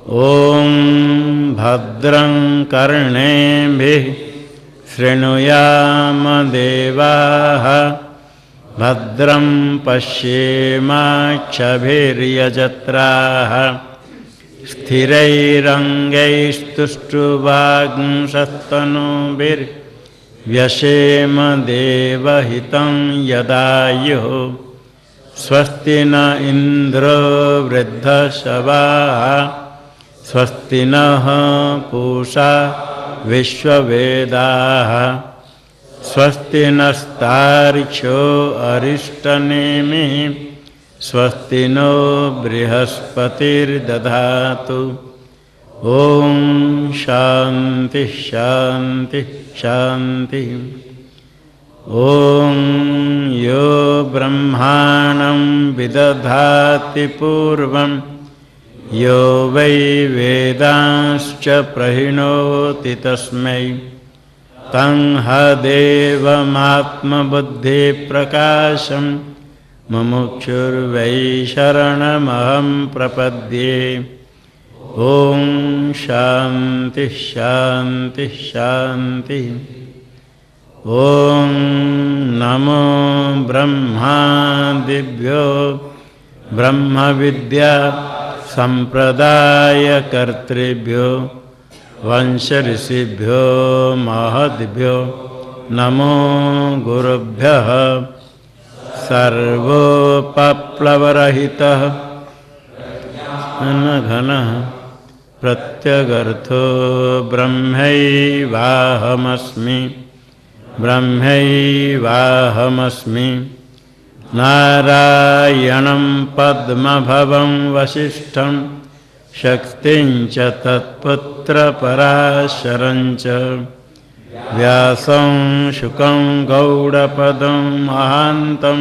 ॐ भद्रं कर्णेभिः शृणुयाम देवाः भद्रं पश्येमाक्षभिर्यजत्राः स्थिरैरङ्गैस्तुष्टुवागुंसस्तनूभिर्व्यसेम देवहितं यदायुः स्वस्ति न इन्द्रो वृद्धश्रवाः स्वस्ति नः पूषा विश्ववेदाः स्वस्ति नस्तार्क्ष्यो अरिष्टनेमिः स्वस्ति नो बृहस्पतिर्दधातु। ॐ शान्ति शान्ति शान्ति। ॐ यो ब्रह्माणं विदधाति पूर्वं यो वै वेदांश्च प्रहिणोति तस्मै तं देवमात्मबुद्धिप्रकाशं मुमुक्षुर्वै शरणमहं प्रपद्ये। ॐ शान्ति शान्ति शान्ति। ॐ नमो ब्रह्मादिभ्यो ब्रह्मविद्या संप्रदायकर्तृभ्यो वंशऋषिभ्यो महद्भ्यो नमो गुरुभ्यः। सर्वोपप्लवरहितः घनः प्रत्यगर्थो ब्रह्मैवाहमस्मि ब्रह्मैवाहमस्मि। नारायणं पद्मभवं वसिष्ठं शक्तिं च तत्पुत्रपराशरं च व्यासं शुकं गौडपदं महान्तं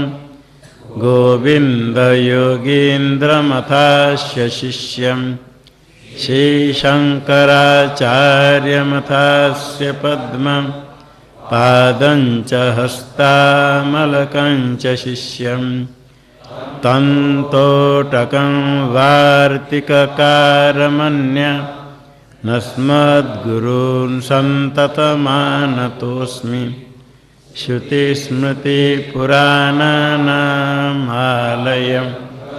गोविन्दयोगीन्द्रमथास्य शिष्यं श्रीशङ्कराचार्यमथास्य पद्मं पादं च हस्तामलकं च शिष्यं तन्तोटकं वार्तिककारमन्य नस्मद्गुरून् सन्ततमानतोऽस्मि। श्रुतिस्मृतिपुराणानामालयं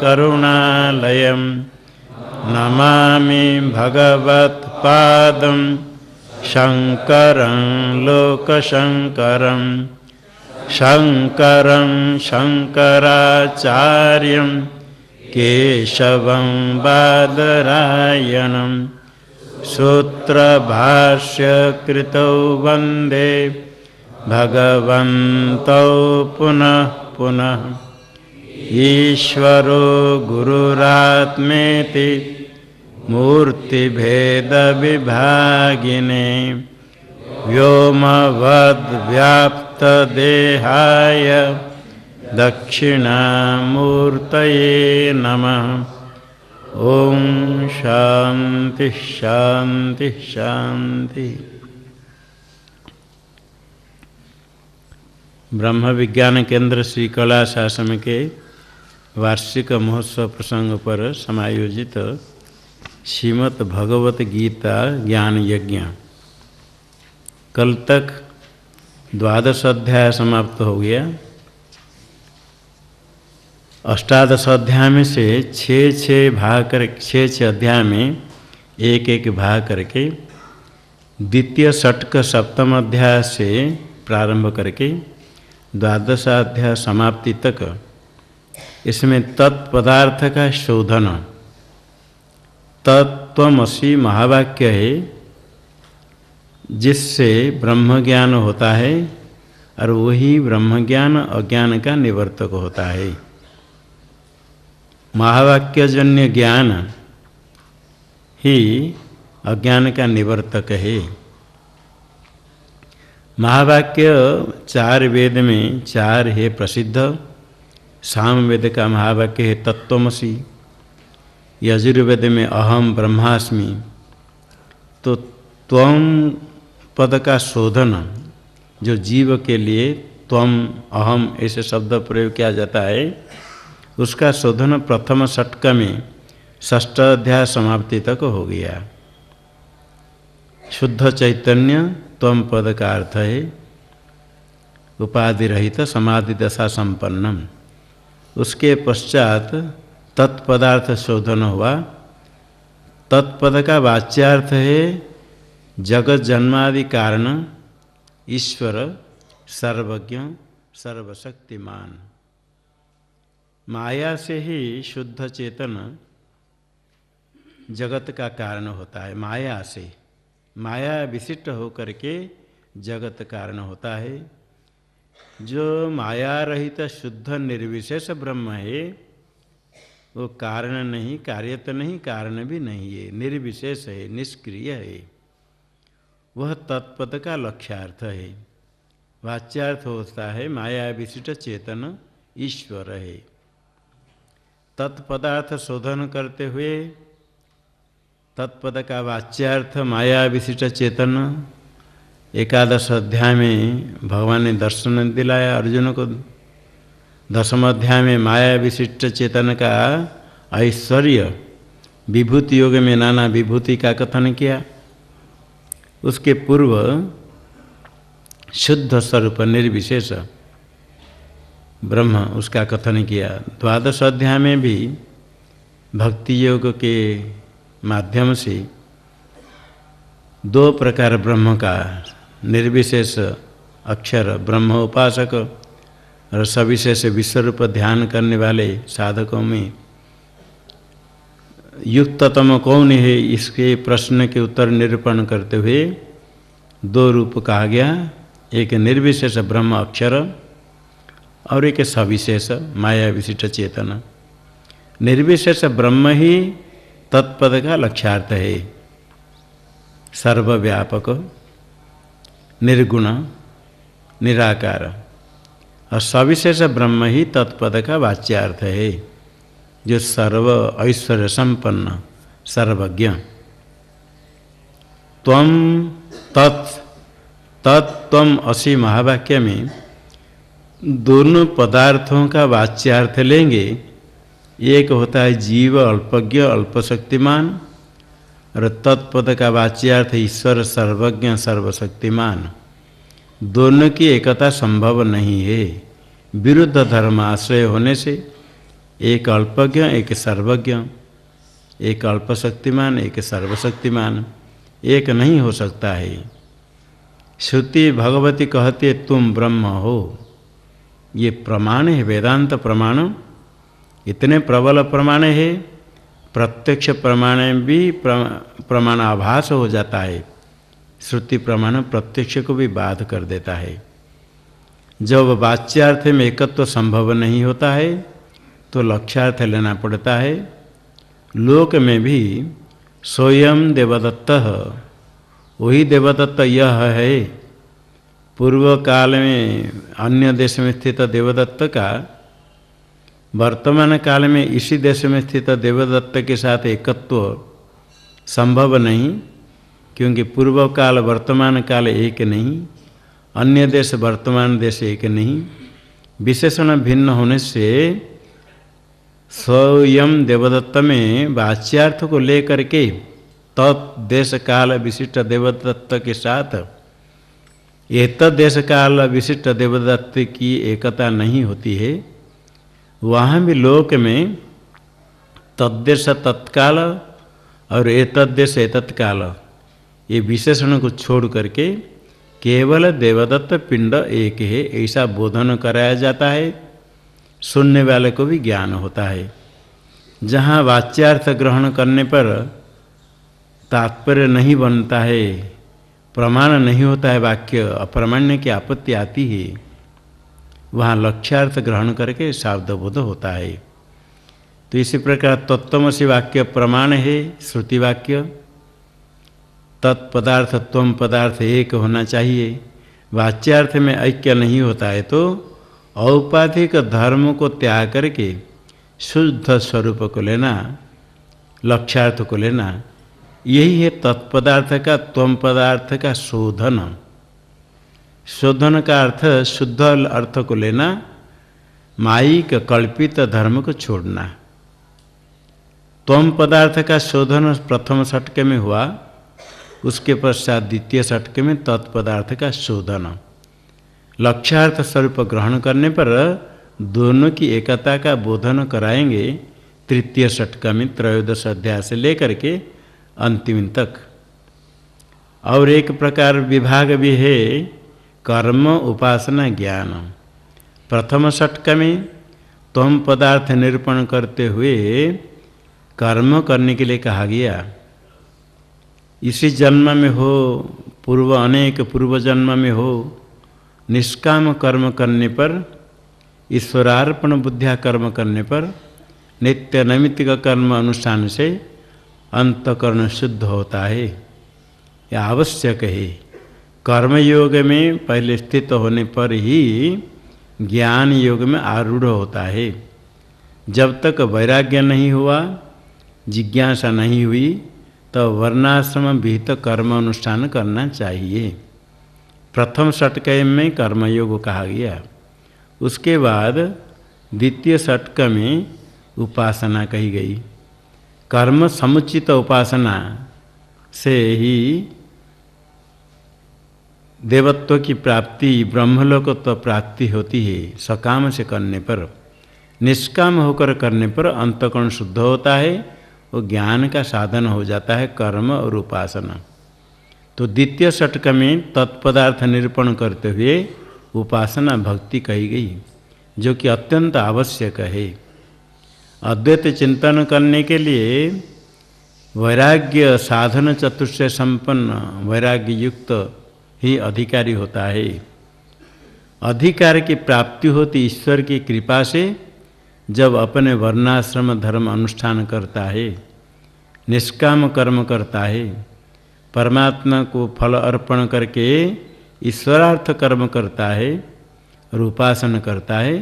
करुणालयं नमामि भगवत्पादं शङ्करं लोकशङ्करं शङ्करं शङ्कराचार्यं केशवं बादरायणं सूत्रभाष्यकृतौ वन्दे भगवन्तौ पुनः पुनः। ईश्वरो गुरुरात्मेति मूर्तिभेदविभागिने व्योमवद्व्याप्तदेहाय दक्षिणामूर्तये नमः। ॐ शान्ति शान्ति शान्ति। ब्रह्म विज्ञान केंद्र श्री कैलाश आश्रम के वार्षिक महोत्सव प्रसंग पर समायोजित श्रीमद् भगवत गीता ज्ञान यज्ञ कल तक 12 अध्याय समाप्त हो गया। 18 अध्याय में से 6 अध्याय में एक भाग करके द्वितीय षटक सप्तम अध्याय से प्रारंभ करके 12 अध्याय समाप्ति तक इसमें तत्पदार्थ का शोधन। तत्त्वमसि महावाक्य है जिससे ब्रह्म ज्ञान होता है और वही ब्रह्म ज्ञान अज्ञान का निवर्तक होता है। महावाक्यजन्य ज्ञान ही अज्ञान का निवर्तक है। महावाक्य 4 वेद में 4 है प्रसिद्ध। सामवेद का महावाक्य है तत्त्वमसि, यजुर्वेद में अहम ब्रह्मास्मि। तो त्वम पद का शोधन जो जीव के लिए त्वम अहम ऐसे शब्द प्रयोग किया जाता है, उसका शोधन प्रथम षटक में षष्ठ अध्याय समाप्ति तक हो गया। शुद्ध चैतन्य त्वम पद का अर्थ है उपाधि रहित समाधि दशा संपन्नम। उसके पश्चात तत्पदार्थ शोधन हुआ। तत्पद का वाच्यार्थ है जगत जन्मादि कारण ईश्वर सर्वज्ञ सर्वशक्तिमान। माया से ही शुद्ध चेतन जगत का कारण होता है। माया से, माया विशिष्ट होकर के जगत कारण होता है। जो माया रहित शुद्ध निर्विशेष ब्रह्म है वो कारण नहीं, कार्य तो नहीं, कारण भी नहीं है, निर्विशेष है, निष्क्रिय है। वह तत्पद का लक्ष्यार्थ है। वाच्यार्थ होता है माया विशिष्ट चेतन ईश्वर है। तत्पदार्थ शोधन करते हुए तत्पद का वाच्यार्थ माया विशिष्ट चेतन एकादश अध्याय में भगवान ने दर्शन दिलाया अर्जुन को। दशम अध्याय में माया विशिष्ट चेतन का ऐश्वर्य विभूति योग में नाना विभूति का कथन किया। उसके पूर्व शुद्ध स्वरूप निर्विशेष ब्रह्म उसका कथन किया। द्वादश अध्याय में भी भक्ति योग के माध्यम से दो प्रकार ब्रह्म का, निर्विशेष अक्षर ब्रह्म उपासक और सविशेष विश्वरूप ध्यान करने वाले साधकों में युक्ततम कौन है, इसके प्रश्न के उत्तर निरूपण करते हुए दो रूप कहा गया। एक निर्विशेष ब्रह्म अक्षर और एक सविशेष माया विशिष्ट चेतन। निर्विशेष ब्रह्म ही तत्पद का लक्ष्यार्थ है, सर्वव्यापक निर्गुण निराकार। और सविशेष ब्रह्म ही तत्पद का वाच्यार्थ है, जो सर्व ऐश्वर्य संपन्न सर्वज्ञ। त्वम तत्त्वम असि महावाक्य में दोनों पदार्थों का वाच्यार्थ लेंगे। एक होता है जीव अल्पज्ञ अल्पशक्तिमान और तत्पद का वाच्यार्थ ईश्वर सर्वज्ञ सर्वशक्तिमान। दोनों की एकता संभव नहीं है। विरुद्ध धर्म आश्रय होने से एक अल्पज्ञ एक सर्वज्ञ, एक अल्पशक्तिमान एक सर्वशक्तिमान एक नहीं हो सकता है। श्रुति भगवती कहती है तुम ब्रह्म हो। ये प्रमाण है, वेदांत प्रमाण इतने प्रबल प्रमाण है। प्रत्यक्ष प्रमाण भी प्रमाणाभास हो जाता है। श्रुति प्रमाण प्रत्यक्ष को भी बाध कर देता है। जब वाच्यार्थ में एकत्व संभव नहीं होता है तो लक्ष्यार्थ लेना पड़ता है। लोक में भी स्वयं देवदत्त, वही देवदत्त यह है। पूर्व काल में अन्य देश में स्थित देवदत्त का वर्तमान काल में इसी देश में स्थित देवदत्त के साथ एकत्व संभव नहीं, क्योंकि पूर्व काल वर्तमान काल एक नहीं, अन्य देश वर्तमान देश एक नहीं। विशेषण भिन्न होने से स्वयं देवदत्त में वाच्यार्थ को लेकर के तत्देश काल विशिष्ट देवदत्त के साथ एतद्देश काल विशिष्ट देवदत्त की एकता नहीं होती है। वहाँ भी लोक में तद्देश तत्काल और एतद्देश एतत्काल ये विशेषण को छोड़ करके केवल देवदत्त पिंड एक है ऐसा बोधन कराया जाता है। सुनने वाले को भी ज्ञान होता है। जहाँ वाच्यार्थ ग्रहण करने पर तात्पर्य नहीं बनता है, प्रमाण नहीं होता है, वाक्य अप्रमाण्य की आपत्ति आती है, वहाँ लक्ष्यार्थ ग्रहण करके शाब्दबोध होता है। तो इसी प्रकार तत्त्वमसि वाक्य प्रमाण है, श्रुति वाक्य। तत्पदार्थ त्वम पदार्थ एक होना चाहिए। वाच्यार्थ में ऐक्य नहीं होता है तो औपाधिक धर्म को त्याग करके शुद्ध स्वरूप को लेना, लक्ष्यार्थ को लेना, यही है तत्पदार्थ का त्वम पदार्थ का शोधन। शोधन का अर्थ शुद्ध अर्थ को लेना, मायिक कल्पित धर्म को छोड़ना। त्वम पदार्थ का शोधन प्रथम षटक में हुआ, उसके पश्चात द्वितीय षटक में तत्पदार्थ का शोधन। लक्ष्यार्थ स्वरूप ग्रहण करने पर दोनों की एकता का बोधन कराएंगे तृतीय षटक में त्रयोदश अध्याय से लेकर के अंतिम तक। और एक प्रकार विभाग भी है कर्म उपासना ज्ञान। प्रथम षटक में त्वम पदार्थ निरूपण करते हुए कर्म करने के लिए कहा गया। इसी जन्म में हो, पूर्व अनेक पूर्व जन्म में हो, निष्काम कर्म करने पर, ईश्वरार्पण बुद्धिया कर्म करने पर, नित्य नैमित्तिक कर्म अनुष्ठान से अंतकरण शुद्ध होता है। यह आवश्यक है। कर्मयोग में पहले स्थित होने पर ही ज्ञान योग में आरूढ़ होता है। जब तक वैराग्य नहीं हुआ, जिज्ञासा नहीं हुई, तो वर्णाश्रम विहित कर्म अनुष्ठान करना चाहिए। प्रथम षटक में कर्मयोग कहा गया। उसके बाद द्वितीय षटक में उपासना कही गई। कर्म समुचित उपासना से ही देवत्व की प्राप्ति, ब्रह्मलोकत्व प्राप्ति होती है। सकाम से करने पर, निष्काम होकर करने पर अंतःकरण शुद्ध होता है, वो ज्ञान का साधन हो जाता है कर्म और उपासना। तो द्वितीय षटक में तत्पदार्थ निरूपण करते हुए उपासना भक्ति कही गई, जो कि अत्यंत आवश्यक है। अद्वैत चिंतन करने के लिए वैराग्य साधन चतुष्टय संपन्न वैराग्य युक्त ही अधिकारी होता है। अधिकार की प्राप्ति होती ईश्वर की कृपा से, जब अपने वर्णाश्रम धर्म अनुष्ठान करता है, निष्काम कर्म करता है, परमात्मा को फल अर्पण करके ईश्वरार्थ कर्म करता है और उपासना करता है,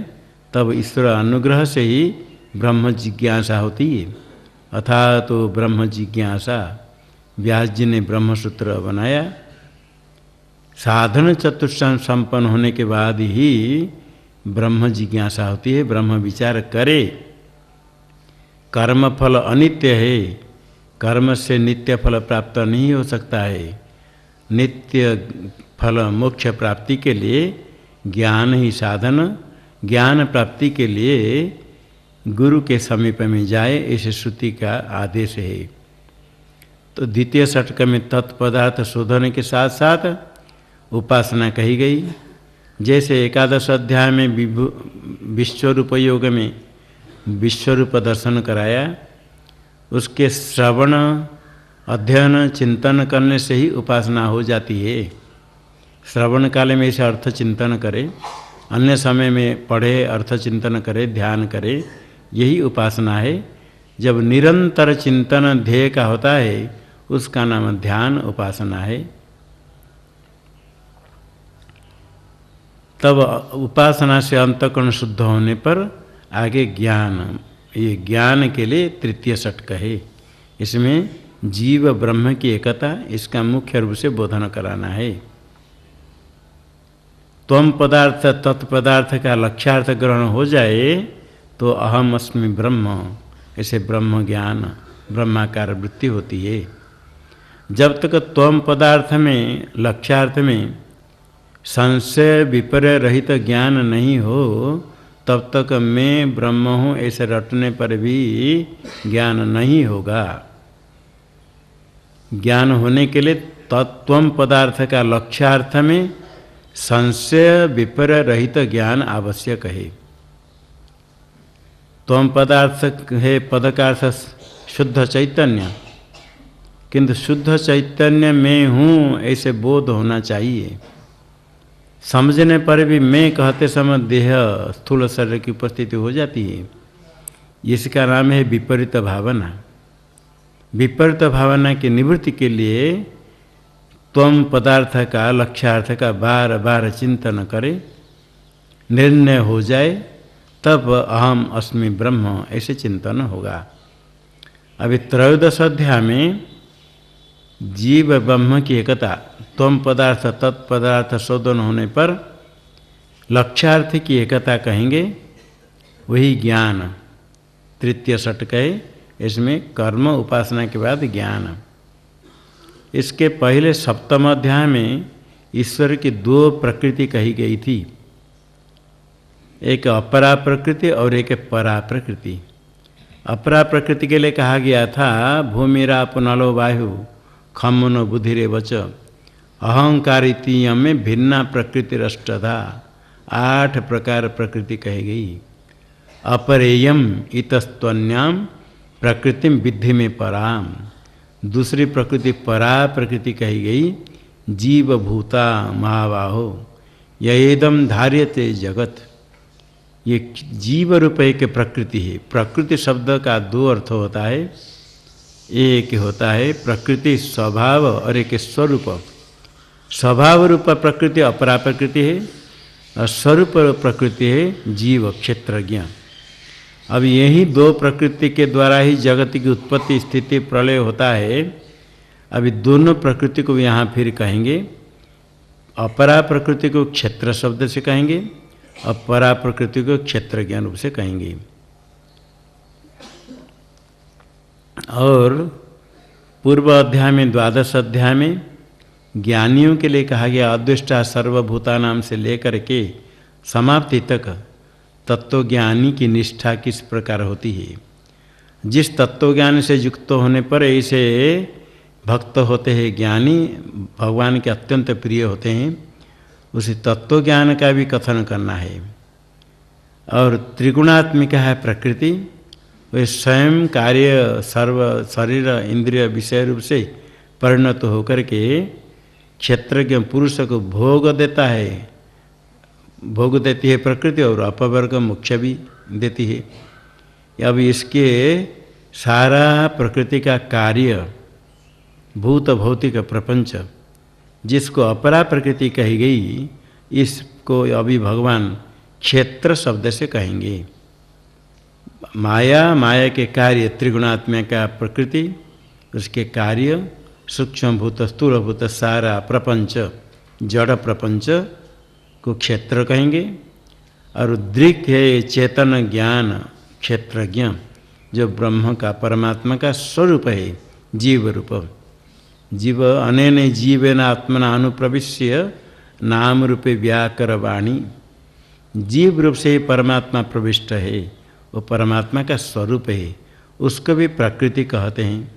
तब ईश्वर अनुग्रह से ही ब्रह्म जिज्ञासा होती है। अर्थात तो ब्रह्म जिज्ञासा व्यास जी ने ब्रह्मसूत्र बनाया। साधन चतुष्टय संपन्न होने के बाद ही ब्रह्म जिज्ञासा होती है। ब्रह्म विचार करे। कर्म फल अनित्य है, कर्म से नित्य फल प्राप्त नहीं हो सकता है। नित्य फल मोक्ष प्राप्ति के लिए ज्ञान ही साधन, ज्ञान प्राप्ति के लिए गुरु के समीप में जाए, इस श्रुति का आदेश है। तो द्वितीय षटक में तत्पदार्थ शोधन के साथ साथ उपासना कही गई। जैसे एकादश अध्याय में विश्वरूप योग में विश्वरूप दर्शन कराया, उसके श्रवण अध्ययन चिंतन करने से ही उपासना हो जाती है। श्रवण काल में इसे अर्थ चिंतन करे, अन्य समय में पढ़े, अर्थ चिंतन करे, ध्यान करे, यही उपासना है। जब निरंतर चिंतन ध्येय का होता है, उसका नाम ध्यान उपासना है। तब उपासना से अंतःकरण शुद्ध होने पर आगे ज्ञान, ये ज्ञान के लिए तृतीय षटक है। इसमें जीव ब्रह्म की एकता, इसका मुख्य रूप से बोधन कराना है। त्वम पदार्थ तत्पदार्थ का लक्ष्यार्थ ग्रहण हो जाए तो अहम अस्मि ब्रह्म, ऐसे ब्रह्म ज्ञान ब्रह्माकार वृत्ति होती है। जब तक त्वम पदार्थ में लक्ष्यार्थ में संशय विपर्य रहित ज्ञान नहीं हो, तब तक मैं ब्रह्म हूँ ऐसे रटने पर भी ज्ञान नहीं होगा। ज्ञान होने के लिए तत्त्वम पदार्थ का लक्ष्यार्थ में संशय विपर्य रहित ज्ञान आवश्यक है। त्वम पदार्थ है, पद का अर्थ शुद्ध चैतन्य, किंतु शुद्ध चैतन्य मैं हूँ ऐसे बोध होना चाहिए। समझने पर भी मैं कहते समय देह स्थूल शरीर की उपस्थिति हो जाती है। इसका नाम है विपरीत भावना। विपरीत भावना की निवृत्ति के लिए त्वम पदार्थ का लक्ष्यार्थ का बार बार चिंतन करे, निर्णय हो जाए, तब अहम अस्मि ब्रह्म ऐसे चिंतन होगा। अभी त्रयोदश अध्याय में जीव ब्रह्म की एकता, त्वम पदार्थ तत्पदार्थ शोधन होने पर लक्ष्यार्थ की एकता कहेंगे, वही ज्ञान तृतीय षटक है। इसमें कर्म उपासना के बाद ज्ञान। इसके पहले सप्तम अध्याय में ईश्वर की दो प्रकृति कही गई थी, एक अपरा प्रकृति और एक परा प्रकृति। अपरा प्रकृति के लिए कहा गया था भूमिराप नलो वायु खम मनो बुद्धिरेवच अहंकारितीयम में भिन्ना प्रकृति अष्टधा, 8 प्रकार प्रकृति कही गई। अपरेयम इतस्त्वन्याम प्रकृति विद्धि में पराम, दूसरी प्रकृति परा प्रकृति कही गई। जीवभूता महाबाहो यदम धार्यते जगत, ये जीव रूप एक प्रकृति है। प्रकृति शब्द का दो अर्थ होता है, एक होता है प्रकृति स्वभाव और एक स्वरूप। स्वभाव रूप प्रकृति अपरा प्रकृति है और स्वरूप प्रकृति है जीव क्षेत्रज्ञ। अब यही दो प्रकृति के द्वारा ही जगत की उत्पत्ति स्थिति प्रलय होता है। अभी दोनों प्रकृति को यहाँ फिर कहेंगे। अपरा प्रकृति को क्षेत्र शब्द से कहेंगे और परा प्रकृति को क्षेत्रज्ञ रूप से कहेंगे। और पूर्व अध्याय में 12 अध्याय में ज्ञानियों के लिए कहा गया अद्वेष्टा सर्वभूतानाम से लेकर के समाप्ति तक तत्वज्ञानी की निष्ठा किस प्रकार होती है। जिस तत्वज्ञान से युक्त होने पर ऐसे भक्त होते हैं, ज्ञानी भगवान के अत्यंत प्रिय होते हैं, उसी तत्वज्ञान का भी कथन करना है। और त्रिगुणात्मिका है प्रकृति, वे स्वयं कार्य सर्व शरीर इंद्रिय विषय रूप से परिणत होकर के क्षेत्रज्ञ पुरुष को भोग देता है, भोग देती है प्रकृति और अपवर्ग मोक्ष भी देती है। अब इसके सारा प्रकृति का कार्य भूत भौतिक प्रपंच जिसको अपरा प्रकृति कही गई, इसको अभी भगवान क्षेत्र शब्द से कहेंगे। माया, माया के कार्य त्रिगुणात्मक का प्रकृति, उसके कार्य सूक्ष्म भूत स्थूल भूत सारा प्रपंच जड़ प्रपंच को क्षेत्र कहेंगे। और दृक् है चेतन ज्ञान क्षेत्रज्ञ, जो ब्रह्म का परमात्मा का स्वरूप है जीव रूप। जीव अनेन जीवेन आत्मना अनुप्रविश्य नाम रूपे व्याकर वाणी, जीव रूप से ही परमात्मा प्रविष्ट है, वो परमात्मा का स्वरूप है, उसको भी प्रकृति कहते हैं।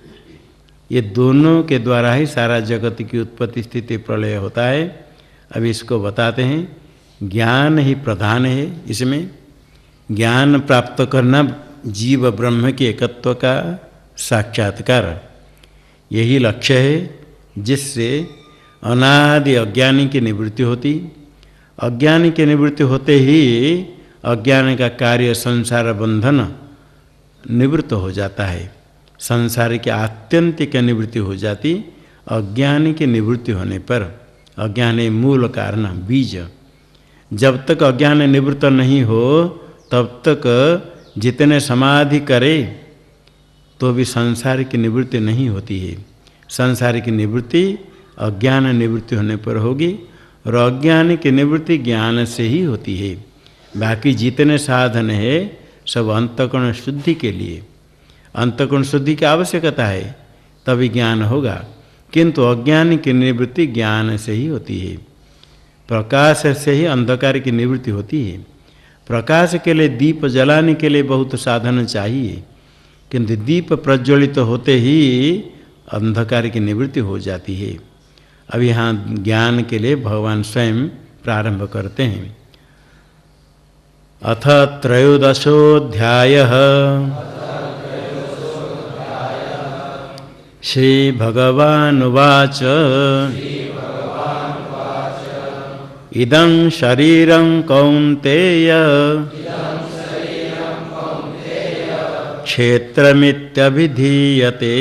ये दोनों के द्वारा ही सारा जगत की उत्पत्ति स्थिति प्रलय होता है। अब इसको बताते हैं। ज्ञान ही प्रधान है, इसमें ज्ञान प्राप्त करना जीव ब्रह्म के एकत्व का साक्षात्कार, यही लक्ष्य है, जिससे अनादि अज्ञानी की निवृत्ति होती। अज्ञानी की निवृत्ति होते ही अज्ञान का कार्य संसार बंधन निवृत्त हो जाता है, संसार की आत्यंतिक निवृत्ति हो जाती। अज्ञानी की निवृत्ति होने पर, अज्ञान मूल कारण बीज, जब तक अज्ञान निवृत्त नहीं हो तब तक जितने समाधि करे तो भी संसार की निवृत्ति नहीं होती है। संसार की निवृत्ति अज्ञान निवृत्ति होने पर होगी, और अज्ञान की निवृत्ति ज्ञान से ही होती है। बाकी जितने साधन है सब अंतःकरण शुद्धि के लिए, अंतःकरण शुद्धि की आवश्यकता है तभी ज्ञान होगा, किंतु अज्ञान की निवृत्ति ज्ञान से ही होती है। प्रकाश से ही अंधकार की निवृत्ति होती है। प्रकाश के लिए दीप जलाने के लिए बहुत साधन चाहिए, किंतु दीप प्रज्वलित होते ही अंधकार की निवृत्ति हो जाती है। अब यहाँ ज्ञान के लिए भगवान स्वयं प्रारंभ करते हैं। अथ त्रयोदशोऽध्यायः श्री भगवानुवाच इदं शरीरं कौन्तेय क्षेत्रमित्यभिधीयते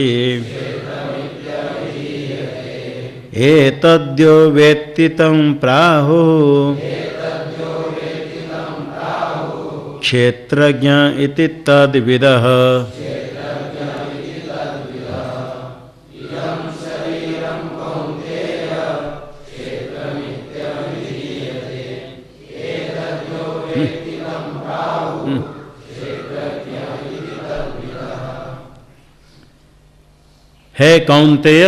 एतद्यो वेत्ति तं प्राहुः क्षेत्रज्ञ इति तद्विदः। है कौन्तेय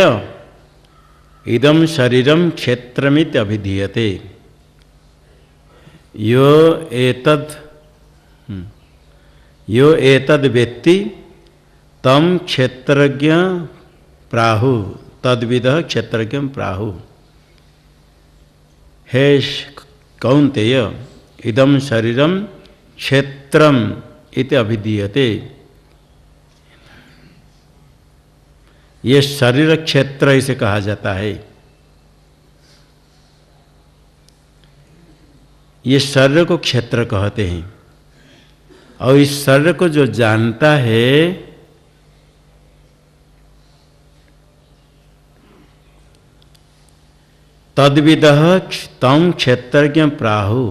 इदम शरीरम क्षेत्रमित अभिधीयते यो एतद् वेत्ति तम क्षेत्रज्ञ प्राहु तद्विदः क्षेत्रज्ञ प्राहु। हे कौन्तेय इदम शरीरम क्षेत्रम इति अभिधीयते। ये शरीर क्षेत्र इसे कहा जाता है। ये शरीर को क्षेत्र कहते हैं और इस शरीर को जो जानता है तद्विदः तम क्षेत्रज्ञ प्राहु।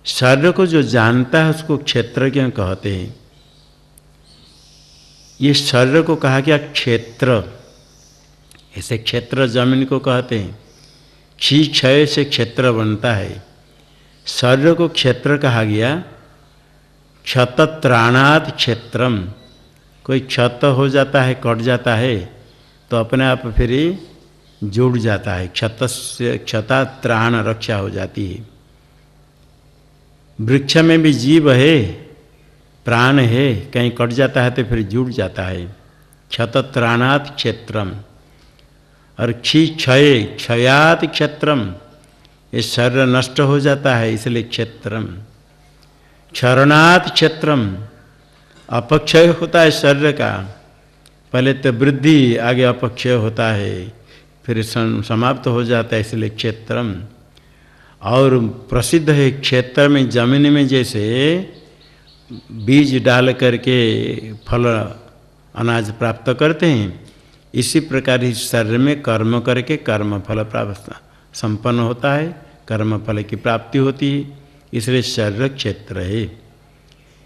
शरीर को जो जानता है उसको क्षेत्रज्ञ कहते हैं। ये शरीर को कहा गया क्षेत्र, ऐसे क्षेत्र जमीन को कहते हैं। क्षी क्षय से क्षेत्र बनता है। शरीर को क्षेत्र कहा गया। क्षतत्राणात् क्षेत्रम, कोई क्षत हो जाता है, कट जाता है तो अपने आप फिर जुड़ जाता है। क्षत से क्षता त्राण रक्षा हो जाती है। वृक्ष में भी जीव है, प्राण है, कहीं कट जाता है तो फिर जुड़ जाता है। क्षतत्राणात् क्षेत्रम। और क्षी क्षय क्षयात् क्षेत्रम, ये शरीर नष्ट हो जाता है इसलिए क्षेत्रम। क्षरणात् क्षेत्रम, अपक्षय होता है शरीर का, पहले तो वृद्धि आगे अपक्षय होता है फिर समाप्त हो जाता है इसलिए क्षेत्रम। और प्रसिद्ध है क्षेत्र में जमीन में जैसे बीज डाल करके फल अनाज प्राप्त करते हैं, इसी प्रकार इस शरीर में कर्म करके कर्म फल प्राप्त संपन्न होता है, कर्म फल की प्राप्ति होती है, इसलिए शरीर क्षेत्र है।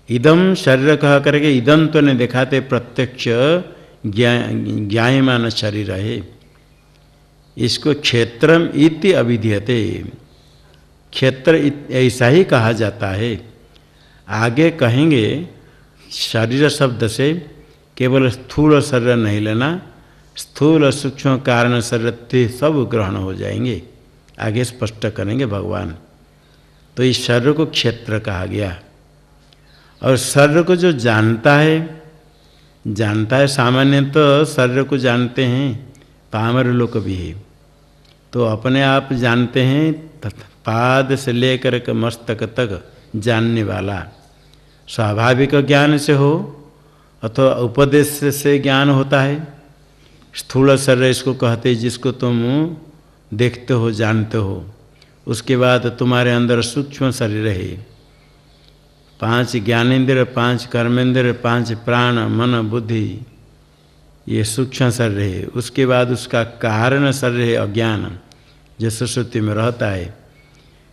इदम शरीर कह करके इदम तो नहीं दिखाते, प्रत्यक्ष ज्ञायमान शरीर है। इसको क्षेत्रम इति अभिधीयते, क्षेत्र ऐसा ही कहा जाता है। आगे कहेंगे शरीर शब्द से केवल स्थूल शरीर नहीं लेना, स्थूल सूक्ष्म कारण शरीर सब ग्रहण हो जाएंगे, आगे स्पष्ट करेंगे भगवान। तो इस शरीर को क्षेत्र कहा गया। और शरीर को जो जानता है सामान्य तो शरीर को जानते हैं, पामर लोग भी है तो अपने आप जानते हैं, पाद से लेकर के मस्तक तक जानने वाला। स्वाभाविक ज्ञान से हो अथवा उपदेश से ज्ञान होता है। स्थूल शरीर इसको कहते हैं जिसको तुम देखते हो, जानते हो। उसके बाद तुम्हारे अंदर सूक्ष्म शरीर है, 5 ज्ञानेंद्र, 5 कर्मेंद्र, 5 प्राण, मन, बुद्धि, ये सूक्ष्म शरीर है। उसके बाद उसका कारण शरीर है अज्ञान, जो सुषुप्ति में रहता है।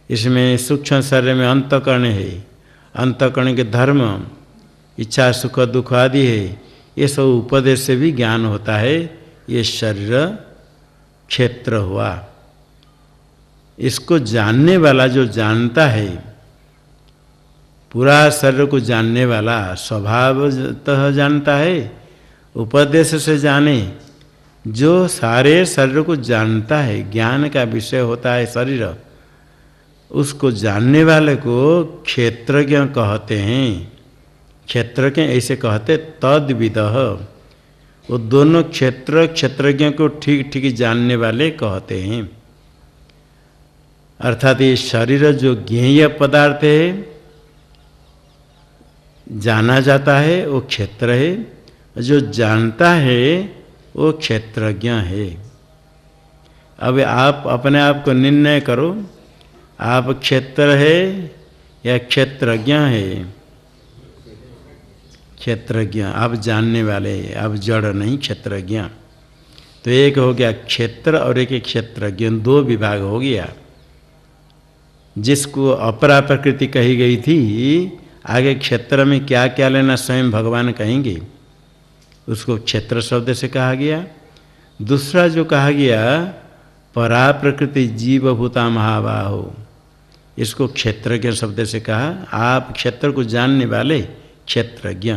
इसमें सूक्ष्म शरीर में अंतःकरण है, अंतःकरण के धर्म, इच्छा, सुख, दुख आदि है। ये सब उपदेश से भी ज्ञान होता है। ये शरीर क्षेत्र हुआ। इसको जानने वाला जो जानता है, पूरा शरीर को जानने वाला स्वभावतः जानता है, उपदेश से जाने, जो सारे शरीर को जानता है, ज्ञान का विषय होता है शरीर, उसको जानने वाले को क्षेत्रज्ञ कहते हैं। क्षेत्रज्ञ ऐसे कहते तद्विदः, वो दोनों क्षेत्रज्ञ को ठीक ठीक जानने वाले कहते हैं। अर्थात ये शरीर जो ज्ञेय पदार्थ है, जाना जाता है, वो क्षेत्र है। जो जानता है वो क्षेत्रज्ञ है। अब आप अपने आप को निर्णय करो, आप क्षेत्र है या क्षेत्रज्ञ है? क्षेत्रज्ञ, आप जानने वाले, आप जड़ नहीं, क्षेत्रज्ञ। तो एक हो गया क्षेत्र और एक क्षेत्रज्ञ, 2 विभाग हो गया। जिसको अपरा प्रकृति कही गई थी, आगे क्षेत्र में क्या क्या लेना स्वयं भगवान कहेंगे, उसको क्षेत्र शब्द से कहा गया। दूसरा जो कहा गया परा प्रकृति जीवभूता महाबाहो, इसको क्षेत्रज्ञ शब्द से कहा। आप क्षेत्र को जानने वाले क्षेत्रज्ञ।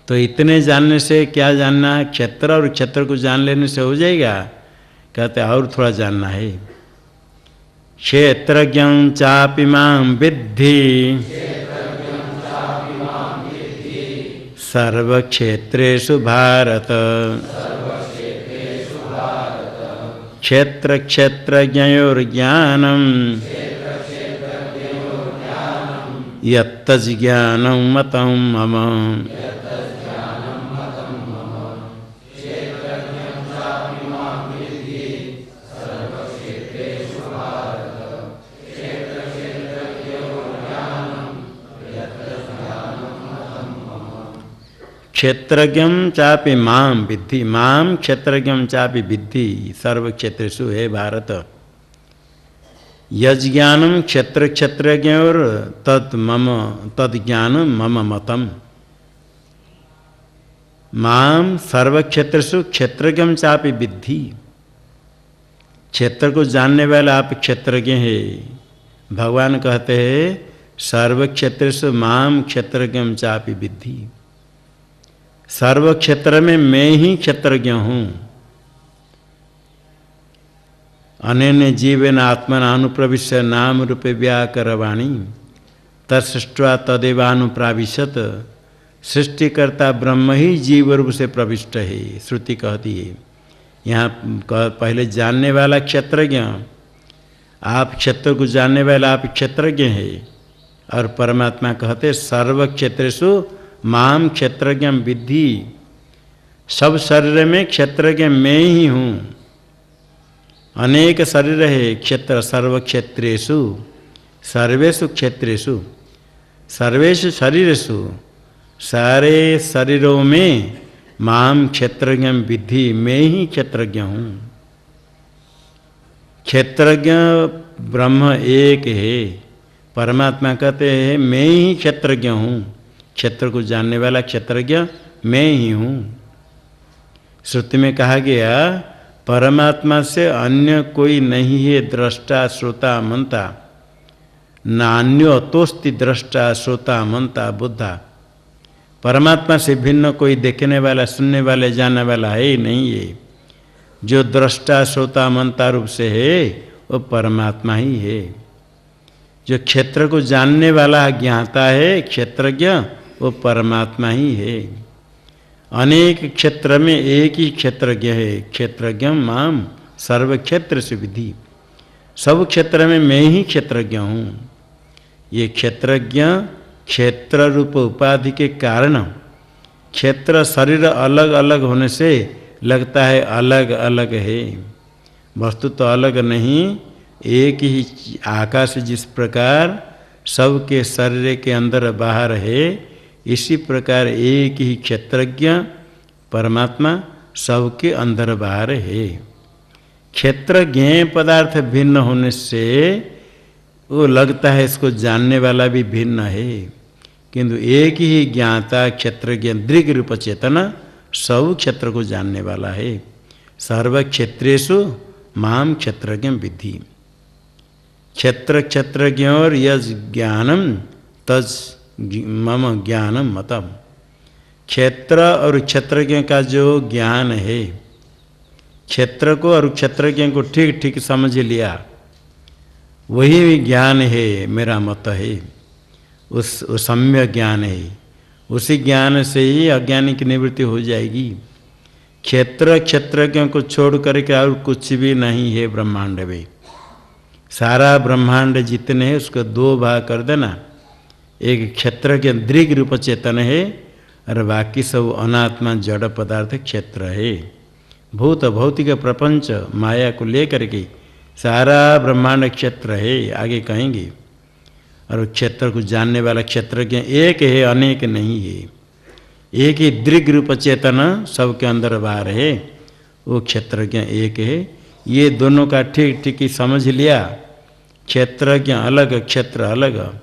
तो इतने जानने से क्या जानना है? क्षेत्र और क्षेत्र को जान लेने से हो जाएगा? कहते और थोड़ा जानना है। क्षेत्रज्ञं चापि मां विद्धि सर्वक्षेत्रेषु भारत। क्षेत्र क्षेत्रज्ञयोर्ज्ञानं यत्तज्ज्ञानं मतं मम। क्षेत्रज्ञं चापि मां विद्धि, मां क्षेत्रज्ञं चापि विद्धि सर्व क्षेत्रेषु। हे भारत, यज्ञानम क्षेत्र क्षेत्रज्ञ और तद्ज्ञानम मम मतम। मां सर्व क्षेत्रेषु क्षेत्रज्ञं चापि विद्धि, क्षेत्र को जानने वाला आप क्षेत्रज्ञ है। भगवान कहते हैं सर्व क्षेत्रेषु मां क्षेत्रज्ञं चापि विद्धि, सर्व क्षेत्र में मैं ही क्षेत्रज्ञ हूँ। अनेन जीवेन आत्मना अनुप्रविश्य नाम रूपे व्याकरवाणी तत्सृष्ट्वा तदेवानुप्राविशत। सृष्टिकर्ता ब्रह्म ही जीव रूप से प्रविष्ट है, श्रुति कहती है। यहाँ पहले जानने वाला क्षेत्रज्ञ, आप क्षेत्र को जानने वाला आप क्षेत्रज्ञ है। और परमात्मा कहते सर्व क्षेत्रेषु माम क्षेत्रज्ञ विद्धि, सब शरीर में क्षेत्रज्ञ मैं ही हूँ। अनेक शरीर है क्षेत्र, सर्व क्षेत्रेषु सर्वेषु क्षेत्रेषु, सर्वेषु शरीरेषु सारे शरीरों में माम क्षेत्रज्ञ विद्धि, मैं ही क्षेत्रज्ञ हूँ। क्षेत्रज्ञ ब्रह्म एक है। परमात्मा कहते हैं मैं ही क्षेत्रज्ञ हूँ, क्षेत्र को जानने वाला क्षेत्रज्ञ मैं ही हूँ। श्रुति में कहा गया परमात्मा से अन्य कोई नहीं है दृष्टा श्रोता मनता, नान्यो अतोस्ति दृष्टा श्रोता मनता बुद्धा। परमात्मा से भिन्न कोई देखने वाला, सुनने वाले, जानने वाला है ही नहीं है। जो दृष्टा श्रोता मनता रूप से है वो परमात्मा ही है। जो क्षेत्र को जानने वाला ज्ञाता है क्षेत्रज्ञ, वो परमात्मा ही है। अनेक क्षेत्र में एक ही क्षेत्रज्ञ है। क्षेत्रज्ञ माम सर्व क्षेत्र से विधि, सब क्षेत्र में मैं ही क्षेत्रज्ञ हूँ। ये क्षेत्रज्ञ क्षेत्र रूप उपाधि के कारण, क्षेत्र शरीर अलग अलग होने से लगता है अलग अलग है, वस्तु तो अलग नहीं। एक ही आकाश जिस प्रकार सबके शरीर के अंदर बाहर है, इसी प्रकार एक ही क्षेत्रज्ञ परमात्मा सबके अंदर बाहर है। क्षेत्रज्ञ पदार्थ भिन्न होने से वो लगता है इसको जानने वाला भी भिन्न है, किंतु एक ही ज्ञाता क्षेत्रज्ञ दृग रूप चेतना सब क्षेत्र को जानने वाला है। सर्व क्षेत्रेषु माम क्षेत्रज्ञ विद्धि। क्षेत्र क्षेत्रज्ञ और यज ज्ञानम तज मम ज्ञानम मतम। क्षेत्र और क्षेत्रज्ञ का जो ज्ञान है, क्षेत्र को और क्षेत्रज्ञ को ठीक ठीक समझ लिया, वही ज्ञान है, मेरा मत है। उस सम्य ज्ञान है, उसी ज्ञान से ही अज्ञानी की निवृत्ति हो जाएगी। क्षेत्र क्षेत्रज्ञ को छोड़ करके और कुछ भी नहीं है ब्रह्मांड में। सारा ब्रह्मांड जितने हैं उसको दो भाग कर देना, एक क्षेत्र के दृग रूप चेतन है और बाकी सब अनात्मा जड़ पदार्थ क्षेत्र है। भूत भौतिक प्रपंच माया को लेकर के सारा ब्रह्मांड क्षेत्र है, आगे कहेंगे। और क्षेत्र को जानने वाला क्षेत्रज्ञ एक है, अनेक नहीं है। एक ही दृग रूप चेतन सबके अंदर बाहर है, वो क्षेत्रज्ञ एक है। ये दोनों का ठीक ठीक ही समझ लिया। क्षेत्रज्ञ अलग, क्षेत्र अलग।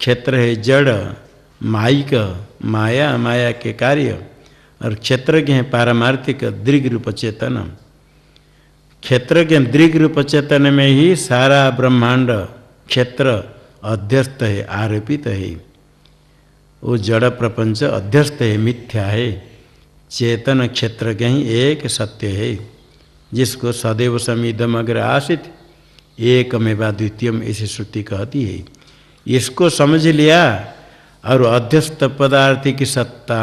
क्षेत्र है जड़ मायिक, माया, माया के कार्य, और क्षेत्रज्ञ है पारमार्थिक दृग रूप चेतन। क्षेत्रज्ञ दृग रूप चेतन में ही सारा ब्रह्मांड क्षेत्र अध्यस्त है, आरोपित है। वो जड़ प्रपंच अध्यस्त है, मिथ्या है। चेतन क्षेत्र के ही एक सत्य है, जिसको सदैव समीदम अग्र आसित एकमेवा द्वितीयम ऐसी श्रुति कहती है। इसको समझ लिया और अध्यस्त पदार्थ की सत्ता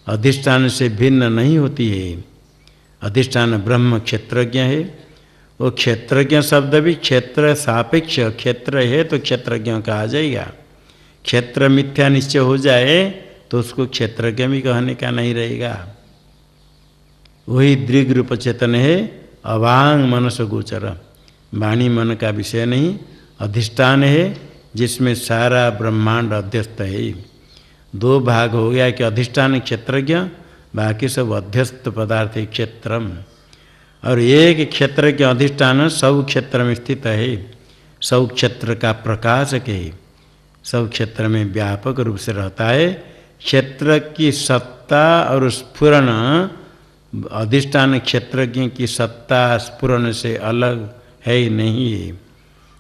अधिष्ठान से भिन्न नहीं होती है। अधिष्ठान ब्रह्म क्षेत्रज्ञ है। वो क्षेत्रज्ञ शब्द भी क्षेत्र सापेक्ष, क्षेत्र है तो क्षेत्रज्ञ कहा जाएगा। क्षेत्र मिथ्या निश्चय हो जाए तो उसको क्षेत्रज्ञ भी कहने का नहीं रहेगा। वही दृग रूप चेतन है, अवांग मनस गोचर, वाणी मन का विषय नहीं, अधिष्ठान है जिसमें सारा ब्रह्मांड अध्यस्त है। दो भाग हो गया कि अधिष्ठान क्षेत्रज्ञ, बाकी सब अध्यस्त पदार्थ है क्षेत्रम। और एक क्षेत्र के अधिष्ठान सब क्षेत्र में स्थित है, सब क्षेत्र का प्रकाशक है, सब क्षेत्र में व्यापक रूप से रहता है। क्षेत्र की सत्ता और स्फुरण अधिष्ठान क्षेत्रज्ञ की सत्ता स्फुरण से अलग है ही नहीं है।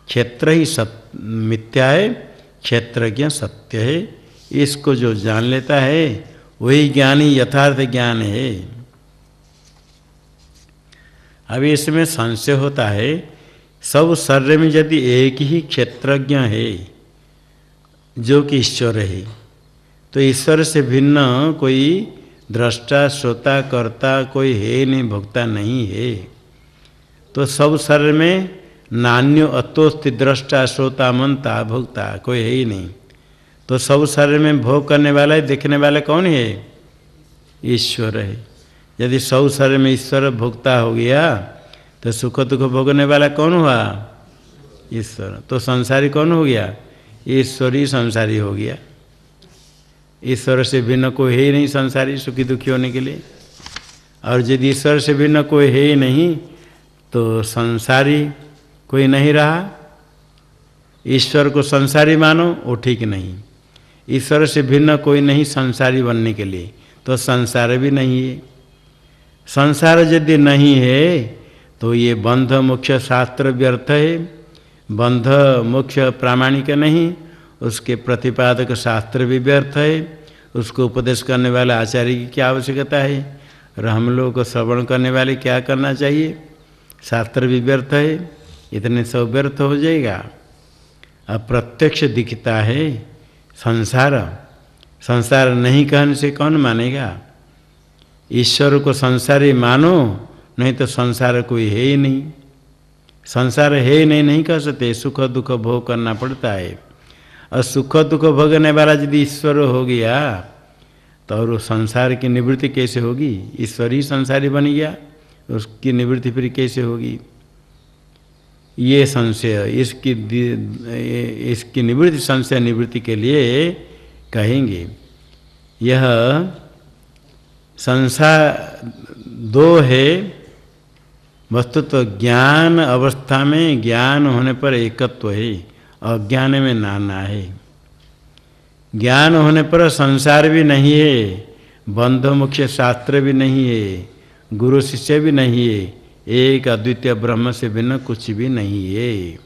क्षेत्र ही मिथ्या है, क्षेत्रज्ञ सत्य है। इसको जो जान लेता है वही ज्ञानी यथार्थ ज्ञान है। अभी इसमें संशय होता है, सब शरीर में यदि एक ही क्षेत्रज्ञ है जो कि ईश्वर है, तो ईश्वर से भिन्न कोई दृष्टा श्रोता कर्ता कोई है नहीं, भोक्ता नहीं है। तो सब शरीर में नान्यो अतोस्ति दृष्टा श्रोता मनता भोक्ता कोई है ही नहीं। तो सब शरीर में भोग करने वाला है, देखने वाला कौन है? ईश्वर है। यदि सब शरीर में ईश्वर भोक्ता हो गया तो सुख दुख भोगने वाला कौन हुआ? ईश्वर। तो संसारी कौन हो गया? ईश्वर ही संसारी हो गया। ईश्वर से भिन्न कोई है ही नहीं संसारी सुखी दुखी होने के लिए। और यदि ईश्वर से भिन्न कोई है ही नहीं तो संसारी कोई नहीं रहा। ईश्वर को संसारी मानो वो ठीक नहीं। ईश्वर से भिन्न कोई नहीं संसारी बनने के लिए, तो संसार भी नहीं है। संसार यदि नहीं है तो ये बंध मोक्ष शास्त्र व्यर्थ है। बंध मोक्ष प्रामाणिक नहीं, उसके प्रतिपादक शास्त्र भी व्यर्थ है। उसको उपदेश करने वाले आचार्य की क्या आवश्यकता है? और हम लोगों को श्रवण करने वाले क्या करना चाहिए? शास्त्र भी व्यर्थ है, इतने सब व्यर्थ हो जाएगा। अब प्रत्यक्ष दिखता है संसार। संसार नहीं कहने से कौन मानेगा? ईश्वर को संसारी मानो, नहीं तो संसार कोई है ही नहीं। संसार है ही नहीं कह सकते। सुख दुख भोग करना पड़ता है। और सुख दुख भोगने वाला यदि ईश्वर हो गया तो और संसार की निवृत्ति कैसे होगी? ईश्वर ही संसारी बन गया, उसकी निवृत्ति फिर कैसे होगी? ये संशय, इसकी निवृत्ति, संशय निवृत्ति के लिए कहेंगे। यह संसार दो है। वस्तु तो ज्ञान अवस्था में, ज्ञान होने पर एकत्व है, अज्ञान में नाना है। ज्ञान होने पर संसार भी नहीं है, बंध मुख्य शास्त्र भी नहीं है, गुरु शिष्य भी नहीं है, एक अद्वितीय ब्रह्म से भिन्न कुछ भी नहीं है।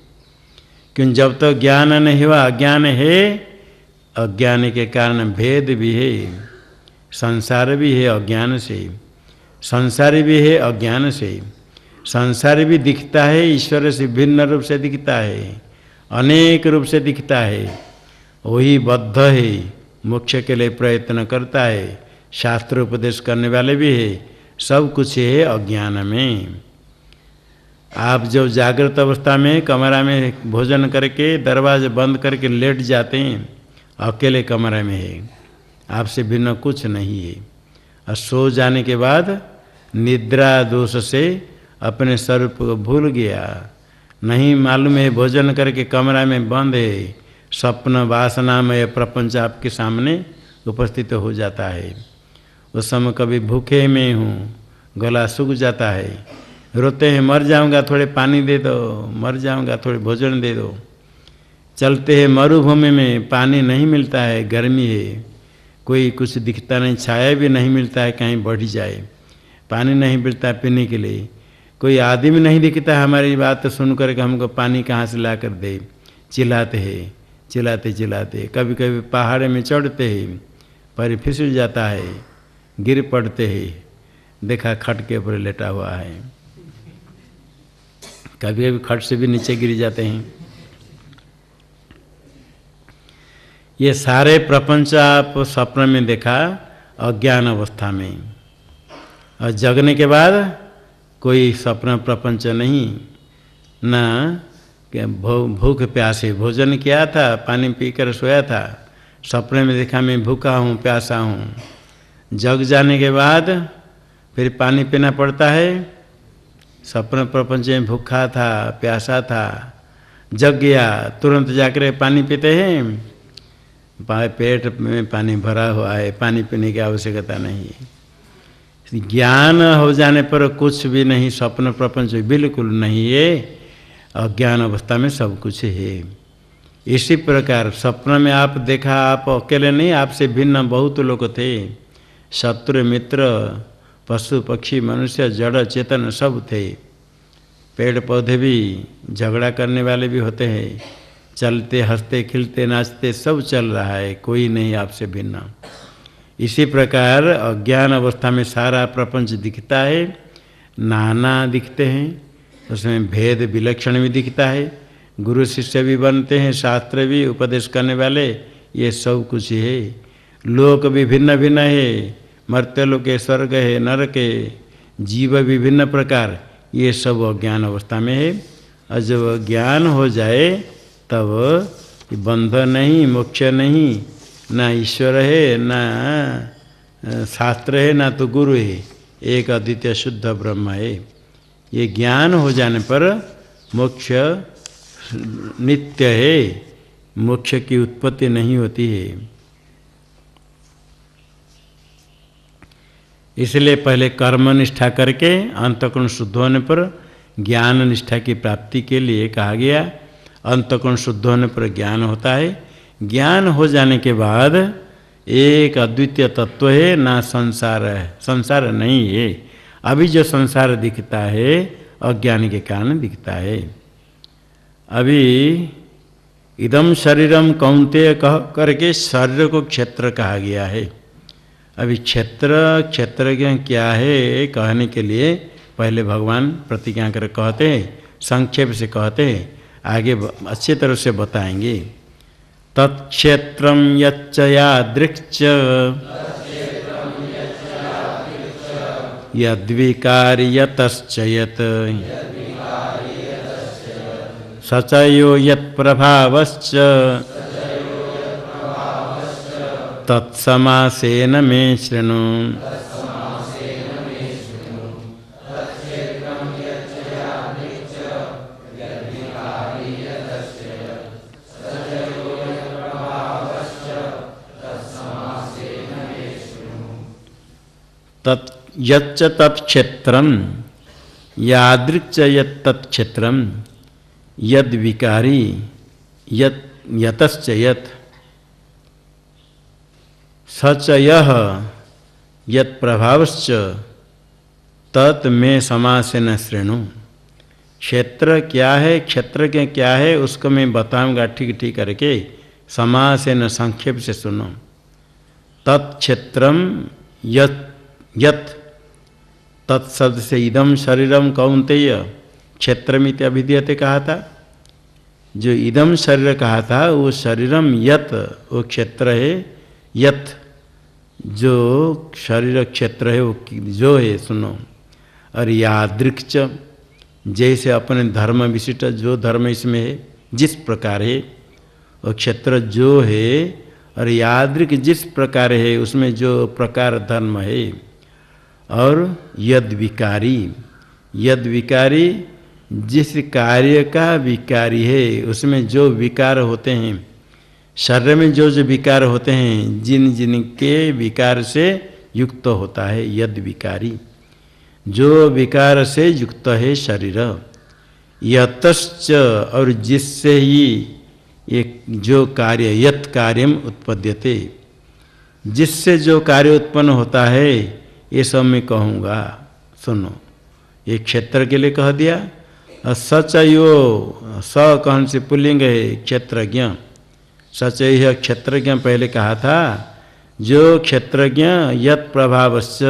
क्यों? जब तक तो ज्ञान नहीं हुआ अज्ञान है, अज्ञान के कारण भेद भी है। संसार भी है अज्ञान से, संसारी भी है अज्ञान से। संसार भी दिखता है, ईश्वर से भिन्न रूप से दिखता है, अनेक रूप से दिखता है। वही बद्ध है, मोक्ष के लिए प्रयत्न करता है, शास्त्र उपदेश करने वाले भी है, सब कुछ है अज्ञान में। आप जब जागृत अवस्था में कमरा में भोजन करके दरवाजे बंद करके लेट जाते हैं, अकेले कमरे में है, आपसे भिन्न कुछ नहीं है। और सो जाने के बाद निद्रा दोष से अपने स्वरूप को भूल गया, नहीं मालूम है भोजन करके कमरा में बंद है, स्वप्न वासनामय प्रपंच आपके सामने उपस्थित हो जाता है। उस समय कभी भूखे में हूँ, गला सूख जाता है, रोते हैं मर जाऊंगा थोड़े पानी दे दो, मर जाऊंगा थोड़े भोजन दे दो। चलते हैं मरुभूमि में, पानी नहीं मिलता है, गर्मी है, कोई कुछ दिखता नहीं, छाया भी नहीं मिलता है कहीं बढ़ जाए, पानी नहीं मिलता पीने के लिए, कोई आदमी नहीं दिखता हमारी बात सुन कर के हमको पानी कहाँ से ला कर दे। चिल्लाते हैं चिल्लाते चिल्लाते। कभी कभी पहाड़ में चढ़ते हैं, पैर फिसल जाता है, गिर पड़ते हैं, देखा खट के ऊपर लेटा हुआ है। कभी कभी खट से भी नीचे गिर जाते हैं। ये सारे प्रपंच आप स्वप्न में देखा अज्ञान अवस्था में, और जगने के बाद कोई स्वप्न प्रपंच नहीं। न भूख प्यासे भोजन किया था, पानी पीकर सोया था, सपने में देखा मैं भूखा हूँ, प्यासा हूँ। जग जाने के बाद फिर पानी पीना पड़ता है। सपने प्रपंच में भूखा था, प्यासा था, जग गया, तुरंत जाकर पानी पीते हैं। पेट में पानी भरा हुआ है, पानी पीने की आवश्यकता नहीं है। ज्ञान हो जाने पर कुछ भी नहीं, स्वप्न प्रपंच बिल्कुल नहीं है। अज्ञान अवस्था में सब कुछ है। इसी प्रकार स्वप्न में आप देखा, आप अकेले नहीं, आपसे भिन्न बहुत लोग थे, शत्रु मित्र, पशु पक्षी मनुष्य जड़ चेतन सब थे। पेड़ पौधे भी झगड़ा करने वाले भी होते हैं, चलते हंसते खिलते नाचते सब चल रहा है, कोई नहीं आपसे भिन्न। इसी प्रकार अज्ञान अवस्था में सारा प्रपंच दिखता है, नाना दिखते हैं, उसमें भेद विलक्षण भी दिखता है। गुरु शिष्य भी बनते हैं, शास्त्र भी उपदेश करने वाले, ये सब कुछ है। लोक भी भिन्न भिन्न है, मर्त्य लोक है, स्वर्ग है, नरक है, जीव भी भिन्न प्रकार, ये सब अज्ञान अवस्था में है। और जब ज्ञान हो जाए तब बंध नहीं, मोक्ष नहीं, ना ईश्वर है, ना शास्त्र है, ना तो गुरु है, एक अद्वितीय शुद्ध ब्रह्म है। ये ज्ञान हो जाने पर मोक्ष नित्य है, मोक्ष की उत्पत्ति नहीं होती है। इसलिए पहले कर्म निष्ठा करके अंतःकरण शुद्ध होने पर ज्ञान निष्ठा की प्राप्ति के लिए कहा गया। अंतःकरण शुद्ध होने पर ज्ञान होता है। ज्ञान हो जाने के बाद एक अद्वितीय तत्व है, ना संसार है, संसार नहीं है। अभी जो संसार दिखता है अज्ञान के कारण दिखता है। अभी इदम शरीरम कौन्तेय कह करके शरीर को क्षेत्र कहा गया है। अभी क्षेत्रज्ञ क्या है कहने के लिए पहले भगवान प्रतिज्ञा कर कहते हैं, संक्षेप से कहते हैं, आगे अच्छी तरह से बताएंगे। तत्क्षेत्रम यच्च यादृक्च यद्विकार्यतश्च यत् सचयो यत्प्रभावश्च तत्समासेन मे शृणु। यच्च तत्क्षेत्रम यादृक्च यत्तत्क्षेत्रम यद्विकारी यतश्च यत् सच यह यत्प्रभावश्च तत् में समासेन शृणु। क्षेत्र क्या है, क्षेत्र के क्या है, उसको मैं बताऊंगा ठीक ठीक करके, समासेन संक्षेप से सुनो। तत्क्षेत्रम यत् तत्शब्द से इदम शरीरम कौन्तेय क्षेत्रमिति अभिधीयते कहा था। जो इदम शरीर कहा था वो शरीरम यत् वो क्षेत्र है, यत् जो शरीर क्षेत्र है वो जो है सुनो। और यादृक्च जैसे अपने धर्म विशिष्ट जो धर्म इसमें है जिस प्रकार है वो क्षेत्र जो है, और यादृक जिस प्रकार है उसमें जो प्रकार धर्म है। और यद विकारी जिस कार्य का विकारी है उसमें जो विकार होते हैं, शरीर में जो जो विकार होते हैं, जिन जिन के विकार से युक्त होता है यद विकारी, जो विकार से युक्त है शरीर। यतश्च और जिससे ही एक जो कार्य यत कार्यम उत्पद्यते, जिससे जो कार्य उत्पन्न होता है ये सब मैं कहूँगा सुनो। ये क्षेत्र के लिए कह दिया। और सच यो स कहन से पुल्लिंग है क्षेत्रज्ञ, सचैह क्षेत्रज्ञ पहले कहा था। जो क्षेत्रज्ञ यत प्रभावस्य,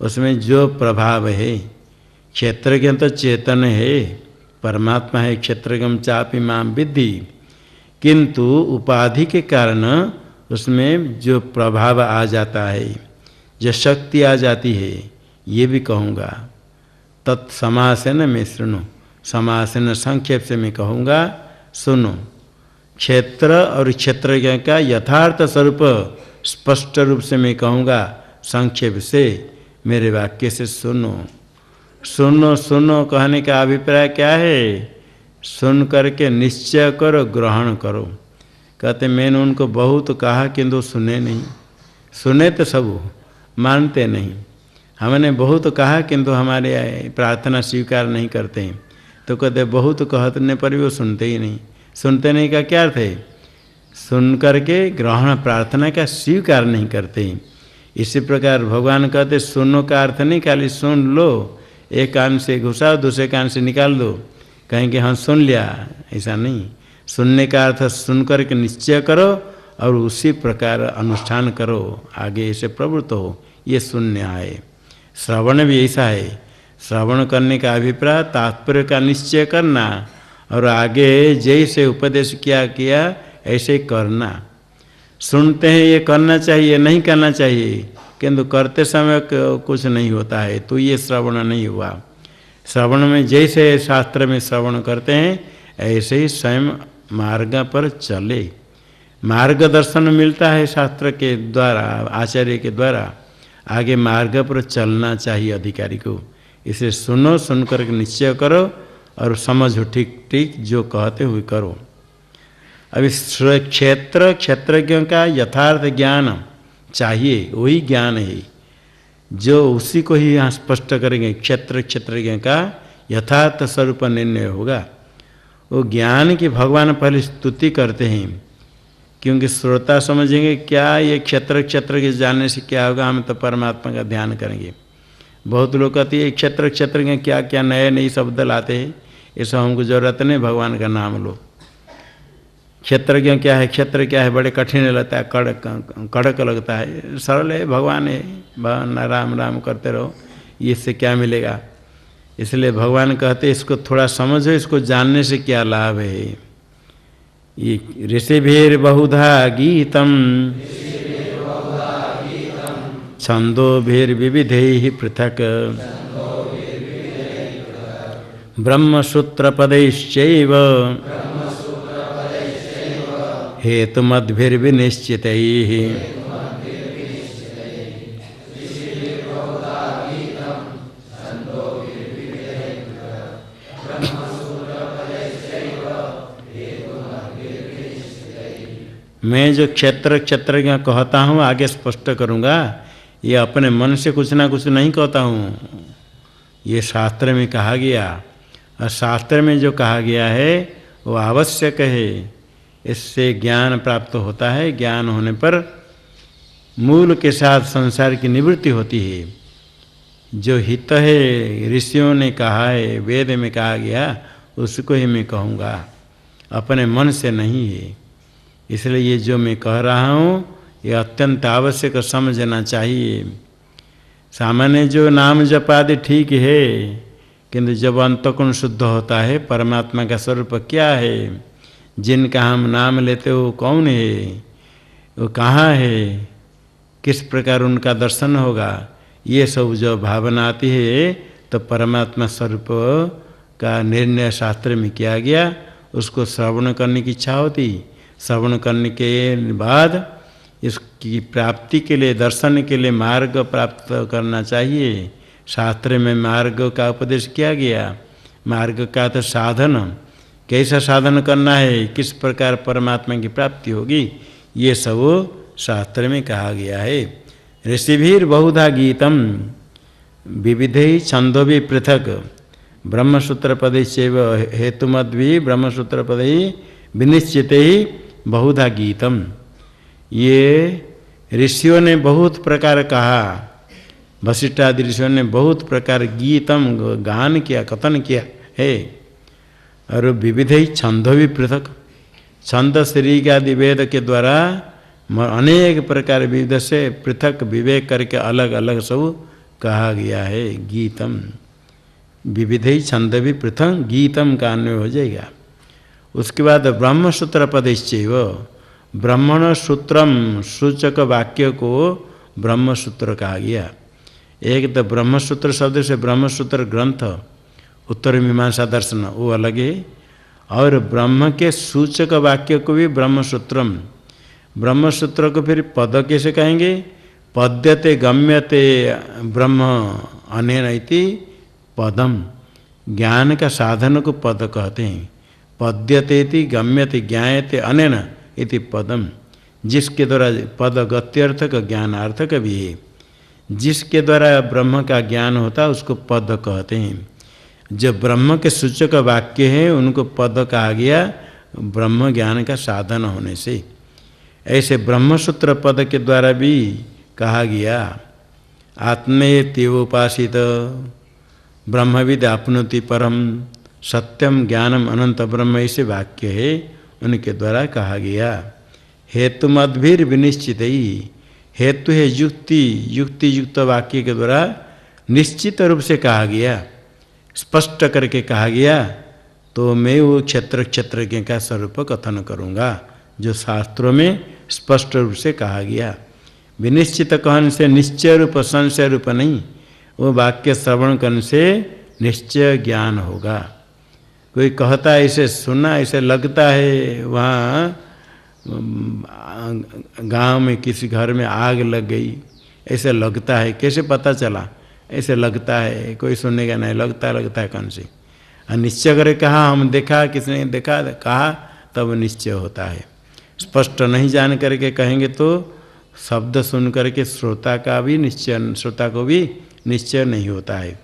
उसमें जो प्रभाव है, क्षेत्रज्ञ तो चेतन है, परमात्मा है। क्षेत्रज्ञ चापि माम विद्धि, किंतु उपाधि के कारण उसमें जो प्रभाव आ जाता है, जो शक्ति आ जाती है, ये भी कहूँगा। तत्समासेन मैं सुनो, समासेन संक्षेप से मैं कहूँगा, सुनो। क्षेत्र और क्षेत्रज्ञ का यथार्थ स्वरूप स्पष्ट रूप से मैं कहूँगा, संक्षेप से मेरे वाक्य से सुनो। सुनो सुनो कहने का अभिप्राय क्या है? सुन करके निश्चय करो, ग्रहण करो। कहते मैंने उनको बहुत कहा किंतु सुने नहीं। सुने तो सब, मानते नहीं। हमने बहुत कहा किंतु हमारे प्रार्थना स्वीकार नहीं करते हैं। तो कहते बहुत कहने पर भी वो सुनते ही नहीं। सुनते नहीं का क्या अर्थ है? सुन करके ग्रहण प्रार्थना का स्वीकार नहीं करते। इसी प्रकार भगवान कहते सुनो का अर्थ नहीं खाली सुन लो, एक कान से घुसाओ दूसरे कान से निकाल दो, कहेंगे हाँ सुन लिया, ऐसा नहीं। सुनने का अर्थ सुन करके निश्चय करो और उसी प्रकार अनुष्ठान करो, आगे ऐसे प्रवृत्त हो, ये शून्य है। श्रवण भी ऐसा है। श्रवण करने का अभिप्राय तात्पर्य का निश्चय करना और आगे जैसे उपदेश किया ऐसे ही करना। सुनते हैं ये करना चाहिए, नहीं करना चाहिए, किंतु करते समय कुछ नहीं होता है, तो ये श्रवण नहीं हुआ। श्रवण में जैसे शास्त्र में श्रवण करते हैं ऐसे ही स्वयं मार्ग पर चले। मार्गदर्शन मिलता है शास्त्र के द्वारा, आचार्य के द्वारा। आगे मार्ग पर चलना चाहिए अधिकारी को। इसे सुनो, सुनकर निश्चय करो और समझो, ठीक ठीक जो कहते हुए करो। अभी क्षेत्रज्ञ का यथार्थ ज्ञान चाहिए, वही ज्ञान है जो उसी को ही यहाँ स्पष्ट करेंगे। क्षेत्रज्ञ का यथार्थ स्वरूप निर्णय होगा। वो ज्ञान की भगवान पहले स्तुति करते हैं, क्योंकि श्रोता समझेंगे क्या ये क्षेत्र के जानने से क्या होगा, हम तो परमात्मा का ध्यान करेंगे। बहुत लोग कहते हैं क्षेत्र के क्या क्या नए नए शब्द लाते हैं, ये सब हमको जरूरत नहीं, भगवान का नाम लो। क्षेत्रज्ञ क्या है, क्षेत्र क्या है, बड़े कठिन लगता है, कड़क लगता है। सरल है, भगवान है, भगवान राम राम करते रहो, इससे क्या मिलेगा। इसलिए भगवान कहते इसको थोड़ा समझो, इसको जानने से क्या लाभ है। ये ऋषिभिर बहुधा गीतम छंदोभिर विविधैः पृथक ब्रह्मसूत्र पदैश्चैव हेतुमद्भिर्विनिश्चितैः। मैं जो क्षेत्रज्ञ कहता हूँ आगे स्पष्ट करूँगा, ये अपने मन से कुछ ना कुछ नहीं कहता हूँ, ये शास्त्र में कहा गया। और शास्त्र में जो कहा गया है वो आवश्यक है, इससे ज्ञान प्राप्त होता है। ज्ञान होने पर मूल के साथ संसार की निवृत्ति होती है। जो हित है ऋषियों ने कहा है, वेद में कहा गया, उसको ही मैं कहूँगा, अपने मन से नहीं है। इसलिए ये जो मैं कह रहा हूँ ये अत्यंत आवश्यक समझना चाहिए। सामान्य जो नाम जपादि ठीक है, किंतु जब अंतःकरण शुद्ध होता है, परमात्मा का स्वरूप क्या है, जिनका हम नाम लेते हो कौन है, वो कहाँ है, किस प्रकार उनका दर्शन होगा, ये सब जो भावना आती है तो परमात्मा स्वरूप का निर्णय शास्त्र में किया गया, उसको श्रवण करने की इच्छा होती। श्रवण करने के बाद इसकी प्राप्ति के लिए, दर्शन के लिए मार्ग प्राप्त करना चाहिए। शास्त्र में मार्ग का उपदेश किया गया। मार्ग का तो साधन, कैसा साधन करना है, किस प्रकार परमात्मा की प्राप्ति होगी, ये सब शास्त्र में कहा गया है। ऋषिभिर बहुधा गीतम विविधैः छंदोभिः पृथक ब्रह्मसूत्र पदैश्चैव हेतुमद्भिः ब्रह्मसूत्र पदैः विनिश्चितैः बहुधा गीतम। ये ऋषियों ने बहुत प्रकार कहा, वशिष्ठ आदि ऋषियों ने बहुत प्रकार गीतम गान किया, कथन किया है। और विविध ही छंदो भी पृथक, छंद श्री आदि वेद के द्वारा अनेक प्रकार विविध से पृथक विवेक करके अलग अलग सब कहा गया है। गीतम विविध ही छंद भी पृथक गीतम का अन्वय हो जाएगा। उसके बाद ब्रह्मसूत्र पदश्चैव ब्रह्मण सूत्रम सूचक वाक्य को ब्रह्मसूत्र कहा गया। एक तो ब्रह्मसूत्र शब्द से ब्रह्मसूत्र ग्रंथ उत्तर मीमांसा दर्शन वो अलग है, और ब्रह्म के सूचक वाक्य को भी ब्रह्मसूत्रम। ब्रह्मसूत्र को फिर पद कैसे कहेंगे? पद्यते गम्यते ब्रह्म अनेन इति पदम, ज्ञान का साधन को पद कहते हैं। पद्यते इति गम्यते ज्ञायते अनेन इति पदम, जिसके द्वारा पद गत्यर्थक ज्ञानार्थक भी है। जिसके द्वारा ब्रह्म का ज्ञान होता है उसको पद कहते हैं। जो ब्रह्म के सूचक वाक्य है उनको पद कहा गया, ब्रह्म ज्ञान का साधन होने से। ऐसे ब्रह्मसूत्र पद के द्वारा भी कहा गया। आत्मेत्योपासित ब्रह्मविद आपनोति परम सत्यम ज्ञानम अनंत ब्रह्म, ऐसे वाक्य है उनके द्वारा कहा गया। हेतु मद्भिर विनिश्चित ही, हेतु है युक्ति, युक्ति युक्त वाक्य के द्वारा निश्चित रूप से कहा गया, स्पष्ट करके कहा गया। तो मैं वो क्षेत्रज्ञ का स्वरूप कथन करूँगा जो शास्त्रों में स्पष्ट रूप से कहा गया। विनिश्चित कहन से निश्चय रूप संशय रूप नहीं, वो वाक्य श्रवण करने से निश्चय ज्ञान होगा। कोई कहता है ऐसे सुना, ऐसे लगता है वहाँ गांव में किसी घर में आग लग गई, ऐसे लगता है, कैसे पता चला? ऐसे लगता है, कोई सुनेगा नहीं, लगता है कौन से। और निश्चय करे कहा हम देखा, किसने देखा कहा, तब निश्चय होता है। स्पष्ट नहीं जान करके कहेंगे तो शब्द सुन करके श्रोता का भी निश्चय, श्रोता को भी निश्चय नहीं होता है।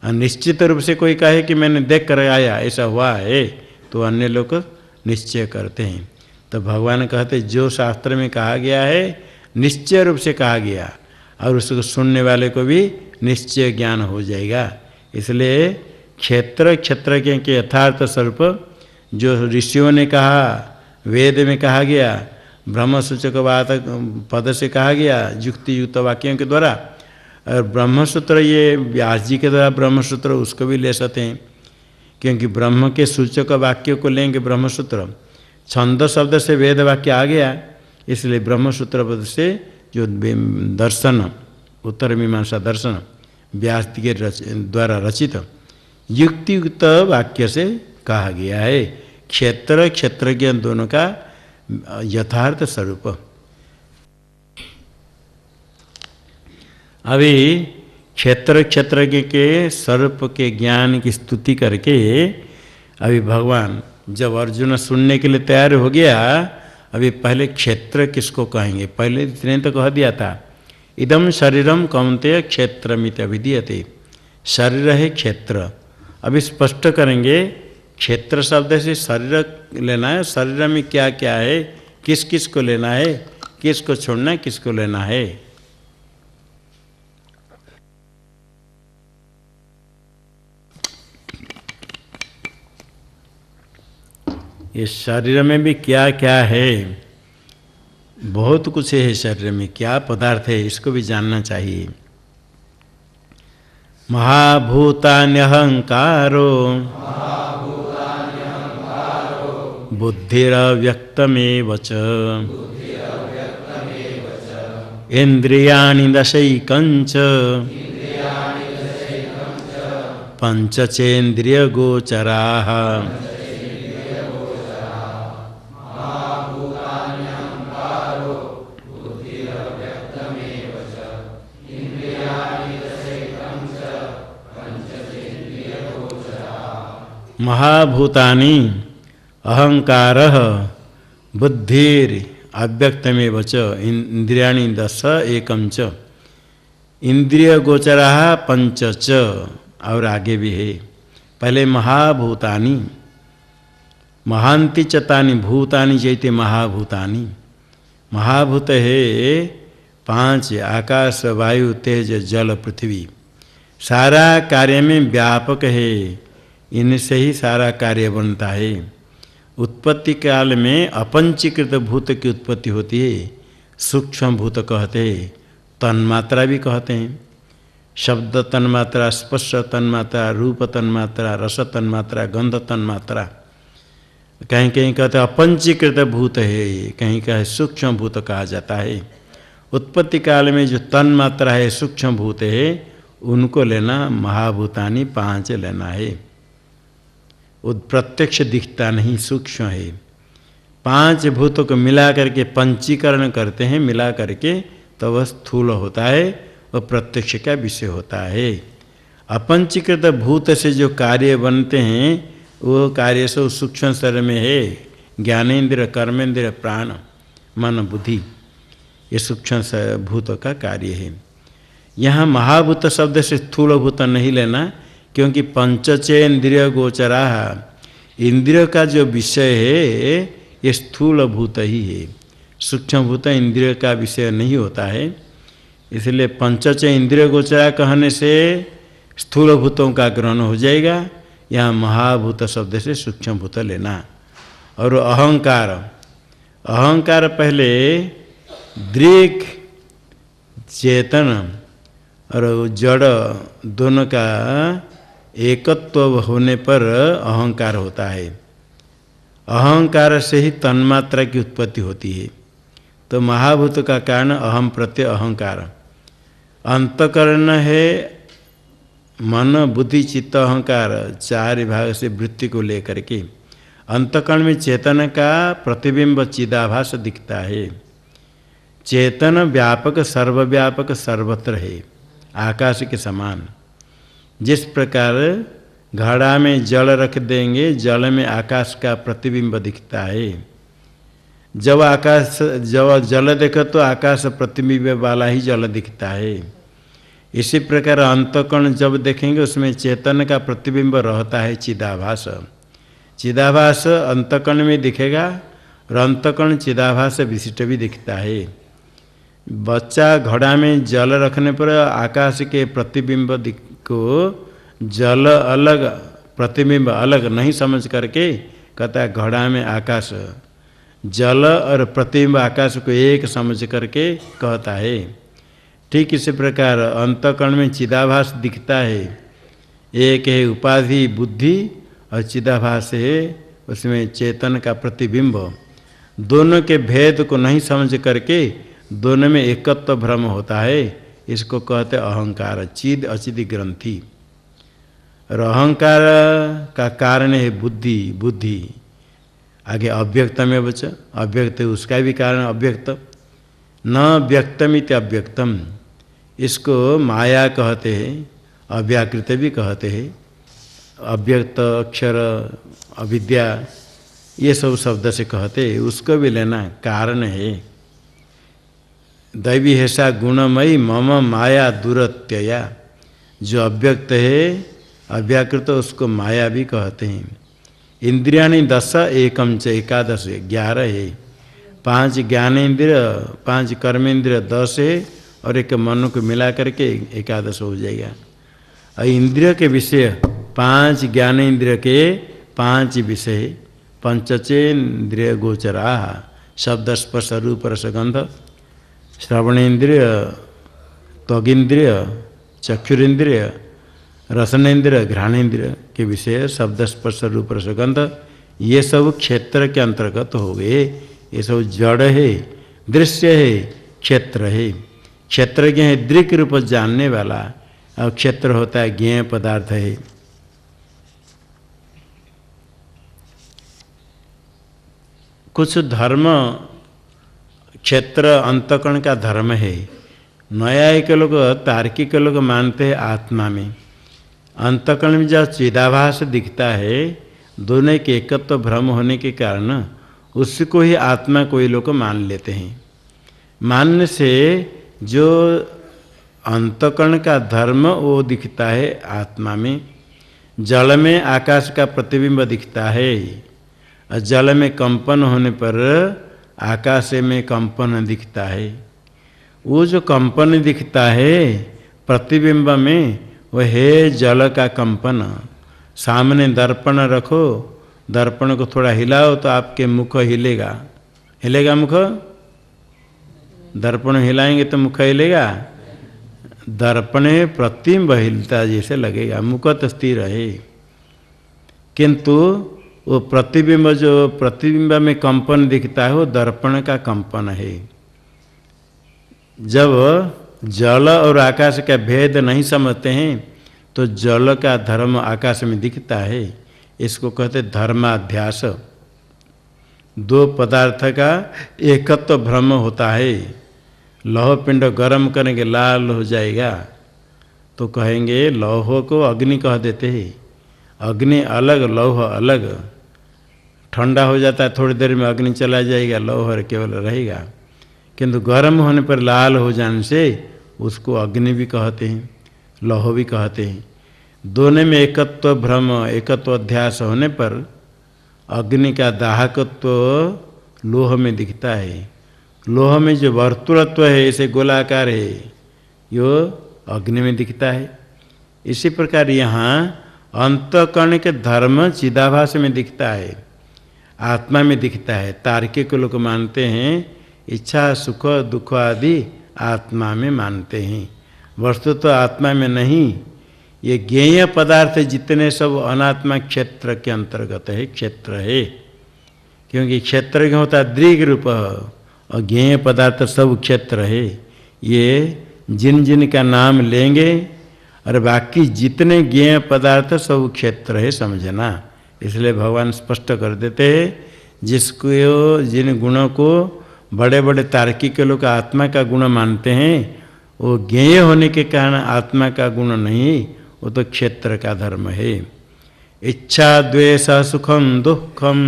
और निश्चित रूप से कोई कहे कि मैंने देख कर आया, ऐसा हुआ है, तो अन्य लोग निश्चय करते हैं। तो भगवान कहते जो शास्त्र में कहा गया है निश्चय रूप से कहा गया, और उसको सुनने वाले को भी निश्चय ज्ञान हो जाएगा। इसलिए क्षेत्रज्ञ के यथार्थ स्वरूप जो ऋषियों ने कहा, वेद में कहा गया, ब्रह्मसूचक बात पद से कहा गया युक्ति युक्त वाक्यों के द्वारा। और ब्रह्मसूत्र ये व्यास जी के द्वारा ब्रह्मसूत्र उसको भी ले सकते हैं, क्योंकि ब्रह्म के सूचक वाक्य को लेंगे ब्रह्मसूत्र। छंद शब्द से वेद वाक्य आ गया, इसलिए ब्रह्मसूत्र पद से जो दर्शन उत्तर मीमांसा दर्शन व्यास के द्वारा रचित युक्तियुक्त वाक्य से कहा गया है। क्षेत्रज्ञ दोनों का यथार्थ स्वरूप। अभी क्षेत्रज्ञ के स्वरूप के ज्ञान की स्तुति करके अभी भगवान जब अर्जुन सुनने के लिए तैयार हो गया, अभी पहले क्षेत्र किसको कहेंगे? पहले इतने तो कह दिया था, इदम शरीरम कौन्तेय क्षेत्रमित अभिधीयते, शरीर है क्षेत्र। अभी स्पष्ट करेंगे क्षेत्र शब्द से शरीर लेना है, शरीर में क्या क्या है, किस किस को लेना है, किसको छोड़ना है, किसको लेना है। ये शरीर में भी क्या क्या है, बहुत कुछ है शरीर में, क्या पदार्थ है इसको भी जानना चाहिए। महाभूतान्यहंकारो बुद्धिरव्यक्तमेव च इंद्रियाणि दशैकञ्च पंचचेन्द्रियगोचराः महाभूतानि अहंकारः बुद्धिर अव्यक्तमेव च इंद्रियाणि दश एकम च इंद्रिय गोचराः पंच च, और आगे भी है। पहले महाभूतानि, महांति चतानि भूतानि चैते महाभूतानि। महाभूत है पांच, आकाश वायु तेज जल पृथ्वी, सारा कार्य में व्यापक है, इनसे ही सारा कार्य बनता है। उत्पत्ति काल में अपंचीकृत भूत की उत्पत्ति होती है, सूक्ष्म भूत कहते हैं, तन्मात्रा भी कहते हैं। शब्द तन्मात्रा, स्पर्श तन्मात्रा, रूप तन्मात्रा, रस तन्मात्रा, गंध तन्मात्रा। कहीं कहीं कहते हैं अपंचीकृत भूत है, कहीं कहीं सूक्ष्म भूत कहा जाता है। उत्पत्ति काल में जो तन्मात्रा है, सूक्ष्म भूत है, उनको लेना, महाभूतानि 5 लेना है। वो प्रत्यक्ष दिखता नहीं, सूक्ष्म है। 5 भूतों को मिला करके पंचीकरण करते हैं, मिला करके तो वह स्थूल होता है, वह प्रत्यक्ष का विषय होता है। अपंचीकृत भूत से जो कार्य बनते हैं वो कार्य सब सूक्ष्म शरीर में है। ज्ञानेन्द्रिय, कर्मेंद्रिय, प्राण, मन, बुद्धि, ये सूक्ष्म भूत का कार्य है। यहाँ महाभूत शब्द से स्थूल भूत नहीं लेना, क्योंकि पंचचेन्द्रिय गोचरा, इंद्रियों का जो विषय है ये स्थूल भूत ही है। सूक्ष्म भूत इंद्रिय का विषय नहीं होता है, इसलिए पंचच इंद्रिय गोचरा कहने से स्थूल भूतों का ग्रहण हो जाएगा। यहाँ महाभूत शब्द से सूक्ष्म भूत लेना। और अहंकार, अहंकार पहले दृक् चेतन और जड़ दोनों का एकत्व होने पर अहंकार होता है। अहंकार से ही तन्मात्रा की उत्पत्ति होती है। तो महाभूत का कारण अहम प्रत्यय अहंकार। अंतकरण है मन, बुद्धि, चित्त, अहंकार, 4 भाग से वृत्ति को लेकर के। अंतकरण में चेतन का प्रतिबिंब चिदाभास दिखता है। चेतन व्यापक, सर्वव्यापक, सर्वत्र है, आकाश के समान। जिस प्रकार घड़ा में जल रख देंगे, जल में आकाश का प्रतिबिंब दिखता है। जब जल देखो तो आकाश प्रतिबिंब वाला ही जल दिखता है। इसी प्रकार अंतकण जब देखेंगे उसमें चेतन का प्रतिबिंब रहता है, चिदाभास। चिदाभास अंतकण में दिखेगा और अंतकण चिदाभास विशिष्ट भी दिखता है। बच्चा घड़ा में जल रखने पर आकाश के प्रतिबिंब को जल अलग, प्रतिबिंब अलग नहीं समझ करके कहता है घड़ा में आकाश, जल और प्रतिबिंब आकाश को एक समझ करके कहता है। ठीक इसी प्रकार अंतकरण में चिदाभास दिखता है। एक है उपाधि बुद्धि और चिदाभास है उसमें चेतन का प्रतिबिंब। दोनों के भेद को नहीं समझ करके दोनों में एकत्व भ्रम होता है, इसको कहते अहंकार, चिद अचिद ग्रंथि। और अहंकार का कारण है बुद्धि, बुद्धि आगे अव्यक्तम बच, अव्यक्त उसका भी कारण अव्यक्त। न व्यक्तमित अव्यक्तम, इसको माया कहते हैं, अव्याकृत भी कहते हैं। अव्यक्त, अक्षर, अविद्या, ये सब शब्द से कहते हैं, उसको भी लेना कारण है। दैवी हेसा गुणमयी मम माया दुरत्यया, जो अव्यक्त है अव्याकृत उसको माया भी कहते हैं। इंद्रियाणि 10 एकम च एकादश, 11 है। 5 ज्ञानेन्द्रिय, 5 कर्मेंद्रिय 10 है और एक मन को मिला करके 11 हो जाएगा। और इंद्रिय के विषय 5 ज्ञानेन्द्रिय के 5 विषय, पंचचेन्द्रिय गोचरा, शब्द स्पर्श रूप रस गंध, श्रवणेन्द्रिय, त्वगिंद्रिय, चक्षुरेन्द्रिय, रसनेन्द्रिय, घ्राणेन्द्रिय के विषय शब्द स्पर्श रूप रस गंध, ये सब क्षेत्र के अंतर्गत हो गए। ये सब जड़ है, दृश्य है, क्षेत्र है। क्षेत्रज्ञ है दृक् रूप जानने वाला, और क्षेत्र होता है ज्ञेय पदार्थ है। कुछ धर्म क्षेत्र अंतकरण का धर्म है। न्यायिक लोग, तार्किक लोग मानते हैं आत्मा में। अंतकरण में जब चिदाभास दिखता है, दोनों के एकत्व भ्रम होने के कारण उसको ही आत्मा कोई लोग मान लेते हैं। मानने से जो अंतकरण का धर्म वो दिखता है आत्मा में। जल में आकाश का प्रतिबिंब दिखता है, और जल में कंपन होने पर आकाश में कंपन दिखता है। वो जो कंपन दिखता है प्रतिबिंब में, वह है जल का कंपन। सामने दर्पण रखो दर्पण को थोड़ा हिलाओ तो आपके मुख हिलेगा, हिलेगा मुख? दर्पण हिलाएंगे तो मुख हिलेगा? दर्पण प्रतिबिंब हिलता जैसे लगेगा, मुख तो स्थिर है। किंतु वो प्रतिबिंब, जो प्रतिबिंब में कंपन दिखता है वो दर्पण का कंपन है। जब जल और आकाश का भेद नहीं समझते हैं तो जल का धर्म आकाश में दिखता है, इसको कहते धर्माध्यास। दो पदार्थ का एकत्व भ्रम होता है। लौह पिंड गर्म करेंगे लाल हो जाएगा तो कहेंगे लौह को अग्नि कह देते हैं। अग्नि अलग लौह अलग, ठंडा हो जाता है थोड़ी देर में अग्नि चला जाएगा, लौह केवल रहेगा। किंतु गर्म होने पर लाल हो जाने से उसको अग्नि भी कहते हैं, लौह भी कहते हैं। दोनों में एकत्व भ्रम, एकत्व अध्यास होने पर अग्नि का दाहकत्व लोह में दिखता है। लोह में जो वर्तुलत्व है, ऐसे गोलाकार है, यो अग्नि में दिखता है। इसी प्रकार यहाँ अंतःकरण के धर्म चिदाभास में दिखता है, आत्मा में दिखता है। तार्किक लोग मानते हैं इच्छा सुख दुख आदि आत्मा में मानते हैं, वस्तु तो आत्मा में नहीं। ये ज्ञेय पदार्थ जितने सब अनात्मा क्षेत्र के अंतर्गत है, क्षेत्र है। क्योंकि क्षेत्र क्या होता है? दृग रूप, और ज्ञेय पदार्थ सब क्षेत्र है। ये जिन जिन का नाम लेंगे और बाकी जितने ज्ञेय पदार्थ सब क्षेत्र है समझना। इसलिए भगवान स्पष्ट कर देते हैं, जिसको जिन गुणों को बड़े बड़े तार्किक लोग आत्मा का गुण मानते हैं वो ज्ञेय होने के कारण आत्मा का गुण नहीं, वो तो क्षेत्र का धर्म है। इच्छा द्वेष सुखम दुखम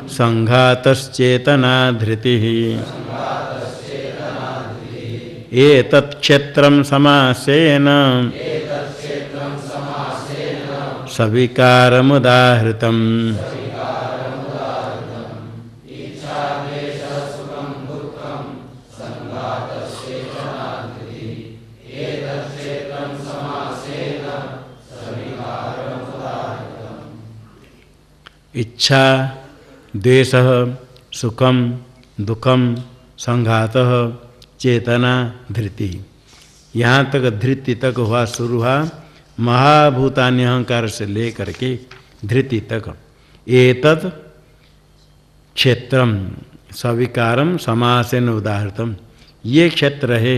संघातश्चेतना धृति एतत् क्षेत्रं समासेन सविकारमुदाहृतम्। इच्छा द्वेषः सुखम दुखम संघातः चेतना धृति, यहाँ तक धृति तक हुआ, शुरू हुआ महाभूतान्य अहंकार से लेकर के धृति तक। एतत् क्षेत्रम सविकारम समासेन उदाहृतम, ये क्षेत्र है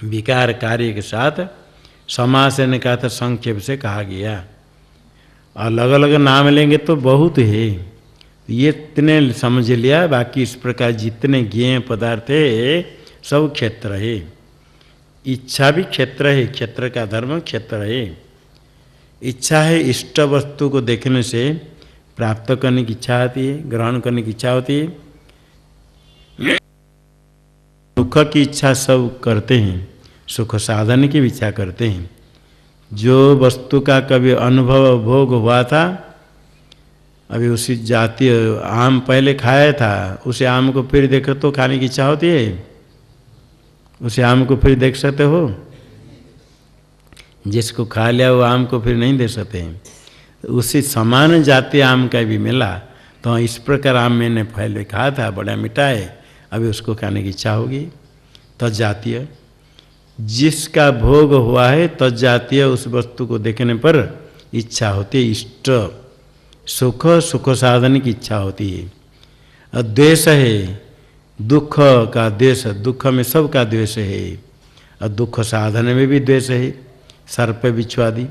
विकार कार्य के साथ समासेन का तो संक्षेप से कहा गया। अलग अलग नाम लेंगे तो बहुत है, ये इतने समझ लिया। बाकी इस प्रकार जितने ज्ञेय पदार्थ है सब क्षेत्र है। इच्छा भी क्षेत्र है, क्षेत्र का धर्म क्षेत्र है। इच्छा है इष्ट वस्तु को देखने से प्राप्त करने की इच्छा होती है, ग्रहण करने की इच्छा होती है। सुख की इच्छा सब करते हैं, सुख साधन की भी इच्छा करते हैं। जो वस्तु का कभी अनुभव भोग हुआ था, अभी उसी जातीय आम पहले खाया था, उसे आम को फिर देखो तो खाने की इच्छा होती है? उसे आम को फिर देख सकते हो? जिसको खा लिया वो आम को फिर नहीं देख सकते। उसी समान जातीय आम का भी मिला तो इस प्रकार आम मैंने पहले खाया था, बड़ा मीठा है, अभी उसको खाने की इच्छा होगी। तजातीय जिसका भोग हुआ है तजातीय उस वस्तु को देखने पर इच्छा होती है, इष्ट सुख सुख साधन की इच्छा होती है। द्वेष है दुख का द्वेष, दुख में सब का द्वेष है, और दुख साधन में भी द्वेष है। सर्प बिच्छुआदि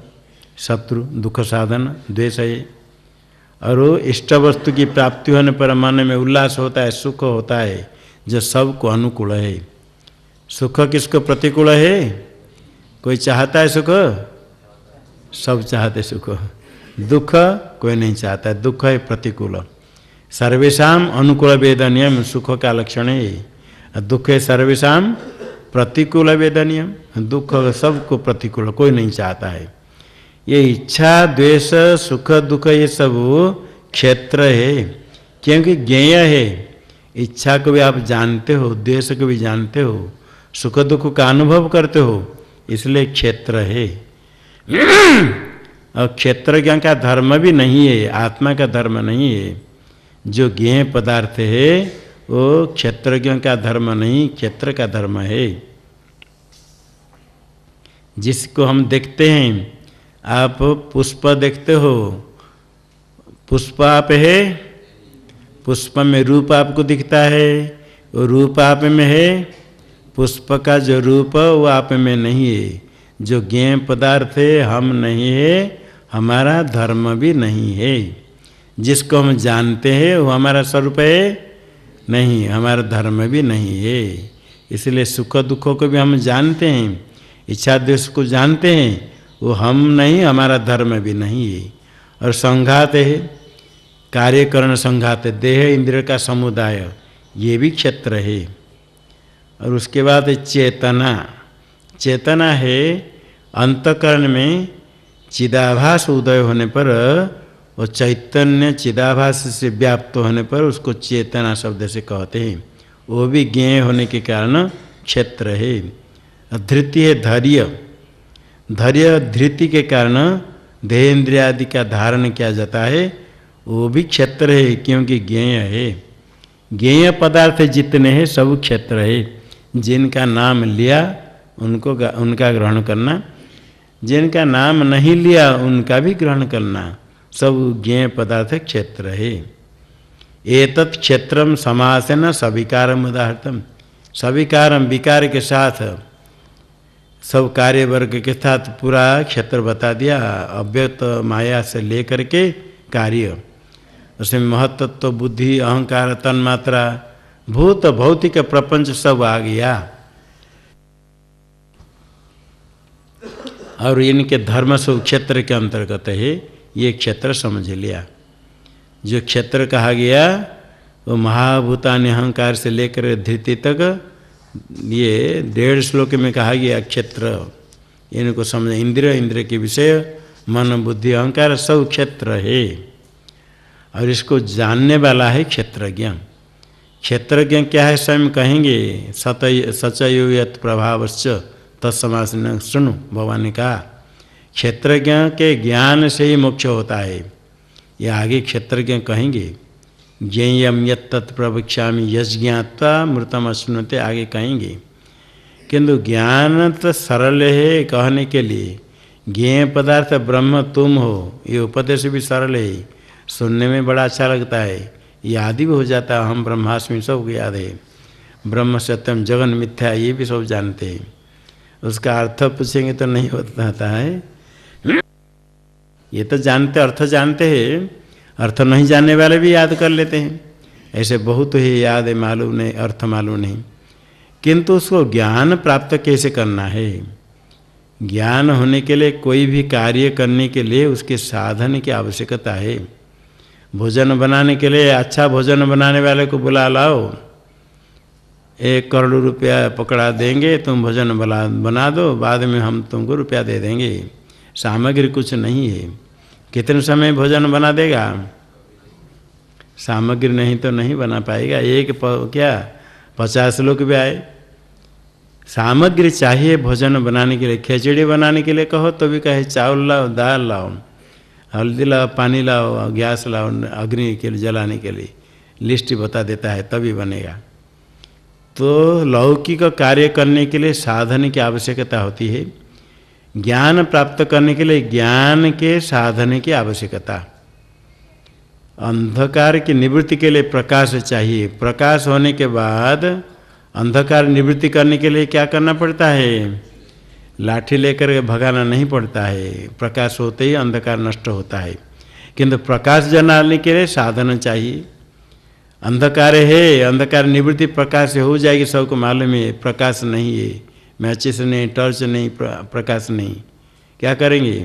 शत्रु दुख साधन द्वेष है। और वो इष्ट वस्तु की प्राप्ति होने पर मन में उल्लास होता है, सुख होता है, जो सबको अनुकूल है। सुख किसको प्रतिकूल है? कोई चाहता है सुख? सब चाहते सुख। दुख कोई नहीं चाहता है, दुख है प्रतिकूल। सर्वेषाम अनुकूल वेदनीयम सुख का लक्षण है, दुख है सर्वेषाम प्रतिकूल वेदनीयम। दुख सबको प्रतिकूल, कोई नहीं चाहता है। ये इच्छा द्वेष सुख दुख ये सब क्षेत्र है, क्योंकि ज्ञेय है। इच्छा को भी आप जानते हो, द्वेष को भी जानते हो, सुख दुख का अनुभव करते हो, इसलिए क्षेत्र है। और क्षेत्रज्ञ का धर्म भी नहीं है, आत्मा का धर्म नहीं है। जो ज्ञेय पदार्थ है वो क्षेत्रज्ञ का धर्म नहीं, क्षेत्र का धर्म है। जिसको हम देखते हैं, आप पुष्प देखते हो, पुष्प आप है, पुष्प में रूप आपको दिखता है, वो रूप आप में है, पुष्प का जो रूप वो आप में नहीं है। जो ज्ञेय पदार्थ है हम नहीं है, हमारा धर्म भी नहीं है। जिसको हम जानते हैं वो हमारा स्वरूप है नहीं, हमारा धर्म भी नहीं है। इसलिए सुख दुखों को भी हम जानते हैं, इच्छा द्वेष को जानते हैं, वो हम नहीं, हमारा धर्म भी नहीं है। और संघात है, कार्यकरण संघात, देह इंद्रिय का समुदाय, ये भी क्षेत्र है। और उसके बाद चेतना, चेतना है अंतःकरण में चिदाभास उदय होने पर, और चैतन्य चिदाभास से व्याप्त होने पर उसको चेतना शब्द से कहते हैं। वो भी ज्ञेय होने के कारण क्षेत्र है। धृति है धैर्य, धैर्य धृति के कारण देह इंद्रिय आदि का धारण किया जाता है, वो भी क्षेत्र है, क्योंकि ज्ञेय है। ज्ञेय पदार्थ जितने हैं सब क्षेत्र है। जिनका नाम लिया उनको उनका ग्रहण करना, जिनका नाम नहीं लिया उनका भी ग्रहण करना, सब ज्ञेय पदार्थ क्षेत्र है। एतत् क्षेत्रम समासेन सविकारम उदाहृतम, सविकारम विकार के साथ, सब कार्य वर्ग के साथ पूरा क्षेत्र बता दिया। अव्यक्त माया से लेकर के कार्य, उसमें महत्त्व बुद्धि अहंकार तन्मात्रा भूत भौतिक प्रपंच सब आ गया। और इनके धर्म सब क्षेत्र के अंतर्गत है, ये क्षेत्र समझ लिया। जो क्षेत्र कहा गया वो महाभूतानि अहंकार से लेकर धृति तक, ये 1.5 श्लोक में कहा गया क्षेत्र। इनको समझ, इंद्रिय, इंद्रिय के विषय, मन बुद्धि अहंकार सब क्षेत्र है। और इसको जानने वाला है क्षेत्रज्ञ। क्षेत्रज्ञ क्या है स्वयं कहेंगे, सचयो यत् प्रभावश्च तत्समास न सुनो, भगवान ने कहा क्षेत्रज्ञ के ज्ञान से ही मोक्ष होता है। ये आगे क्षेत्रज्ञ कहेंगे, ज्ञेयम यत् तत् प्रवक्ष्यामि यस् ज्ञात्वा मृतम अश्नुते, आगे कहेंगे। किंतु ज्ञान तो सरल है कहने के लिए, ज्ञेय पदार्थ ब्रह्म तुम हो, ये उपदेश भी सरल है, सुनने में बड़ा अच्छा लगता है, याद भी हो जाता है। हम ब्रह्मास्मि सबको याद है, ब्रह्म सत्यम जगन मिथ्या, ये भी सब जानते हैं। उसका अर्थ पूछेंगे तो नहीं होता है। ये तो जानते, अर्थ जानते हैं, अर्थ नहीं जानने वाले भी याद कर लेते हैं। ऐसे बहुत ही याद है, मालूम नहीं, अर्थ मालूम नहीं। किंतु उसको ज्ञान प्राप्त कैसे करना है? ज्ञान होने के लिए, कोई भी कार्य करने के लिए उसके साधन की आवश्यकता है। भोजन बनाने के लिए अच्छा भोजन बनाने वाले को बुला लाओ, 1 करोड़ रुपया पकड़ा देंगे, तुम भोजन बना दो, बाद में हम तुमको रुपया दे देंगे। सामग्री कुछ नहीं है, कितने समय भोजन बना देगा? सामग्री नहीं तो नहीं बना पाएगा। क्या 50 लोग भी आए, सामग्री चाहिए भोजन बनाने के लिए। खिचड़ी बनाने के लिए कहो तो भी कहे चावल लाओ, दाल लाओ, हल्दी लाओ, पानी लाओ, गैस लाओ, अग्नि के लिए जलाने के लिए लिस्ट बता देता है, तभी बनेगा। तो लौकिक कार्य करने के लिए साधन की आवश्यकता होती है। ज्ञान प्राप्त करने के लिए ज्ञान के साधन की आवश्यकता। अंधकार की निवृत्ति के लिए प्रकाश चाहिए। प्रकाश होने के बाद अंधकार निवृत्ति करने के लिए क्या करना पड़ता है? लाठी लेकर के भगाना नहीं पड़ता है, प्रकाश होते ही अंधकार नष्ट होता है। किंतु प्रकाश जलाने के लिए साधन चाहिए। अंधकार है, अंधकार निवृत्ति प्रकाश से हो जाएगी, सबको मालूम है। प्रकाश नहीं है, मैचिस नहीं, टॉर्च नहीं, प्रकाश नहीं, क्या करेंगे?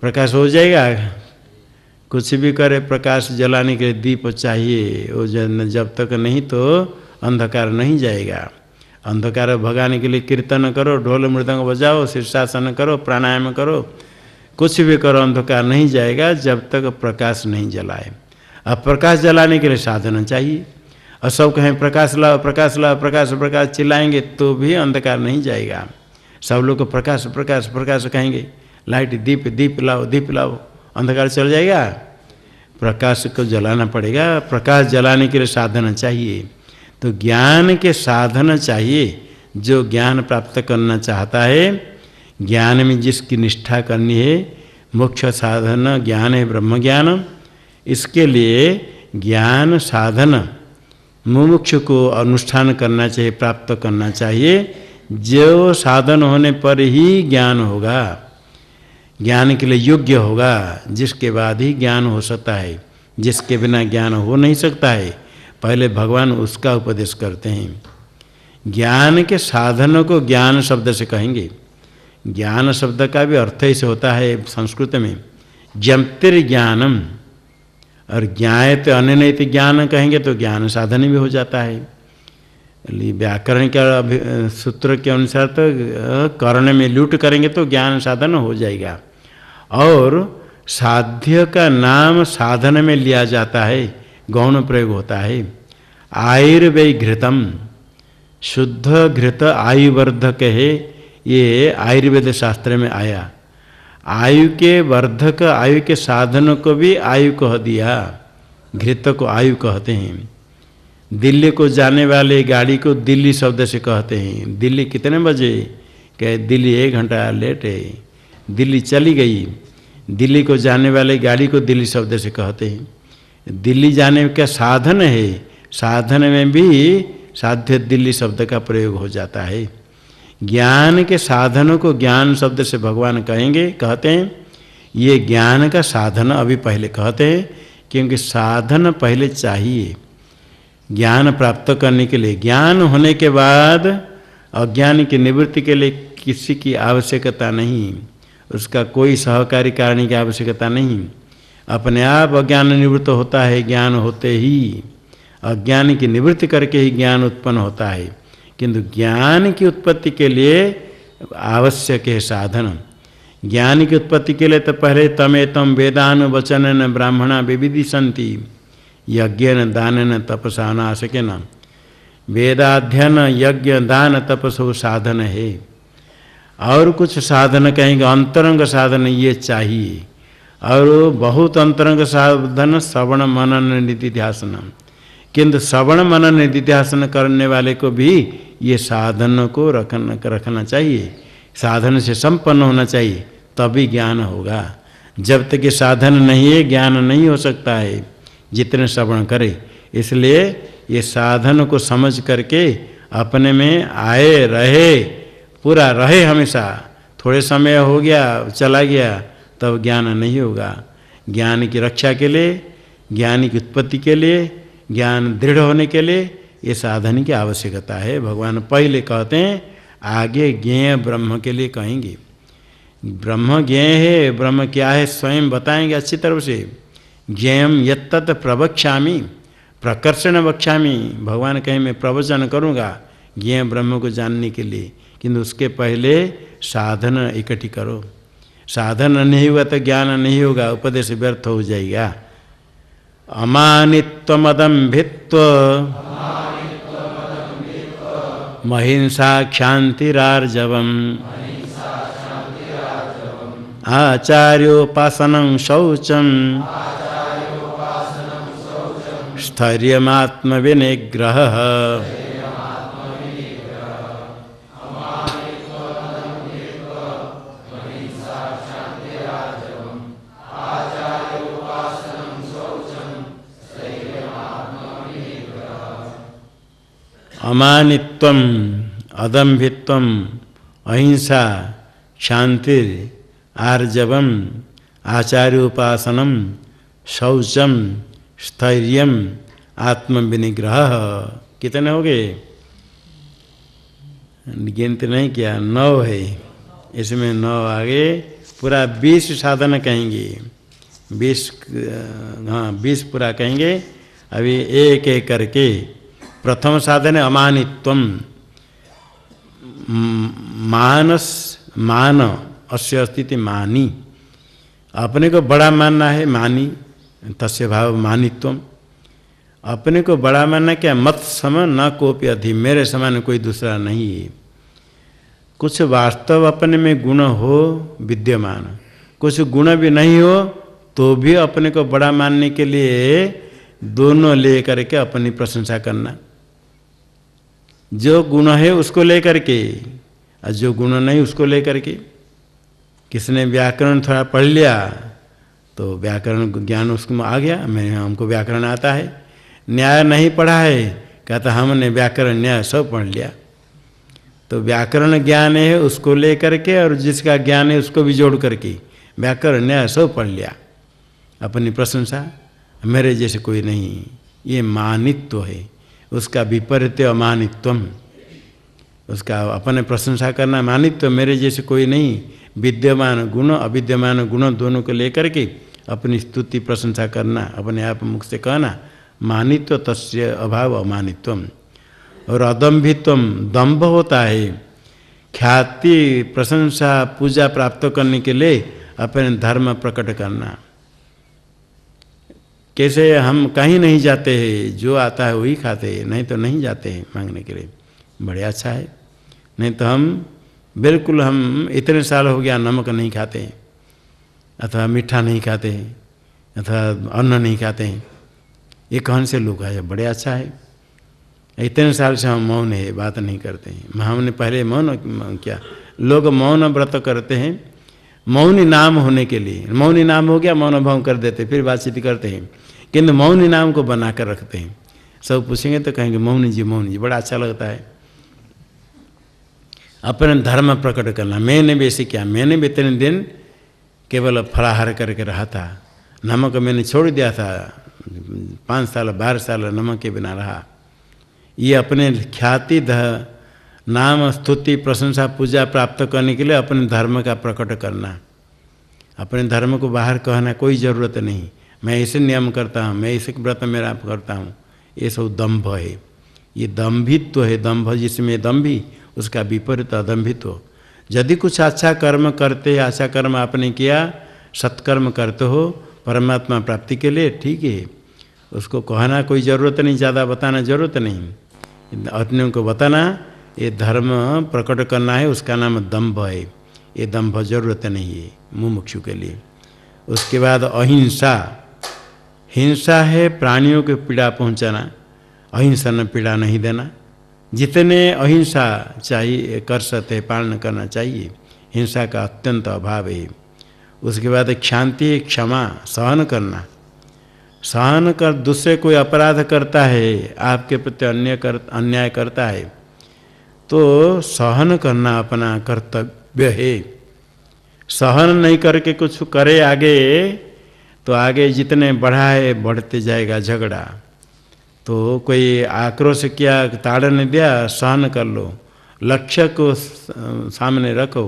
प्रकाश हो जाएगा? कुछ भी करे, प्रकाश जलाने के लिए दीप चाहिए। वो जब तक नहीं तो अंधकार नहीं जाएगा। अंधकार भगाने के लिए कीर्तन करो, ढोल मृदंग बजाओ, शीर्षासन करो, प्राणायाम करो, कुछ भी करो, अंधकार नहीं जाएगा जब तक प्रकाश नहीं जलाए। अब प्रकाश जलाने के लिए साधन चाहिए। और सब कहें प्रकाश लाओ, प्रकाश लाओ, प्रकाश प्रकाश चिल्लाएंगे तो भी अंधकार नहीं जाएगा। सब लोग को प्रकाश प्रकाश प्रकाश कहेंगे, लाइट दीप लाओ, अंधकार चल जाएगा। प्रकाश को जलाना पड़ेगा। प्रकाश जलाने के लिए साधन चाहिए। तो ज्ञान के साधन चाहिए। जो ज्ञान प्राप्त करना चाहता है, ज्ञान में जिसकी निष्ठा करनी है, मुख्य साधन ज्ञान है, ब्रह्म ज्ञान। इसके लिए ज्ञान साधन मुमुक्षु को अनुष्ठान करना चाहिए, प्राप्त करना चाहिए। जो साधन होने पर ही ज्ञान होगा, ज्ञान के लिए योग्य होगा, जिसके बाद ही ज्ञान हो सकता है। जिसके बिना ज्ञान हो नहीं सकता है। पहले भगवान उसका उपदेश करते हैं। ज्ञान के साधनों को ज्ञान शब्द से कहेंगे। ज्ञान शब्द का भी अर्थ ऐसे होता है संस्कृत में, ज्ञानम, और ज्ञायते अनन्यते ज्ञान कहेंगे तो ज्ञान साधन भी हो जाता है। व्याकरण के सूत्र के अनुसार तो कर्ण में लूट करेंगे तो ज्ञान साधन हो जाएगा। और साध्य का नाम साधन में लिया जाता है, गौण प्रयोग होता है। आयुर्वै घृतम, शुद्ध घृत आयुवर्धक है, ये आयुर्वेद शास्त्र में आया। आयु के वर्धक, आयु के साधन को भी आयु कह दिया, घृत को आयु कहते हैं। दिल्ली को जाने वाले गाड़ी को दिल्ली शब्द से कहते हैं। दिल्ली कितने बजे? कहे दिल्ली 1 घंटा लेट है, दिल्ली चली गई। दिल्ली को जाने वाले गाड़ी को दिल्ली शब्द से कहते हैं। दिल्ली जाने का साधन है, साधन में भी साध्य दिल्ली शब्द का प्रयोग हो जाता है। ज्ञान के साधनों को ज्ञान शब्द से भगवान कहते हैं। ये ज्ञान का साधन अभी पहले कहते हैं, क्योंकि साधन पहले चाहिए ज्ञान प्राप्त करने के लिए। ज्ञान होने के बाद अज्ञान की निवृत्ति के लिए किसी की आवश्यकता नहीं, उसका कोई सहकारी कारण की आवश्यकता नहीं। अपने आप अज्ञान निवृत्त होता है। ज्ञान होते ही अज्ञान की निवृत्ति करके ही ज्ञान उत्पन्न होता है। किंतु ज्ञान की उत्पत्ति के लिए आवश्यक है साधन। ज्ञान की उत्पत्ति के लिए तो पहले तमेतम वेदान वचन ब्राह्मणा विविदिशन्ति यज्ञन दानन तपसा नाशकेन। वेदाध्ययन यज्ञ दान तपसो साधन है। और कुछ साधन कहेंगे, अंतरंग साधन ये चाहिए। और बहुत अंतरंग साधन श्रवण मनन निधिध्यासन। किंतु श्रवण मनन निधिध्यासन करने वाले को भी ये साधन को रखना चाहिए, साधन से संपन्न होना चाहिए, तभी ज्ञान होगा। जब तक ये साधन नहीं है, ज्ञान नहीं हो सकता है, जितने श्रवण करे। इसलिए ये साधन को समझ करके अपने में आए रहे, पूरा रहे हमेशा। थोड़े समय हो गया चला गया तब ज्ञान नहीं होगा। ज्ञान की रक्षा के लिए, ज्ञान की उत्पत्ति के लिए, ज्ञान दृढ़ होने के लिए ये साधन की आवश्यकता है। भगवान पहले कहते हैं, आगे ज्ञेय ब्रह्म के लिए कहेंगे। ब्रह्म ज्ञेय है, ब्रह्म क्या है स्वयं बताएंगे अच्छी तरह से। ज्ञेयम यत्तत् प्रवक्ष्यामि प्रकर्षण वक्ष्यामि। भगवान कहें मैं प्रवचन करूँगा ज्ञेय ब्रह्म को जानने के लिए, किंतु उसके पहले साधन इकट्ठी करो। साधन नहीं हुआ तो ज्ञान नहीं होगा, उपदेश व्यर्थ हो जाएगा। अमानित्वमदम्भित्व महिंसा क्षान्तिरार्जवम् आचार्योपासनं शौचम् स्थैर्यमात्मविनिग्रहः। अमानित्वम अदम्भित्वम अहिंसा शांतिर आर्जवम आचार्योपासनम शौचम स्थैर्यम आत्मविनिग्रह। कितने हो गए? गिनती नहीं किया, 9 है। इसमें 9 आगे पूरा 20 साधन कहेंगे। 20 पूरा कहेंगे। अभी एक एक करके। प्रथम साधन है अमानित्वम। मान अस्य अस्तित्व मानी, अपने को बड़ा मानना है, मानी तस्य भाव मानित्वम। अपने को बड़ा मानना क्या? मत सम न कोपि अधि, मेरे समान कोई दूसरा नहीं है। कुछ वास्तव अपने में गुण हो विद्यमान, कुछ गुण भी नहीं हो तो भी अपने को बड़ा मानने के लिए दोनों ले करके अपनी प्रशंसा करना। जो गुण है उसको लेकर के और जो गुण नहीं उसको लेकर के। किसने व्याकरण थोड़ा पढ़ लिया तो व्याकरण ज्ञान उसको आ गया, मैं हमको व्याकरण आता है। न्याय नहीं पढ़ा है, कहता हमने व्याकरण न्याय सब पढ़ लिया। तो व्याकरण ज्ञान है उसको लेकर के और जिसका ज्ञान है उसको भी जोड़ करके व्याकरण न्याय सब पढ़ लिया, अपनी प्रशंसा, मेरे जैसे कोई नहीं। ये मानित्व है, उसका विपरीत अमानित्वम। उसका अपने प्रशंसा करना मानित्व, मेरे जैसे कोई नहीं। विद्यमान गुण अविद्यमान गुण दोनों को लेकर के अपनी स्तुति प्रशंसा करना, अपने आप मुख से कहना, मानित्व तस्य अभाव अमानित्वम। और अदम्भित्वम, दंभ होता है ख्याति प्रशंसा पूजा प्राप्त करने के लिए अपने धर्म प्रकट करना। कैसे हम कहीं नहीं जाते हैं, जो आता है वही खाते हैं, नहीं तो नहीं जाते हैं मांगने के लिए, बड़े अच्छा है। नहीं तो हम बिल्कुल, हम इतने साल हो गया नमक नहीं खाते हैं, अथवा मीठा नहीं खाते हैं, अथवा अन्न नहीं खाते हैं। ये कौन से लोग आए, बड़े अच्छा है। इतने साल से हम मौन है, बात नहीं करते हैं। हमने पहले मौन क्या, लोग मौन व्रत करते हैं मौनी नाम होने के लिए। मौनी नाम हो गया, मौन भंग कर देते, फिर बातचीत करते हैं, किंतु मौनी नाम को बना कर रखते हैं। सब पूछेंगे तो कहेंगे मौनी जी, मौनी जी, बड़ा अच्छा लगता है। अपने धर्म प्रकट करना। मैंने भी ऐसे किया, मैंने भी इतने दिन केवल फलाहार करके रहा था, नमक मैंने छोड़ दिया था, 5 साल 12 साल नमक के बिना रहा। ये अपने ख्याति नाम स्तुति प्रशंसा पूजा प्राप्त करने के लिए अपने धर्म का प्रकट करना। अपने धर्म को बाहर कहना कोई ज़रूरत नहीं, मैं ऐसे नियम करता हूँ, मैं ऐसे व्रत मेरा करता हूँ, ये सब दंभ है। ये दंभित्व है। दंभ जिसमें दंभी, उसका विपरीत अदंभित्व। यदि कुछ अच्छा कर्म करते, अच्छा कर्म आपने किया, सत्कर्म करते हो परमात्मा प्राप्ति के लिए, ठीक है, उसको कहना कोई ज़रूरत नहीं, ज़्यादा बताना ज़रूरत नहीं। अपने को बताना, ये धर्म प्रकट करना है, उसका नाम दंभ है। ये दंभ जरूरत नहीं है मुमुक्षु के लिए। उसके बाद अहिंसा। हिंसा है प्राणियों को पीड़ा पहुंचाना, अहिंसा न पीड़ा नहीं देना। जितने अहिंसा चाहिए कर सकते पालन करना चाहिए, हिंसा का अत्यंत अभाव है। उसके बाद शांति, क्षमा, सहन करना। सहन कर, दूसरे कोई अपराध करता है, आपके प्रति अन्याय करता है, तो सहन करना अपना कर्तव्य है। सहन नहीं करके कुछ करे आगे, तो आगे जितने बढ़ा है बढ़ते जाएगा झगड़ा। तो कोई आक्रोश किया, ताड़न दिया, सहन कर लो, लक्ष्य को सामने रखो,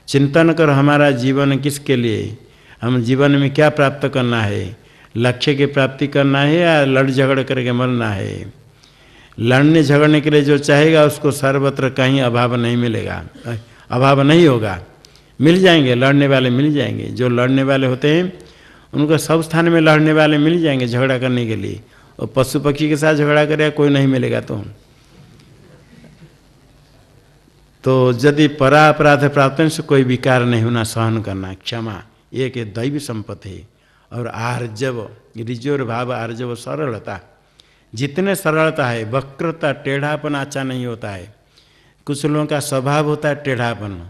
चिंतन करो हमारा जीवन किसके लिए, हम जीवन में क्या प्राप्त करना है, लक्ष्य की प्राप्ति करना है या लड़ झगड़ करके मरना है। लड़ने झगड़ने के लिए जो चाहेगा उसको सर्वत्र कहीं अभाव नहीं मिलेगा, अभाव नहीं होगा, मिल जाएंगे, लड़ने वाले मिल जाएंगे। जो लड़ने वाले होते हैं उनको सब स्थान में लड़ने वाले मिल जाएंगे झगड़ा करने के लिए। और पशु पक्षी के साथ झगड़ा करेगा कोई नहीं मिलेगा। तो यदि परा अपराध प्राप्त से कोई विकार नहीं होना, सहन करना, क्षमा, एक दैवी संपत्ति है। और आर्जव, रिजोर भाव, आर्जव सरलता। जितने सरलता है, वक्रता टेढ़ापन अच्छा नहीं होता है। कुछ लोगों का स्वभाव होता है टेढ़ापन,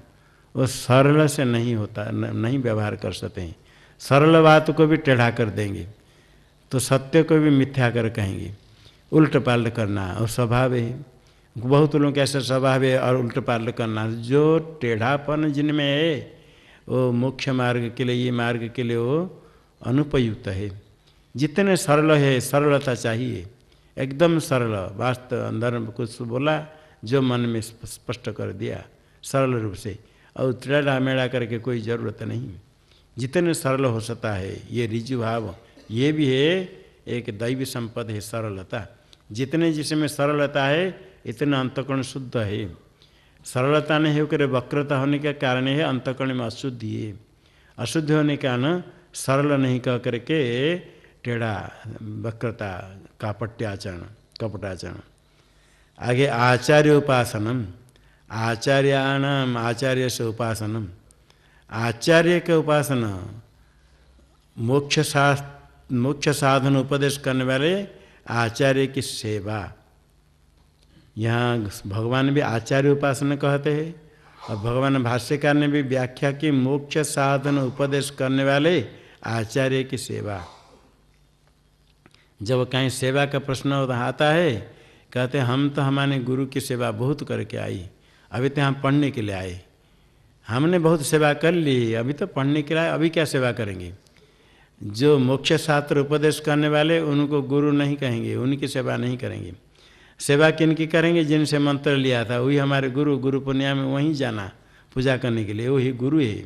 वो सरल से नहीं होता, नहीं व्यवहार कर सकते हैं। सरल बात को भी टेढ़ा कर देंगे, तो सत्य को भी मिथ्या कर कहेंगे। उल्ट पाल्ट करना और स्वभाव है। बहुत लोगों का ऐसा स्वभाव है और उल्ट पाल्ट करना। जो टेढ़ापन जिनमें है वो मुख्य मार्ग के लिए, ये मार्ग के लिए वो अनुपयुक्त है। जितने सरल है, सरलता चाहिए, एकदम सरल, वास्तव अंदर कुछ बोला जो मन में स्पष्ट कर दिया सरल रूप से, और टेढ़ा मेढ़ा करके कोई ज़रूरत नहीं। जितने सरल हो सकता है, ये रिजु भाव, ये भी है एक दैवी संपद है सरलता। जितने जिसमें सरलता है इतना अंतःकरण शुद्ध है। सरलता नहीं होकर वक्रता होने का कारण है अंतःकरण में अशुद्धि है। अशुद्ध होने का कारण सरल नहीं कह करके टेढ़ा, वक्रता, कापट्याचरण, कपटाचरण। आगे आचार्य उपासनम। आचार्याणाम आचार्य से उपासनम, आचार्य के उपासना, मोक्ष साधन उपदेश करने वाले आचार्य की सेवा। यहाँ भगवान भी आचार्य उपासना कहते हैं और भगवान भाष्यकार ने भी व्याख्या की मोक्ष साधन उपदेश करने वाले आचार्य की सेवा। जब कहीं सेवा का प्रश्न आता है, कहते हम तो हमारे गुरु की सेवा बहुत करके आई, अभी तो हम पढ़ने के लिए आए, हमने बहुत सेवा कर ली, अभी तो पढ़ने के लिए, अभी क्या सेवा करेंगे। जो मोक्ष शास्त्र उपदेश करने वाले उनको गुरु नहीं कहेंगे, उनकी सेवा नहीं करेंगे। सेवा किनकी करेंगे? जिनसे मंत्र लिया था वही हमारे गुरु, गुरु पुण्या में वहीं जाना पूजा करने के लिए, वही गुरु है।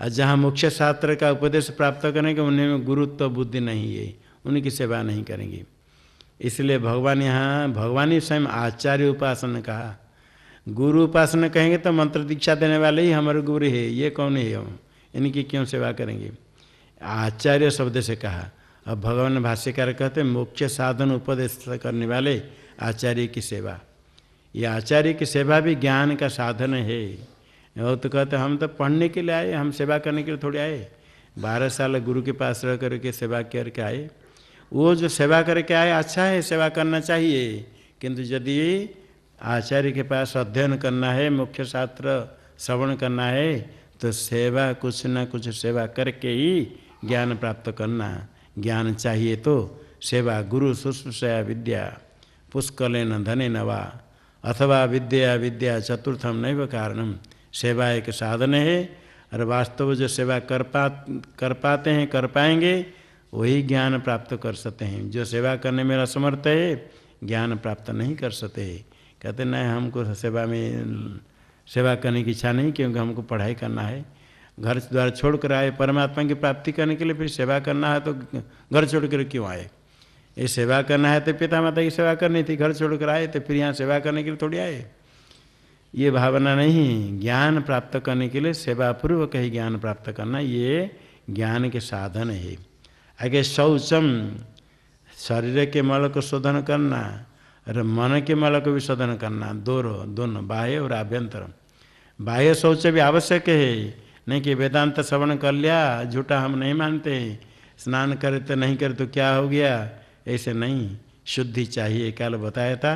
और जहाँ मोक्ष शास्त्र का उपदेश प्राप्त करेंगे उनमें गुरुत्व बुद्धि नहीं है, उनकी सेवा नहीं करेंगे। इसलिए भगवान यहाँ, भगवान ही स्वयं आचार्य उपासना कहा। गुरु उपासना कहेंगे तो मंत्र दीक्षा देने वाले ही हमारे गुरु है, ये कौन है, हम इनकी क्यों सेवा करेंगे। आचार्य शब्द से कहा। अब भगवान भाष्यकार कहते हैं मोक्ष साधन उपदेश करने वाले आचार्य की सेवा। ये आचार्य की सेवा भी ज्ञान का साधन है। और तो कहते हम तो पढ़ने के लिए आए, हम सेवा करने के लिए थोड़ी आए। 12 साल गुरु के पास रह करके सेवा करके आए। वो जो सेवा करके आए अच्छा है, सेवा करना चाहिए, किंतु यदि आचार्य के पास अध्ययन करना है, मुख्य शास्त्र श्रवण करना है, तो सेवा कुछ न कुछ सेवा करके ही ज्ञान प्राप्त करना। ज्ञान चाहिए तो सेवा, गुरु शुश्रूषया विद्या पुष्कलेन धनेन वा अथवा विद्या विद्या चतुर्थम नैव कारणम। सेवा एक साधन है और वास्तव जो सेवा कर पाते हैं, कर पाएंगे, वही ज्ञान प्राप्त कर सकते हैं। जो सेवा करने में असमर्थ है ज्ञान प्राप्त नहीं कर सकते। कहते नहीं, हमको सेवा करने की इच्छा नहीं, क्योंकि हमको पढ़ाई करना है। घर द्वार छोड़ कर आए परमात्मा की प्राप्ति करने के लिए, फिर सेवा करना है तो घर छोड़ कर क्यों आए। ये सेवा करना है तो पिता माता की सेवा करनी थी, घर छोड़ कर आए तो फिर यहाँ सेवा करने के लिए थोड़ी आए। ये भावना नहीं। ज्ञान प्राप्त करने के लिए सेवा पूर्वक ही ज्ञान प्राप्त करना, ये ज्ञान के साधन है। आगे शौचम, शरीर के मल को शोधन करना और मन के मल को भी शोधन करना, दोनों बाह्य और आभ्यंतर। बाह्य शौच भी आवश्यक है, नहीं कि वेदांत श्रवण कर लिया, झूठा हम नहीं मानते, स्नान करे तो नहीं करे तो क्या हो गया, ऐसे नहीं। शुद्धि चाहिए। कल बताया था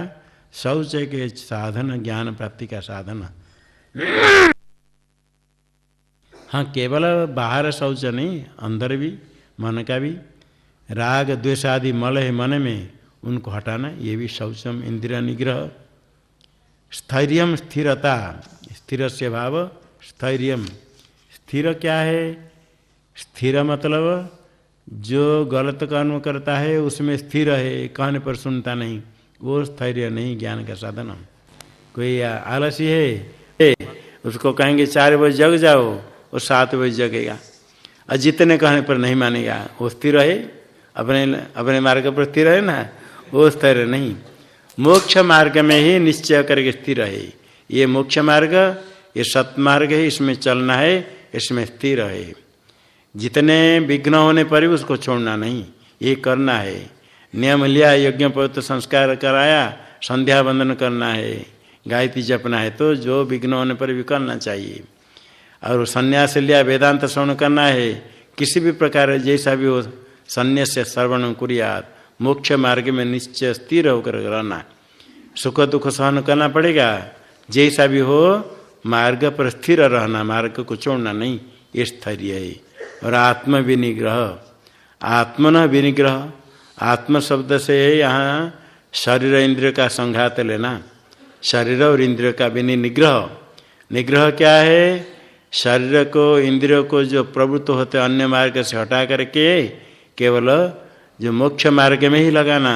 शौच के साधन, ज्ञान प्राप्ति का साधन। हाँ, केवल बाहर शौच नहीं, अंदर भी, मन का भी। राग द्वेष आदि मल है मन में, उनको हटाना, ये भी शौचम। इंद्रिय निग्रह। स्थैर्यम, स्थिरता, स्थिर से भाव स्थैर्यम। स्थिर क्या है? स्थिर मतलब जो गलत कर्म करता है उसमें स्थिर है, कहने पर सुनता नहीं, वो स्थैर्य नहीं ज्ञान का साधन। कोई आलसी है, उसको कहेंगे 4 बजे जग जाओ, वो 7 बजे जगेगा, और जितने कहने पर नहीं मानेगा, वो स्थिर है? अपने मार्ग पर स्थिर है ना, वो स्थिर नहीं। मोक्ष मार्ग में ही निश्चय करके स्थिर है। ये मोक्ष मार्ग, ये सत्मार्ग है, इसमें चलना है, इसमें स्थिर है। जितने विघ्न होने पर भी उसको छोड़ना नहीं, ये करना है। नियम लिया, यज्ञ पवित्र संस्कार कराया, संध्या वंदन करना है, गायत्री जपना है, तो जो विघ्न होने पर भी करना चाहिए। और संन्यास लिया, वेदांत श्रवण करना है, किसी भी प्रकार जैसा भी हो संन्यास से श्रवण कुर्यात। मोक्ष मार्ग में निश्चय स्थिर होकर रहना, सुख दुख सहन करना पड़ेगा, जैसा भी हो मार्ग पर स्थिर रहना, मार्ग को छोड़ना नहीं, ये स्थैर्य है। और आत्म विनिग्रह, आत्मन विनिग्रह, आत्म शब्द से यहाँ शरीर इंद्रिय का संघात लेना, शरीर और इंद्रिय का विनिग्रह। निग्रह क्या है? शरीर को, इंद्रियों को जो प्रवृत्त होते अन्य मार्ग से हटा करके केवल जो मोक्ष मार्ग में ही लगाना,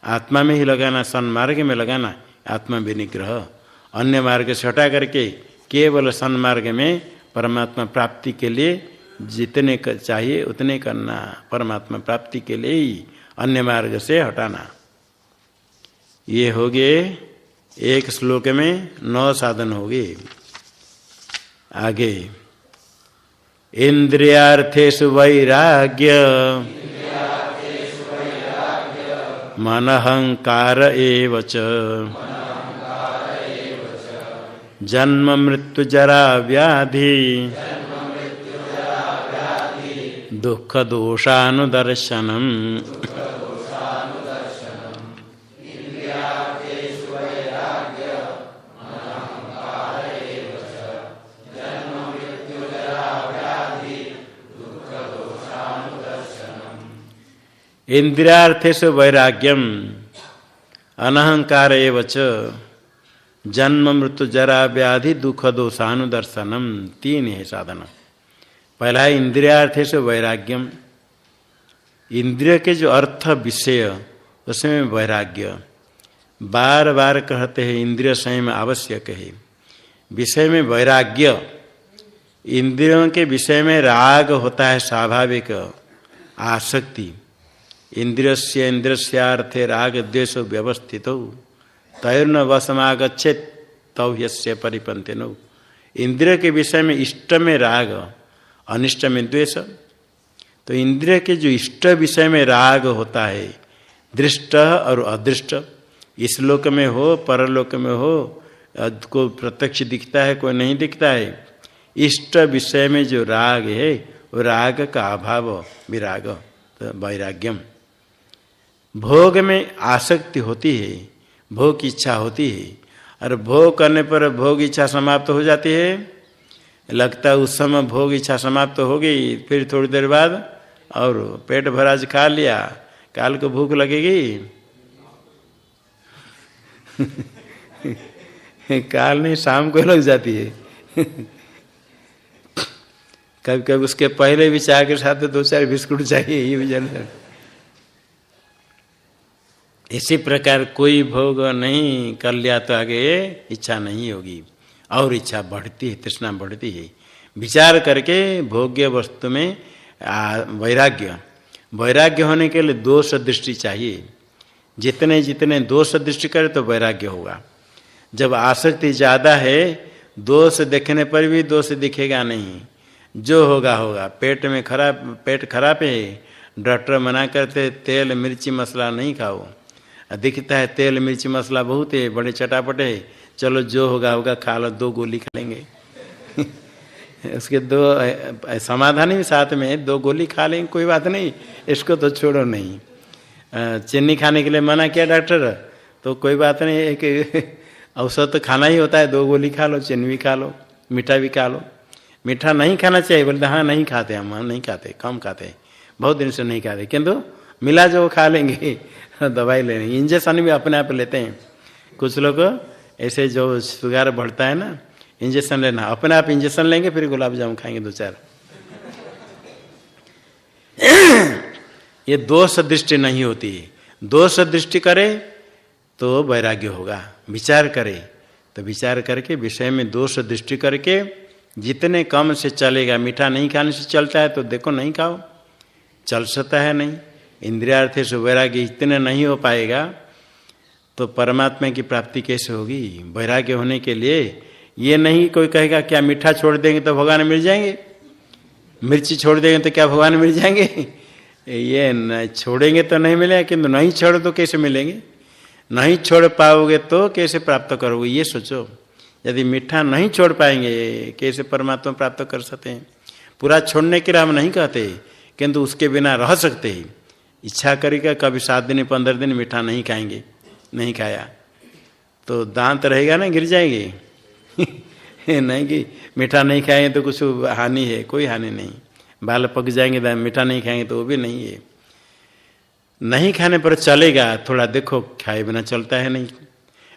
आत्मा में ही लगाना, सन्मार्ग में लगाना, आत्मा विनिग्रह। अन्य मार्ग से हटा करके केवल सन्मार्ग में परमात्मा प्राप्ति के लिए जितने चाहिए उतने करना, परमात्मा प्राप्ति के लिए ही अन्य मार्ग से हटाना। ये हो गए एक श्लोक में 9 साधन हो गए। आगे इंद्रियार्थेषु वैराग्य मनहंकार एव च जन्म मृत्यु जरा व्याधि दुख दोषानुदर्शनम। इंद्रियार्थेषु वैराग्यम अनहंकार एव च जन्म मृत्यु जरा व्याधि दुख दोषानुदर्शनम। तीन है साधन। पहला है इंद्रियार्थेषु वैराग्यम, इंद्रिय के जो अर्थ विषय उसमें वैराग्य। बार बार कहते हैं इंद्रिय संयम आवश्यक है। विषय में वैराग्य, इंद्रियों के विषय में राग होता है स्वाभाविक आसक्ति। इंद्रियस्य इंद्रियस्यार्थे राग द्वेष व्यवस्थित तैर्न वशमागच्छेत तौ ह्यस्य परिपन्थिनौ। इंद्रिय के विषय में इष्ट में राग, अनिष्ट में द्वेष। तो इंद्रिय के जो इष्ट विषय में राग होता है, दृष्ट और अदृष्ट, इस लोक में हो परलोक में हो, को प्रत्यक्ष दिखता है कोई नहीं दिखता है, इष्ट विषय में जो राग है वो राग का अभाव विराग, तो वैराग्यम। भोग में आसक्ति होती है, भोग की इच्छा होती है, और भोग करने पर भोग इच्छा समाप्त हो जाती है। लगता है उस समय भोग इच्छा समाप्त हो गई, फिर थोड़ी देर बाद और पेट भरा खा लिया, काल को भूख लगेगी। काल नहीं, शाम को लग जाती है। कभी कभी उसके पहले भी चाय के साथ 2-4 बिस्कुट चाहिए, ये भी जानते। इसी प्रकार कोई भोग नहीं कर लिया तो आगे इच्छा नहीं होगी, और इच्छा बढ़ती है, तृष्णा बढ़ती है। विचार करके भोग्य वस्तु में वैराग्य, वैराग्य होने के लिए दोष दृष्टि चाहिए। जितने जितने दोष दृष्टि करे तो वैराग्य होगा। जब आसक्ति ज़्यादा है, दोष देखने पर भी दोष दिखेगा नहीं, जो होगा होगा। पेट में पेट खराब है, डॉक्टर मना करते तेल मिर्ची मसाला नहीं खाओ। दिखता है तेल मिर्ची मसाला बहुत है, बड़े चटापटे है, चलो जो होगा होगा, खा लो, 2 गोली खा लेंगे। उसके 2 समाधान भी साथ में, 2 गोली खा लेंगे कोई बात नहीं, इसको तो छोड़ो नहीं। चीनी खाने के लिए मना किया डॉक्टर, तो कोई बात नहीं, एक औसत तो खाना ही होता है, 2 गोली खा लो, चीनी भी खा लो, मीठा भी खा लो। मीठा नहीं खाना चाहिए, बोलते हाँ नहीं खाते, हम नहीं खाते, कम खाते, बहुत दिन से नहीं खाते, किंतु मिला जो खा लेंगे। दवाई लेने, इंजेक्शन भी अपने आप लेते हैं। कुछ लोग ऐसे जो शुगर बढ़ता है ना, इंजेक्शन लेना, अपने आप इंजेक्शन लेंगे, फिर गुलाब जामुन खाएंगे 2-4। ये दोष दृष्टि नहीं होती। दोष दृष्टि करे तो वैराग्य होगा। विचार करे तो विचार करके विषय में दोष दृष्टि करके जितने कम से चलेगा। मीठा नहीं खाने से चलता है तो देखो नहीं खाओ, चल सकता है नहीं। इंद्रियार्थे से वैराग्य इतने नहीं हो पाएगा तो परमात्मा की प्राप्ति कैसे होगी। वैराग्य होने के लिए ये नहीं कोई कहेगा क्या मीठा छोड़ देंगे तो भगवान मिल जाएंगे, मिर्ची छोड़ देंगे तो क्या भगवान मिल जाएंगे। ये छोड़ेंगे तो नहीं मिलेगा, किंतु नहीं छोड़ो तो कैसे मिलेंगे। नहीं छोड़ पाओगे तो कैसे प्राप्त करोगे, ये सोचो। यदि मीठा नहीं छोड़ पाएंगे कैसे परमात्मा प्राप्त कर सकते हैं। पूरा छोड़ने के लिए हम नहीं कहते, किंतु उसके बिना रह सकते हैं। इच्छा करेगा कभी 7 दिन 15 दिन मीठा नहीं खाएंगे, नहीं खाया तो दांत रहेगा ना, गिर जाएंगे। नहीं कि मीठा नहीं खाएंगे तो कुछ हानि है, कोई हानि नहीं। बाल पक जाएंगे, मीठा नहीं खाएंगे तो वो भी नहीं है। नहीं खाने पर चलेगा, थोड़ा देखो, खाए बिना चलता है नहीं।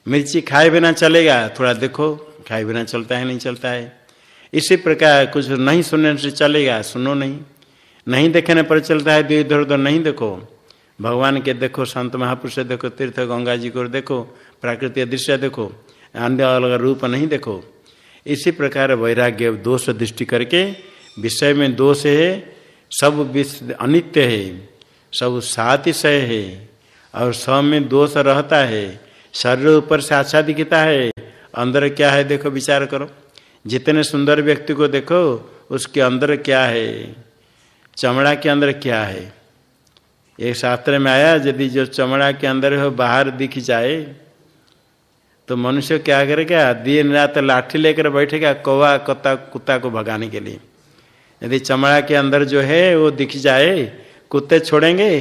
मिर्ची खाए बिना चलेगा, थोड़ा देखो, खाए बिना चलता है नहीं चलता है। इसी प्रकार कुछ नहीं सुनने से चलेगा, सुनो नहीं। नहीं देखने पर चलता है तो इधर उधर नहीं देखो। भगवान के देखो, संत महापुरुष देखो, तीर्थ गंगा जी को देखो, प्राकृतिक दृश्य देखो, अन्य अलग रूप नहीं देखो। इसी प्रकार वैराग्य दोष दृष्टि करके विषय में दोष है, सब अनित्य है, सब सातिशय है, और सब में दोष रहता है। शरीर ऊपर से अच्छा दिखता है, अंदर क्या है देखो, विचार करो। जितने सुंदर व्यक्ति को देखो उसके अंदर क्या है, चमड़ा के अंदर क्या है। एक शास्त्र में आया, यदि जो चमड़ा के अंदर हो बाहर दिख जाए तो मनुष्य क्या करेगा, दिन रात लाठी लेकर बैठेगा कौवा कुत्ता को भगाने के लिए। यदि चमड़ा के अंदर जो है वो दिख जाए, कुत्ते छोड़ेंगे,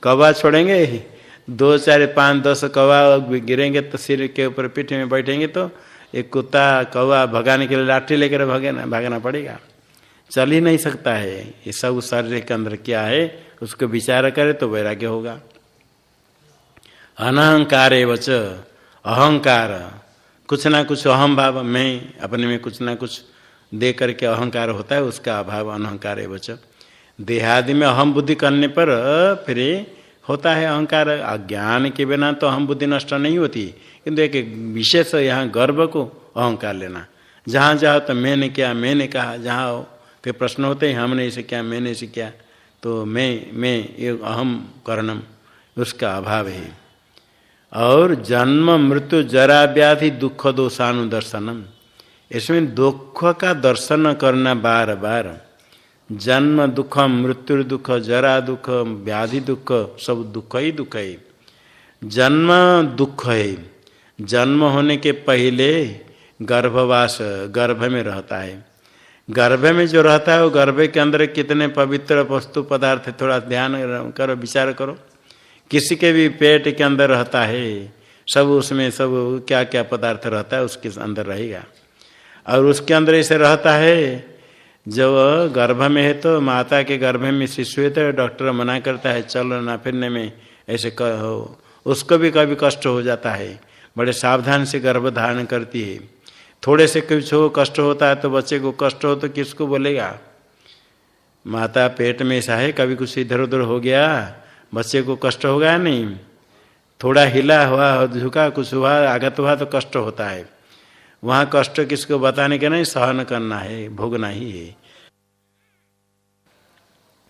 कौवा छोड़ेंगे, 2 4 5 10 कौवा गिरेंगे तो सिर के ऊपर पीठ में बैठेंगे तो एक कुत्ता कौवा भगाने के लिए लाठी लेकर भागना पड़ेगा, चल ही नहीं सकता है। ये सब शरीर के अंदर क्या है उसको विचार करे तो वैराग्य होगा। अनहंकार एवच, अहंकार कुछ ना कुछ अहम भाव, मैं अपने में कुछ ना कुछ दे करके अहंकार होता है, उसका अभाव अनहंकार एवच। देहादि में अहम बुद्धि करने पर फिर होता है अहंकार। अज्ञान के बिना तो अहम बुद्धि नष्ट नहीं होती, किंतु एक विशेष यहाँ गर्व को अहंकार लेना। जहाँ जाओ तो मैंने क्या, मैंने कहा, जहाँ के प्रश्न होते हैं हमने इसे क्या, मैंने इसे क्या, तो मैं ये अहम करणम, उसका अभाव है। और जन्म मृत्यु जरा व्याधि दुख दोषानुदर्शनम, इसमें दुख का दर्शन करना बार बार। जन्म दुख, मृत्यु दुख, जरा दुख, व्याधि दुख, सब दुख ही दुख है। जन्म दुख है, जन्म होने के पहले गर्भवास, गर्भ में रहता है। गर्भ में जो रहता है वो गर्भ के अंदर कितने पवित्र वस्तु पदार्थ, थोड़ा ध्यान करो, विचार करो। किसी के भी पेट के अंदर रहता है, सब उसमें सब क्या क्या पदार्थ रहता है उसके अंदर रहेगा। और उसके अंदर ऐसे रहता है, जब गर्भ में है तो माता के गर्भ में शिशु है तो डॉक्टर मना करता है चलना फिरने में, ऐसे हो, उसको भी कभी कष्ट हो जाता है, बड़े सावधान से गर्भ धारण करती है। थोड़े से कुछ हो कष्ट होता है तो बच्चे को कष्ट हो तो किसको बोलेगा, माता पेट में ऐसा है, कभी कुछ इधर उधर हो गया बच्चे को कष्ट होगा नहीं, थोड़ा हिला हुआ, झुका, कुछ हुआ, आघात हुआ तो कष्ट होता है। वहाँ कष्ट किसको बताने के नहीं, सहन करना है, भोगना ही है।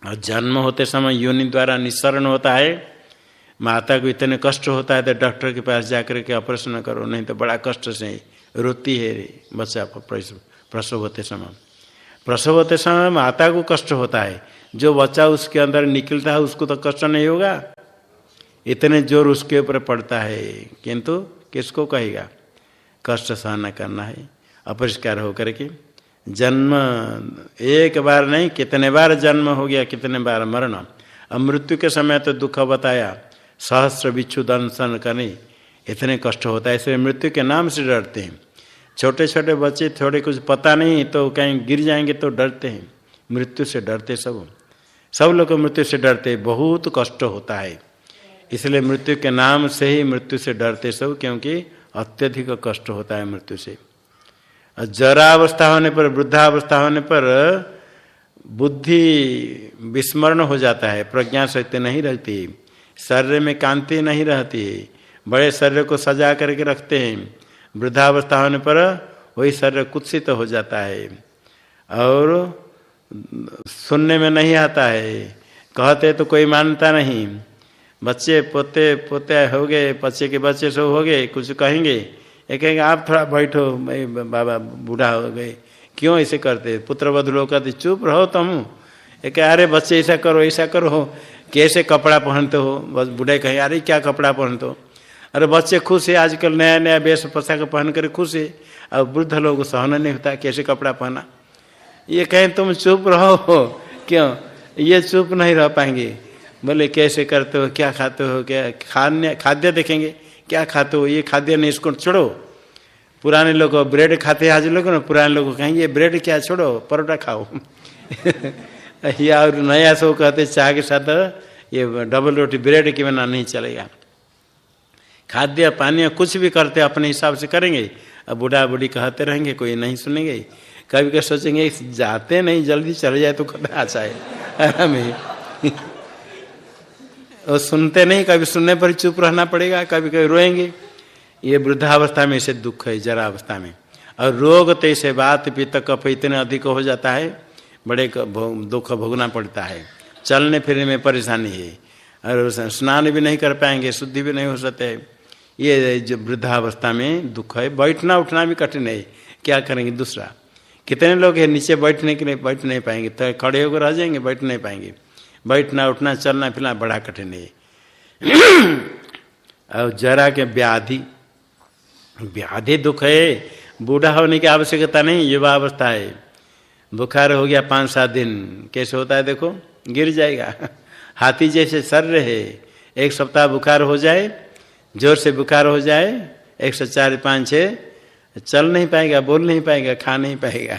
और जन्म होते समय योनि द्वारा निस्सरण होता है, माता को इतने कष्ट होता है तो डॉक्टर के पास जाकर के ऑपरेशन करो, नहीं तो बड़ा कष्ट से रोती है बच्चा प्रसव होते समय। प्रसव होते समय माता को कष्ट होता है, जो बच्चा उसके अंदर निकलता है उसको तो कष्ट नहीं होगा, इतने जोर उसके ऊपर पड़ता है, किंतु किसको कहेगा, कष्ट सहन करना है। अपरिष्कार होकर के जन्म एक बार नहीं कितने बार जन्म हो गया, कितने बार मरण। अब मृत्यु के समय तो दुख बताया, सहस्र बिच्छू दंशन करने, इतने कष्ट होता है, इसलिए मृत्यु के नाम से डरते हैं। छोटे छोटे बच्चे थोड़े कुछ पता नहीं तो कहीं गिर जाएंगे तो डरते हैं, मृत्यु से डरते, सब लोग मृत्यु से डरते, बहुत कष्ट होता है, इसलिए मृत्यु के नाम से ही मृत्यु से डरते सब, क्योंकि अत्यधिक कष्ट होता है मृत्यु से। जरा अवस्था होने पर, वृद्धावस्था होने पर बुद्धि विस्मरण हो जाता है, प्रज्ञा शक्ति नहीं रहती, शरीर में कांति नहीं रहती, बड़े शरीर को सजा करके रखते हैं, वृद्धावस्था होने पर वही शरीर कुत्सित हो जाता है और सुनने में नहीं आता है, कहते तो कोई मानता नहीं। बच्चे पोते पोते हो गए, बच्चे के बच्चे सब हो गए, कुछ कहेंगे, ये कहेंगे आप थोड़ा बैठो, बाबा बूढ़ा हो गए, क्यों ऐसे करते, पुत्र वधु लोग कहते चुप रहो तुम, ये कहे अरे बच्चे ऐसा करो ऐसा करो, कैसे कपड़ा पहनते हो, बस बूढ़े कहें अरे क्या कपड़ा पहनते हो, अरे बच्चे खुश है, आजकल नया नया वेश पोशाक पहन कर खुश है, अब वृद्ध लोग सहन नहीं होता कैसे कपड़ा पहना, ये कहें तुम चुप रहो, क्यों, ये चुप नहीं रह पाएंगे, बोले कैसे करते हो, क्या खाते हो, क्या खाद्य देखेंगे, क्या खाते हो, ये खाद्य नहीं, इसको छोड़ो। पुराने लोग ब्रेड खाते हैं, आज लोग ना पुराने लोग कहेंगे ये ब्रेड क्या, छोड़ो परोठा खाओ या और नया सब कहते चाय के साथ ये डबल रोटी ब्रेड के बिना नहीं चलेगा। खाद्य पानी कुछ भी करते अपने हिसाब से करेंगे, अब बूढ़ा बूढ़ी कहते रहेंगे, कोई नहीं सुनेंगे, कभी कभी सोचेंगे जाते नहीं जल्दी चले जाए तो कभी अच्छा है हमें और सुनते नहीं, कभी सुनने पर चुप रहना पड़ेगा, कभी कभी रोएंगे। ये वृद्धावस्था में ऐसे दुख है, जरा अवस्था में। और रोग तो ऐसे बात पित्त कफ इतने अधिक हो जाता है, बड़े दुख भोगना पड़ता है, चलने फिरने में परेशानी है, और स्नान भी नहीं कर पाएंगे, शुद्धि भी नहीं हो सकते। ये जो वृद्धावस्था में दुख है, बैठना उठना भी कठिन है, क्या करेंगे। दूसरा कितने लोग हैं नीचे बैठने के लिए बैठ नहीं पाएंगे, तो खड़े होकर रह जाएंगे, बैठ नहीं पाएंगे, बैठना उठना चलना फिरना बड़ा कठिन है। और जरा के व्याधि, व्याधि दुख है, बूढ़ा होने की आवश्यकता नहीं, युवा अवस्था है। बुखार हो गया 5-7 दिन, कैसे होता है देखो, गिर जाएगा। हाथी जैसे शरीर है, 1 सप्ताह बुखार हो जाए, जोर से बुखार हो जाए, 104, 5, 6 चल नहीं पाएगा, बोल नहीं पाएगा, खा नहीं पाएगा।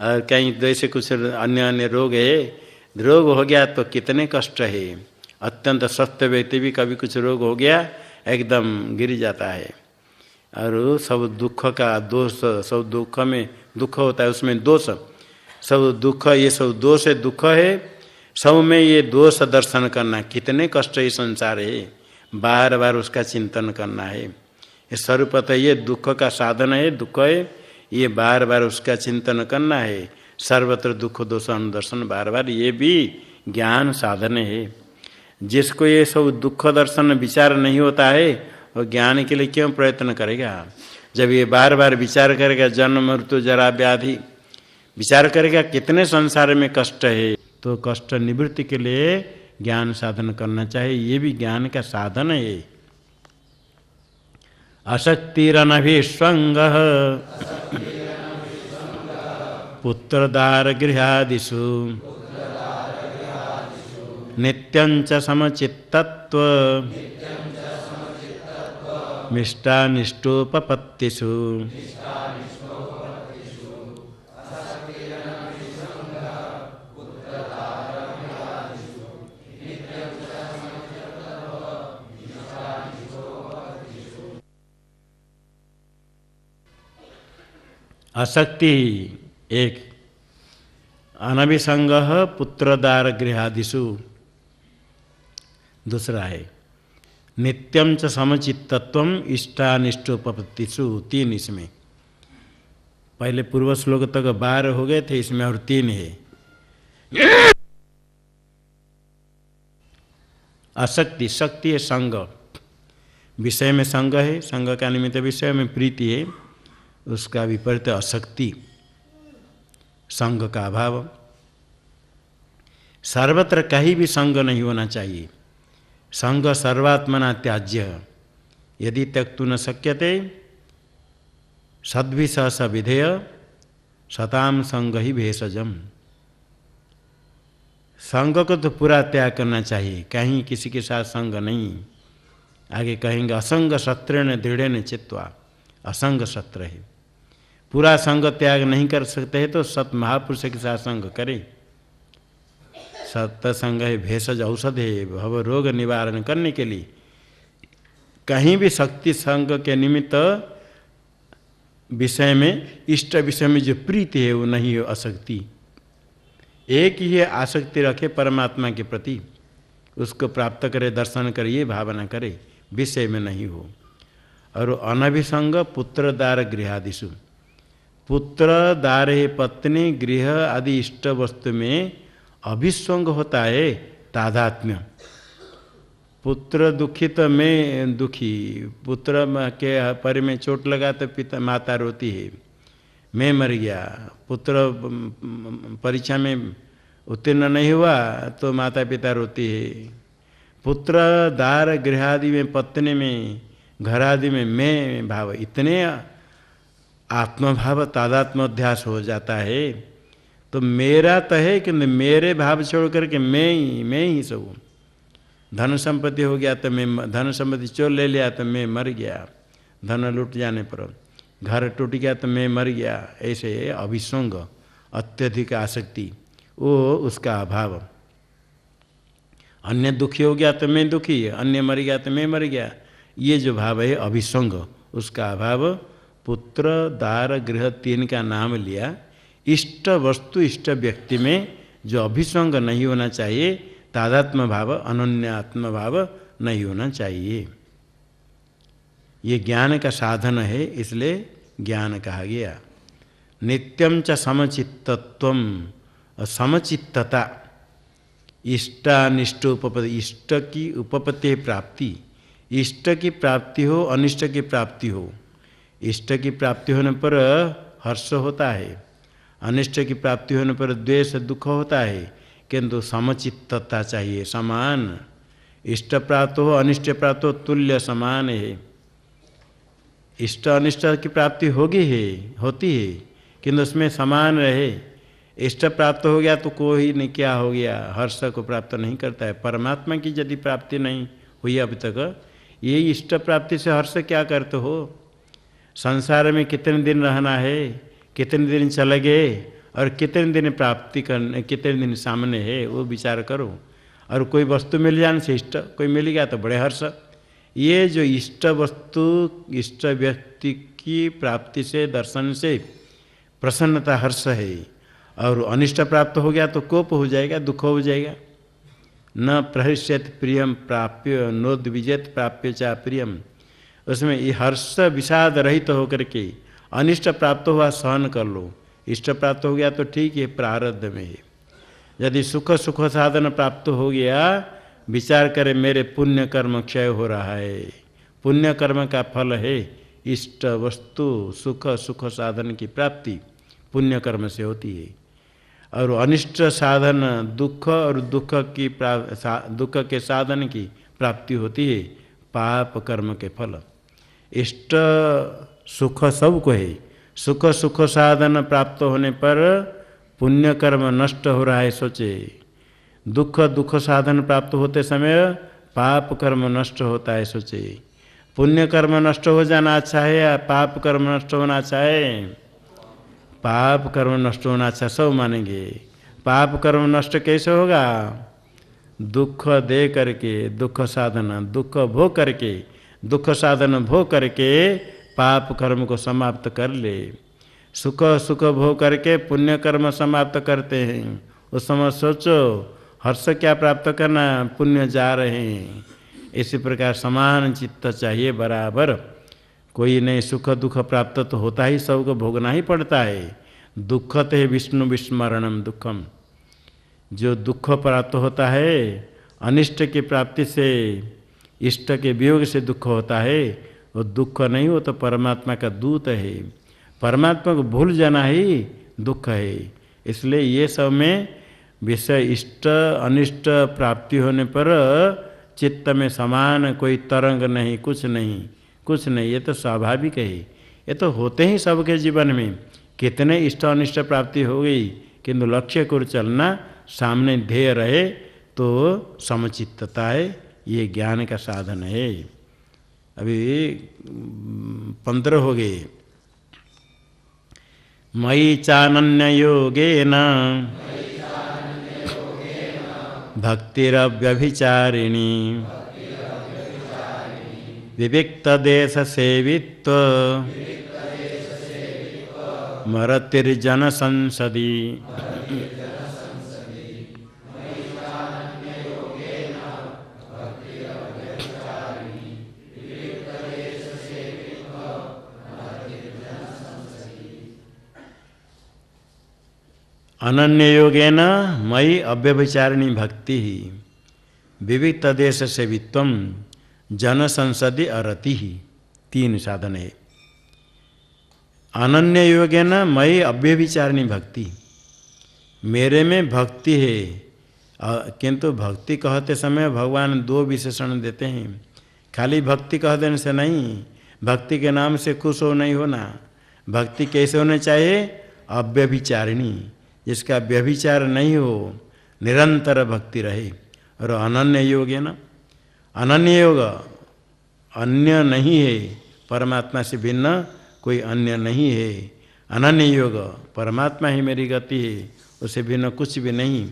और कहीं जैसे कुछ अन्य अन्य रोग है, रोग हो गया तो कितने कष्ट है। अत्यंत स्वस्थ व्यक्ति भी कभी कुछ रोग हो गया एकदम गिर जाता है। और सब दुख का दोष, सब दुख में दुख होता है, उसमें दोष, सब दुख, ये सब दोष है, दुख है, सब में ये दोष दर्शन करना, कितने कष्ट ये संसार है, बार बार उसका चिंतन करना है। ये स्वरूपतः ये दुख का साधन है, दुख है, ये बार बार उसका चिंतन करना है। सर्वत्र दुख दोष अनुदर्शन बार बार, ये भी ज्ञान साधन है। जिसको ये सब दुख दर्शन विचार नहीं होता है, वो ज्ञान के लिए क्यों प्रयत्न करेगा। जब ये बार बार विचार करेगा, जन्म मृत्यु जरा व्याधि विचार करेगा, कितने संसार में कष्ट है, तो कष्ट निवृत्ति के लिए ज्ञान साधन करना चाहिए। ये भी ज्ञान का साधन है। अशक्तिरनभिष्वंगः पुत्रदार गृहादिषु नित्यंच समचित्तत्व मिष्टानिष्टोपपत्तिषु अशक्ति एक, अनभिसंग पुत्रदार गृहादिषु दूसरा है, नित्यम च समचित्तत्वम इष्टानिष्टोपपत्तिषु 3 इसमें। पहले पूर्व श्लोक तक 12 हो गए थे, इसमें और 3 है। अशक्ति, शक्ति है संग, विषय में संग है, संग का निमित्त विषय में प्रीति है, उसका विपरीत अशक्ति, संग का अभाव। सर्वत्र कहीं भी संग नहीं होना चाहिए। संग सर्वात्मना त्याज्य, यदि त्यक्तु न शक्यते सद्विषः स विधेय सताम संग ही भेषजम। संग को तो पूरा त्याग करना चाहिए, कहीं किसी के साथ संग नहीं। आगे कहेंगे असंग शत्रेण दृढ़ेन चित्वा, असंग शस्त्र है। पूरा संग त्याग नहीं कर सकते हैं तो सत महापुरुष के साथ संग करे। सत्संग है भेषज औषध है, भव रोग निवारण करने के लिए। कहीं भी शक्ति संग के निमित्त विषय में, इष्ट विषय में जो प्रीति है वो नहीं हो अशक्ति। एक ही है आसक्ति रखे परमात्मा के प्रति, उसको प्राप्त करे, दर्शन करे, ये भावना करे, विषय में नहीं हो। और अनभिसंग पुत्रदार गृहादिषु, पुत्र दार पत्नी गृह आदि इष्ट वस्तु में अभिसंग होता है तादात्म्य। पुत्र दुखी तो मैं दुखी, पुत्र के पर में चोट लगा तो पिता माता रोती है, मैं मर गया। पुत्र परीक्षा में उत्तीर्ण नहीं हुआ तो माता पिता रोती है। पुत्र दार गृह आदि में, पत्नी में, घर आदि में मैं भाव, इतने आत्मभाव तादात्म अध्यास हो जाता है। तो मेरा तो है कि मेरे भाव छोड़ करके मैं ही सब हूँ। धन संपत्ति हो गया तो मैं, धन संपत्ति चोर ले लिया तो मैं मर गया, धन लूट जाने पर। घर टूट गया तो मैं मर गया। ऐसे अभिसंग, अत्यधिक आसक्ति, वो उसका अभाव। अन्य दुखी हो गया तो मैं दुखी, अन्य मर गया तो मैं मर गया, ये जो भाव है अभिसंग, उसका अभाव। पुत्र दार गृह 3 का नाम लिया। इष्ट वस्तु इष्ट व्यक्ति में जो अभिसंग नहीं होना चाहिए, तादात्म भाव, अनन्यात्म भाव नहीं होना चाहिए। ये ज्ञान का साधन है, इसलिए ज्ञान कहा गया। नित्यम च समचित्तत्वम, समचित्तता, इष्टानिष्ट उपपत्ति, इष्ट की उपपत्ति प्राप्ति, इष्ट की प्राप्ति हो, अनिष्ट की प्राप्ति हो। इष्ट की प्राप्ति होने पर हर्ष होता है, अनिष्ट की प्राप्ति होने पर द्वेष दुख होता है, किंतु समचित्तता चाहिए, समान। इष्ट प्राप्त हो, अनिष्ट प्राप्त हो, तुल्य समान है। इष्ट अनिष्ट की प्राप्ति होगी है, होती है, किंतु उसमें समान रहे। इष्ट प्राप्त हो गया तो कोई नहीं क्या हो गया, हर्ष को प्राप्त नहीं करता है। परमात्मा की यदि प्राप्ति नहीं हुई अभी तक, ये इष्ट प्राप्ति से हर्ष क्या करते हो? संसार में कितने दिन रहना है, कितने दिन चले गए और कितने दिन प्राप्ति करने, कितने दिन सामने है, वो विचार करो। और कोई वस्तु मिल जाने से इष्ट, कोई मिल गया तो बड़े हर्ष। ये जो इष्ट वस्तु, इष्ट व्यक्ति की प्राप्ति से, दर्शन से प्रसन्नता, हर्ष है। और अनिष्ट प्राप्त हो गया तो कोप हो जाएगा, दुख हो जाएगा। न प्रहृष्यत प्रियम प्राप्य नोद्विजेत प्राप्य चा प्रियम। उसमें ये हर्ष विषाद रहित तो होकर के अनिष्ट प्राप्त हुआ सहन कर लो, इष्ट प्राप्त हो गया तो ठीक है, प्रारब्ध में है। यदि सुख साधन प्राप्त हो गया, विचार करें मेरे पुण्य कर्म क्षय हो रहा है। पुण्य कर्म का फल है इष्ट वस्तु, सुख साधन की प्राप्ति पुण्य कर्म से होती है। और अनिष्ट साधन दुख, और दुख के साधन की प्राप्ति होती है पाप कर्म के फल। इष्ट सुख सबको है, सुख साधन प्राप्त होने पर पुण्य कर्म नष्ट हो रहा है, सोचे। दुख साधन प्राप्त होते समय पाप कर्म नष्ट होता है, सोचे। पुण्य कर्म नष्ट हो जाना अच्छा है या पाप कर्म नष्ट होना अच्छा है? पाप कर्म नष्ट होना अच्छा, सब मानेंगे। पाप कर्म नष्ट कैसे होगा? दुख दे करके, दुख साधन, दुख भोग करके, दुख साधन भोग करके पाप कर्म को समाप्त कर ले। सुख भोग करके पुण्य कर्म समाप्त करते हैं। उस समय सोचो हर्ष क्या प्राप्त करना, पुण्य जा रहे हैं। इसी प्रकार समान चित्त चाहिए बराबर। कोई नहीं, सुख दुख प्राप्त तो होता ही, सबको भोगना ही पड़ता है। दुखत है विष्णु विस्मरणम दुखम। जो दुख प्राप्त होता है अनिष्ट की प्राप्ति से, इष्ट के वियोग से दुख होता है, वो दुख नहीं, वो तो परमात्मा का दूत है। परमात्मा को भूल जाना ही दुख है। इसलिए ये सब में विषय इष्ट अनिष्ट प्राप्ति होने पर चित्त में समान कोई तरंग नहीं, कुछ नहीं। ये तो स्वाभाविक है, ये तो होते ही सबके जीवन में। कितने इष्ट अनिष्ट प्राप्ति हो गई, किंतु लक्ष्य को चलना, सामने ध्येय रहे तो समचित्तता है, ये ज्ञान का साधन है। अभी 15 हो गए। मयि चानन्य योगेन भक्तिरव्यभिचारिणी विविक्त देश सेवित्व मरतिर्जन संसदी। अनन्य योगेन मयि अव्यभिचारिणी भक्ति विविक्त देश सेवित्वम जन संसदि अरति। 3 साधन है। अनन्य योगेन मयि अव्यभिचारिणी भक्ति, मेरे में भक्ति है। किंतु भक्ति कहते समय भगवान 2 विशेषण देते हैं। खाली भक्ति कह देने से नहीं, भक्ति के नाम से खुश हो नहीं होना। भक्ति कैसे होने चाहिए? अव्यभिचारिणी, जिसका व्यभिचार नहीं हो, निरंतर भक्ति रहे। और अनन्य योग है ना, अनन्य योग अन्य नहीं है, परमात्मा से भिन्न कोई अन्य नहीं है। अनन्य योग परमात्मा ही मेरी गति है, उससे भिन्न कुछ भी नहीं।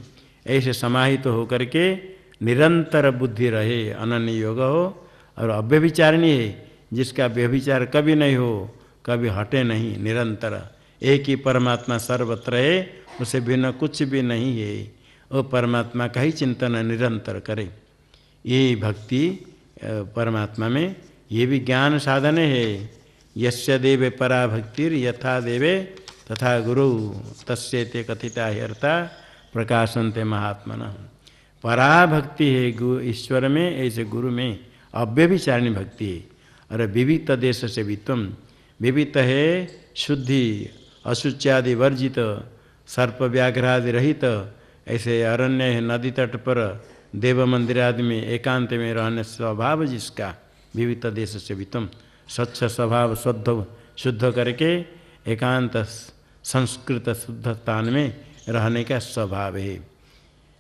ऐसे समाहित तो होकर के निरंतर बुद्धि रहे, अनन्य योग हो। और अव्यभिचारिणी है, जिसका व्यभिचार कभी नहीं हो, कभी हटे नहीं, निरंतर एक ही परमात्मा सर्वत्र है, उसे भिन्न कुछ भी नहीं है। वो परमात्मा का ही चिंतन निरंतर करे, ये भक्ति परमात्मा में। ये भी ज्ञान साधन है। यस्य देवे परा भक्तिर यथा देवे तथा गुरु तस्येते कथिता ह्यर्था प्रकाशन्ते महात्मनः। परा भक्ति है ईश्वर में, ऐसे गुरु में अव्यभिचारिणी भक्ति है। और विविक्त देश से वित्तम, विविक्त है शुद्धि, अशुच्यादि वर्जित, सर्प व्याघ्रादि रहित। ऐसे अरण्य है, नदी तट पर, देव मंदिर आदि में एकांत में रहने स्वभाव जिसका, विविध देश से वित्तम, स्वच्छ स्वभाव शुद्ध करके एकांत संस्कृत शुद्ध स्थान में रहने का स्वभाव है।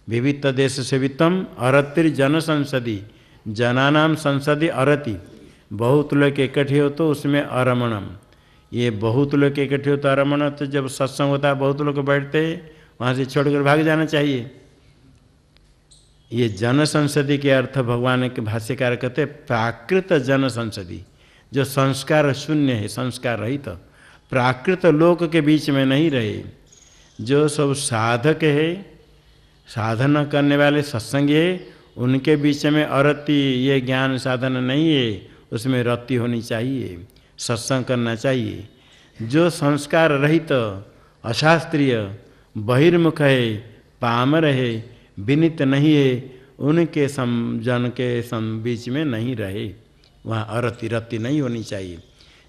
विविध देश से वित्तम अरतिर जन संसदी, जनानाम संसदी अरति। बहुत लोग इकट्ठे हो तो उसमें अरमणम, ये बहुत लोग इकट्ठे हो तो अरमण। तो जब सत्संग होता है बहुत लोग बैठते हैं, वहाँ से छोड़कर भाग जाना चाहिए। ये जन संसदी के अर्थ भगवान के भाष्यकार कहते हैं प्राकृत जन संसदी, जो संस्कार शून्य है, संस्कार रहित तो, प्राकृत लोक के बीच में नहीं रहे। जो सब साधक है, साधना करने वाले सत्संग है, उनके बीच में अरति, ये ज्ञान साधन नहीं है, उसमें रति होनी चाहिए, सत्संग करना चाहिए। जो संस्कार रहित अशास्त्रीय बहिर्मुख है, पामर है, विनित नहीं है, उनके जन के बीच में नहीं रहे, वहाँ अरति रति नहीं होनी चाहिए।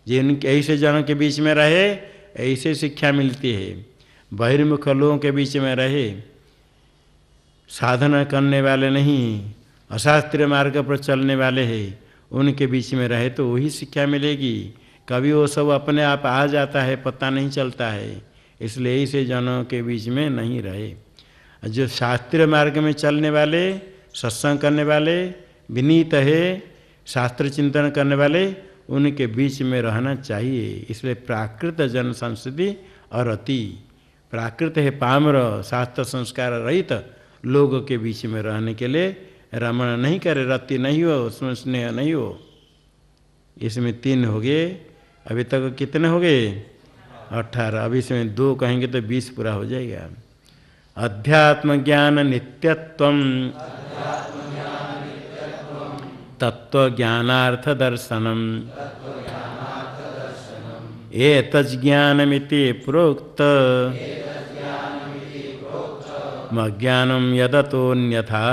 जिनके ऐसे जनों के बीच में रहे ऐसे शिक्षा मिलती है। बहिर्मुख लोगों के बीच में रहे, साधना करने वाले नहीं, अशास्त्रीय मार्ग पर चलने वाले हैं, उनके बीच में रहे तो वही शिक्षा मिलेगी। कभी वो सब अपने आप आ जाता है, पता नहीं चलता है, इसलिए ऐसे जनों के बीच में नहीं रहे। जो शास्त्रीय मार्ग में चलने वाले, सत्संग करने वाले, विनीत है, शास्त्र चिंतन करने वाले, उनके बीच में रहना चाहिए। इसलिए प्राकृत जन संस्कृति और अति, प्राकृत है पामर, शास्त्र संस्कार रहित लोगों के बीच में रहने के लिए रमण नहीं करे, रति नहीं हो, उसमें स्नेह नहीं हो। इसमें 3 हो गए, अभी तक कितने हो गए? 18। अभी इसमें 2 कहेंगे तो 20 पूरा हो जाएगा। अध्यात्म ज्ञान नित्यत्वम तत्व ज्ञानार्थ दर्शनम एतज्ज्ञानमिति प्रोक्त मज्ञानम यदतोऽन्यथा।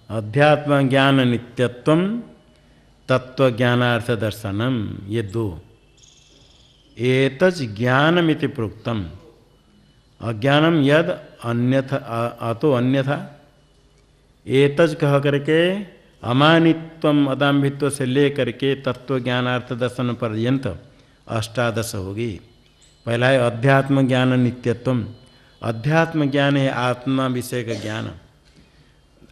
अध्यात्म ज्ञान नित्यत्वम तत्व ज्ञानार्थ दर्शनम, ये 2। एतज ज्ञानमिति प्रोक्तम, अज्ञानम यद अन्यथा अतो अन्यथा। एतज कह करके अमानित्वम अदाम्भित्व से ले करके तत्व ज्ञानार्थ दर्शन पर्यंत 18 होगी। पहला है अध्यात्म ज्ञान नित्यत्वम। अध्यात्म ज्ञान है आत्मा विषय का ज्ञान।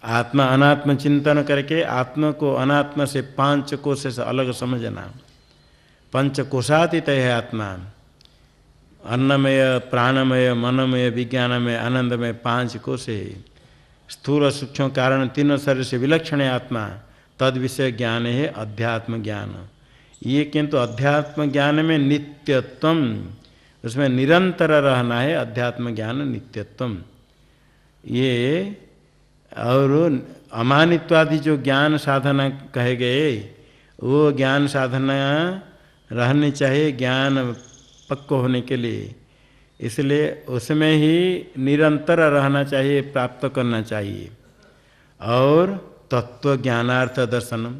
आत्मा अनात्म चिंतन करके आत्मा को अनात्मा से 5 कोश से अलग समझना। 5 कोशातीत है आत्मा, अन्नमय, प्राणमय, मनमय, विज्ञानमय, आनंदमय, 5 कोश है। स्थूल सूक्ष्म कारण तीनों शरीर से विलक्षण है आत्मा, तद विषय ज्ञान है अध्यात्म ज्ञान। ये किंतु अध्यात्म ज्ञान में नित्यत्वम, उसमें निरंतर रहना है, अध्यात्म ज्ञान नित्यत्वम। ये और अमानित्वादि जो ज्ञान साधना कहे गए, वो ज्ञान साधना रहनी चाहिए ज्ञान पक्को होने के लिए। इसलिए उसमें ही निरंतर रहना चाहिए, प्राप्त करना चाहिए। और तत्व ज्ञानार्थ दर्शनम,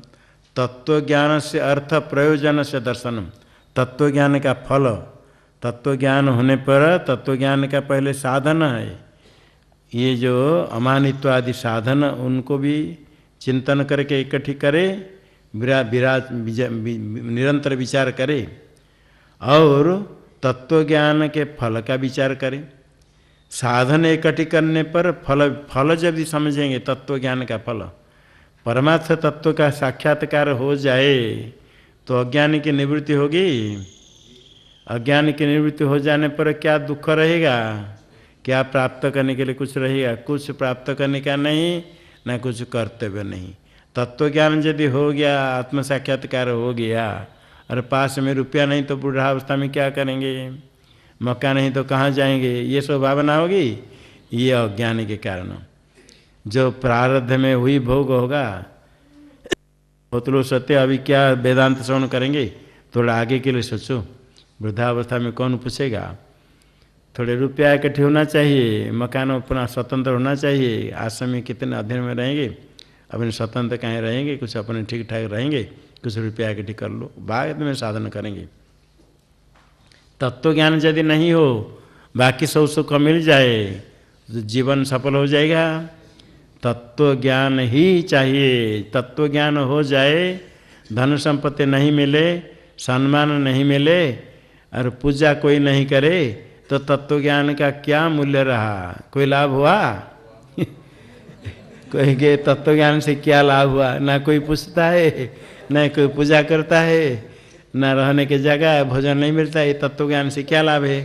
तत्व ज्ञान से अर्थ प्रयोजन से दर्शनम, तत्व ज्ञान का फल। तत्व ज्ञान होने पर तत्व ज्ञान का पहले साधन है, ये जो अमानित्व आदि साधन, उनको भी चिंतन करके इकट्ठी करे, निरंतर विचार करे और तत्व ज्ञान के फल का विचार करे। साधन इकट्ठी करने पर फल जब भी समझेंगे, तत्व ज्ञान का फल, परमार्थ तत्व का साक्षात्कार हो जाए तो अज्ञान की निवृत्ति होगी। अज्ञान की निवृत्ति हो जाने पर क्या दुख रहेगा? क्या प्राप्त करने के लिए कुछ रहेगा? कुछ प्राप्त करने का नहीं, न कुछ कर्तव्य नहीं। तत्व ज्ञान यदि हो गया, आत्म साक्षात्कार हो गया, और पास में रुपया नहीं तो बुढ़ावस्था में क्या करेंगे? मक्का नहीं तो कहाँ जाएंगे? ये सब भावना होगी, ये अज्ञान के कारण। जो प्रारब्ध में हुई भोग होगा, बहुत लोग सत्य अभी क्या वेदांत श्रवण करेंगे, थोड़ा आगे के लिए सोचो। वृद्धावस्था में कौन पूछेगा? थोड़े रुपया इकट्ठे होना चाहिए, मकान अपना स्वतंत्र होना चाहिए। आश्रम में कितने अध्ययन में रहेंगे, अपने स्वतंत्र कहीं रहेंगे, कुछ अपने ठीक ठाक रहेंगे, कुछ रुपया इकट्ठी कर लो, बाद में साधन करेंगे। तत्व ज्ञान यदि नहीं हो, बाकी सब सुख मिल जाए तो जीवन सफल हो जाएगा। तत्व ज्ञान ही चाहिए। तत्व ज्ञान हो जाए, धन संपत्ति नहीं मिले, सम्मान नहीं मिले और पूजा कोई नहीं करे तो तत्व ज्ञान का क्या मूल्य रहा? कोई लाभ हुआ? कोई के तत्व ज्ञान से क्या लाभ हुआ? ना कोई पूछता है, न कोई पूजा करता है, न रहने की जगह, भोजन नहीं मिलता है। तत्व ज्ञान से क्या लाभ है?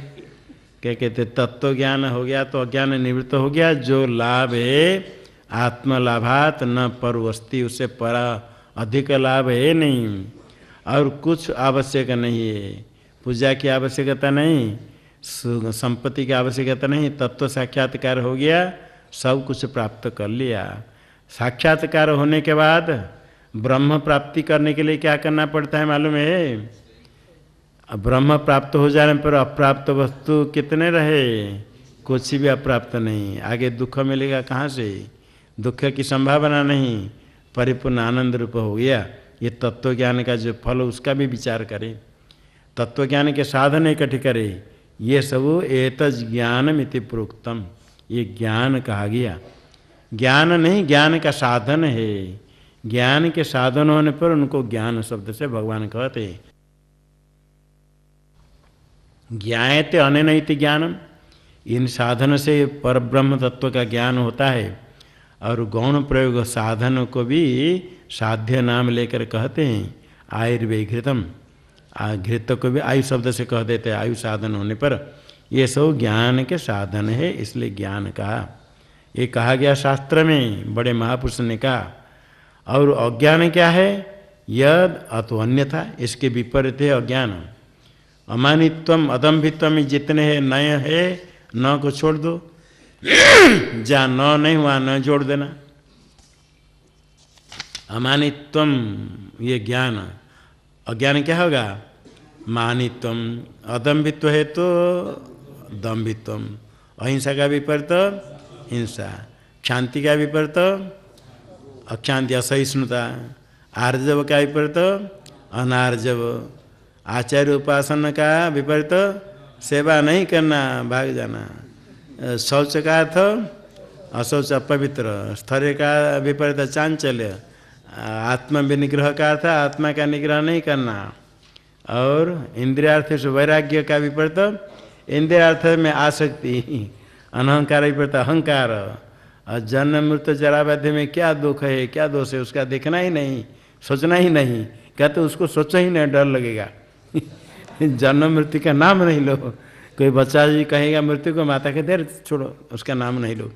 क्या कहते तत्व ज्ञान हो गया तो अज्ञान निवृत्त हो गया। जो लाभ है आत्मलाभात न परवस्ती, उससे पर अधिक लाभ है नहीं। और कुछ आवश्यक नहीं है। पूजा की आवश्यकता नहीं, संपत्ति की आवश्यकता नहीं। तत्व साक्षात्कार हो गया, सब कुछ प्राप्त कर लिया। साक्षात्कार होने के बाद ब्रह्म प्राप्ति करने के लिए क्या करना पड़ता है मालूम है? ब्रह्म प्राप्त हो जाने पर अप्राप्त वस्तु कितने रहे? कुछ भी अप्राप्त नहीं। आगे दुख मिलेगा कहाँ से? दुख की संभावना नहीं, परिपूर्ण आनंद रूप हो गया। ये तत्व ज्ञान का जो फल उसका भी विचार करें, तत्व ज्ञान के साधन इकट्ठे करें। ये सब एतज ज्ञानमिति प्रोक्तम, ये ज्ञान कहा गया। ज्ञान नहीं, ज्ञान का साधन है। ज्ञान के साधन होने पर उनको ज्ञान शब्द से भगवान कहते हैं। ज्ञायते अनेनैति ज्ञानम, इन साधन से परब्रह्म तत्व का ज्ञान होता है। और गौण प्रयोग साधन को भी साध्य नाम लेकर कहते हैं। आयुर्वेघृतम, घृत को भी आयु शब्द से कह देते हैं। आयु साधन होने पर ये सब ज्ञान के साधन है, इसलिए ज्ञान कहा। ये कहा गया शास्त्र में, बड़े महापुरुष ने कहा। और अज्ञान क्या है? यद अतो अन्यथा, इसके विपरीत है अज्ञान। अमानित्वम अदम्भित्वम जितने हैं नय है, न को छोड़ दो। जहाँ न नहीं वहाँ न जोड़ देना। अमानित्वम ये ज्ञान, अज्ञान क्या होगा? मानित्वम, अदम्भित्व है तो दम्भित्वम, अहिंसा का विपरीत हिंसा, शांति का विपरीत अक्षांति असहिष्णुता, आर्जव का विपरीत अनार्जव, आचार्य उपासना का विपरीत सेवा नहीं करना, भाग जाना, शौच का अर्थ अशौच अपवित्र, स्थर्य का विपरीत चांचल्य, आत्म विनिग्रह का अर्थ आत्मा का निग्रह नहीं करना। और इंद्रियार्थ से वैराग्य का विपरीत इंद्रियार्थ में आसक्ति, अनहंकार विपरीत अहंकार। और जन्म मृत्यु जरा व्याधि में क्या दुख है, क्या दोष है, उसका देखना ही नहीं, सोचना ही नहीं। कहते उसको सोचो ही नहीं, डर लगेगा। जन्म मृत्यु का नाम नहीं लो। कोई बच्चा जी कहेगा मृत्यु को, माता के देर छोड़ो, उसका नाम नहीं लो,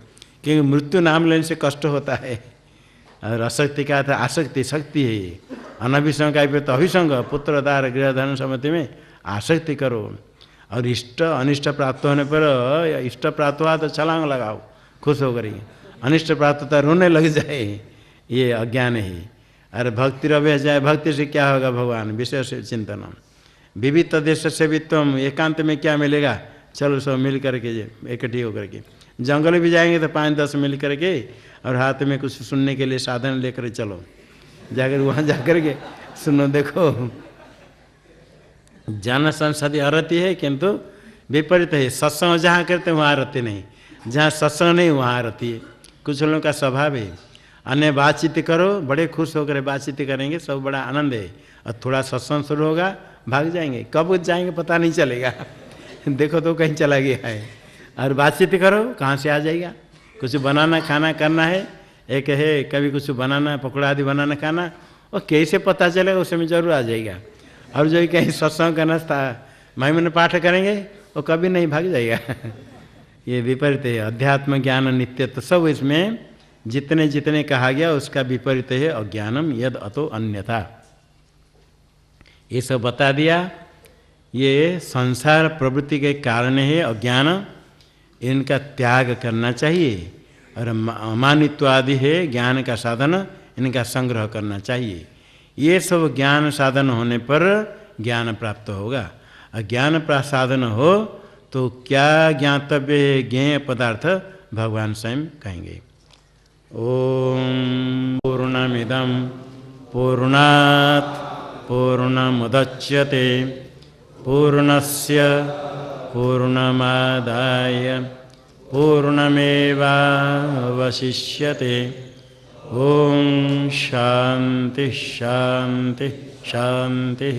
क्योंकि मृत्यु नाम लेने से कष्ट होता है। और अशक्ति का था आसक्ति, शक्ति है। अनभिसंग का विपरीत अभिसंग, पुत्र दार गृह धन सम्मति में आसक्ति करो। और इष्ट अनिष्ट प्राप्त होने पर, इष्ट प्राप्त हुआ तो छलांग लगाओ, खुश होकर ही। अनिष्ट प्राप्त होता रोने लग जाए, ये अज्ञान है। अरे भक्ति रह जाए, भक्ति से क्या होगा? भगवान विषय से चिंतन। विविध देश से वित्तम, एकांत में क्या मिलेगा? चलो सब मिल करके इकट्ठी होकर के जंगल भी जाएंगे तो 5-10 मिल करके, और हाथ में कुछ सुनने के लिए साधन लेकर चलो, जाकर वहाँ जाकर के सुनो। देखो जन संसदीय आरती है, किंतु विपरीत है। सत्संग जहाँ करते वहाँ आरती नहीं, जहाँ सत्संग नहीं वहाँ आरती है। कुछ लोगों का स्वभाव है, अन्य बातचीत करो, बड़े खुश होकर बातचीत करेंगे, सब बड़ा आनंद है। और थोड़ा सत्संग शुरू होगा, भाग जाएंगे, कब जाएंगे पता नहीं चलेगा। देखो तो कहीं चला गया है। और बातचीत करो, कहाँ से आ जाएगा? कुछ बनाना खाना करना है, एक है कभी कुछ बनाना, पकौड़ा आदि बनाना खाना, और कैसे पता चलेगा? उस समय जरूर आ जाएगा। और जो कहीं सत्संग करना था, महिमा पाठ करेंगे, वो कभी नहीं, भाग जाएगा। ये विपरीत है। अध्यात्म ज्ञान नित्य तो सब इसमें जितने जितने कहा गया उसका विपरीत है अज्ञानम यद अतो अन्यथा। ये सब बता दिया। ये संसार प्रवृत्ति के कारण है अज्ञान, इनका त्याग करना चाहिए। और अमानित्व आदि है ज्ञान का साधन, इनका संग्रह करना चाहिए। ये सब ज्ञान साधन होने पर ज्ञान प्राप्त होगा। अज्ञान साधन हो तो क्या ज्ञातव्य है? ज्ञेय पदार्थ भगवान स्वयं कहेंगे। ओम पूर्णमिदं पूर्णात् पूर्णमुदच्यते पूर्णस्य पूर्णमादाय पूर्णमेवावशिष्यते। ओम शांति शांति शांति।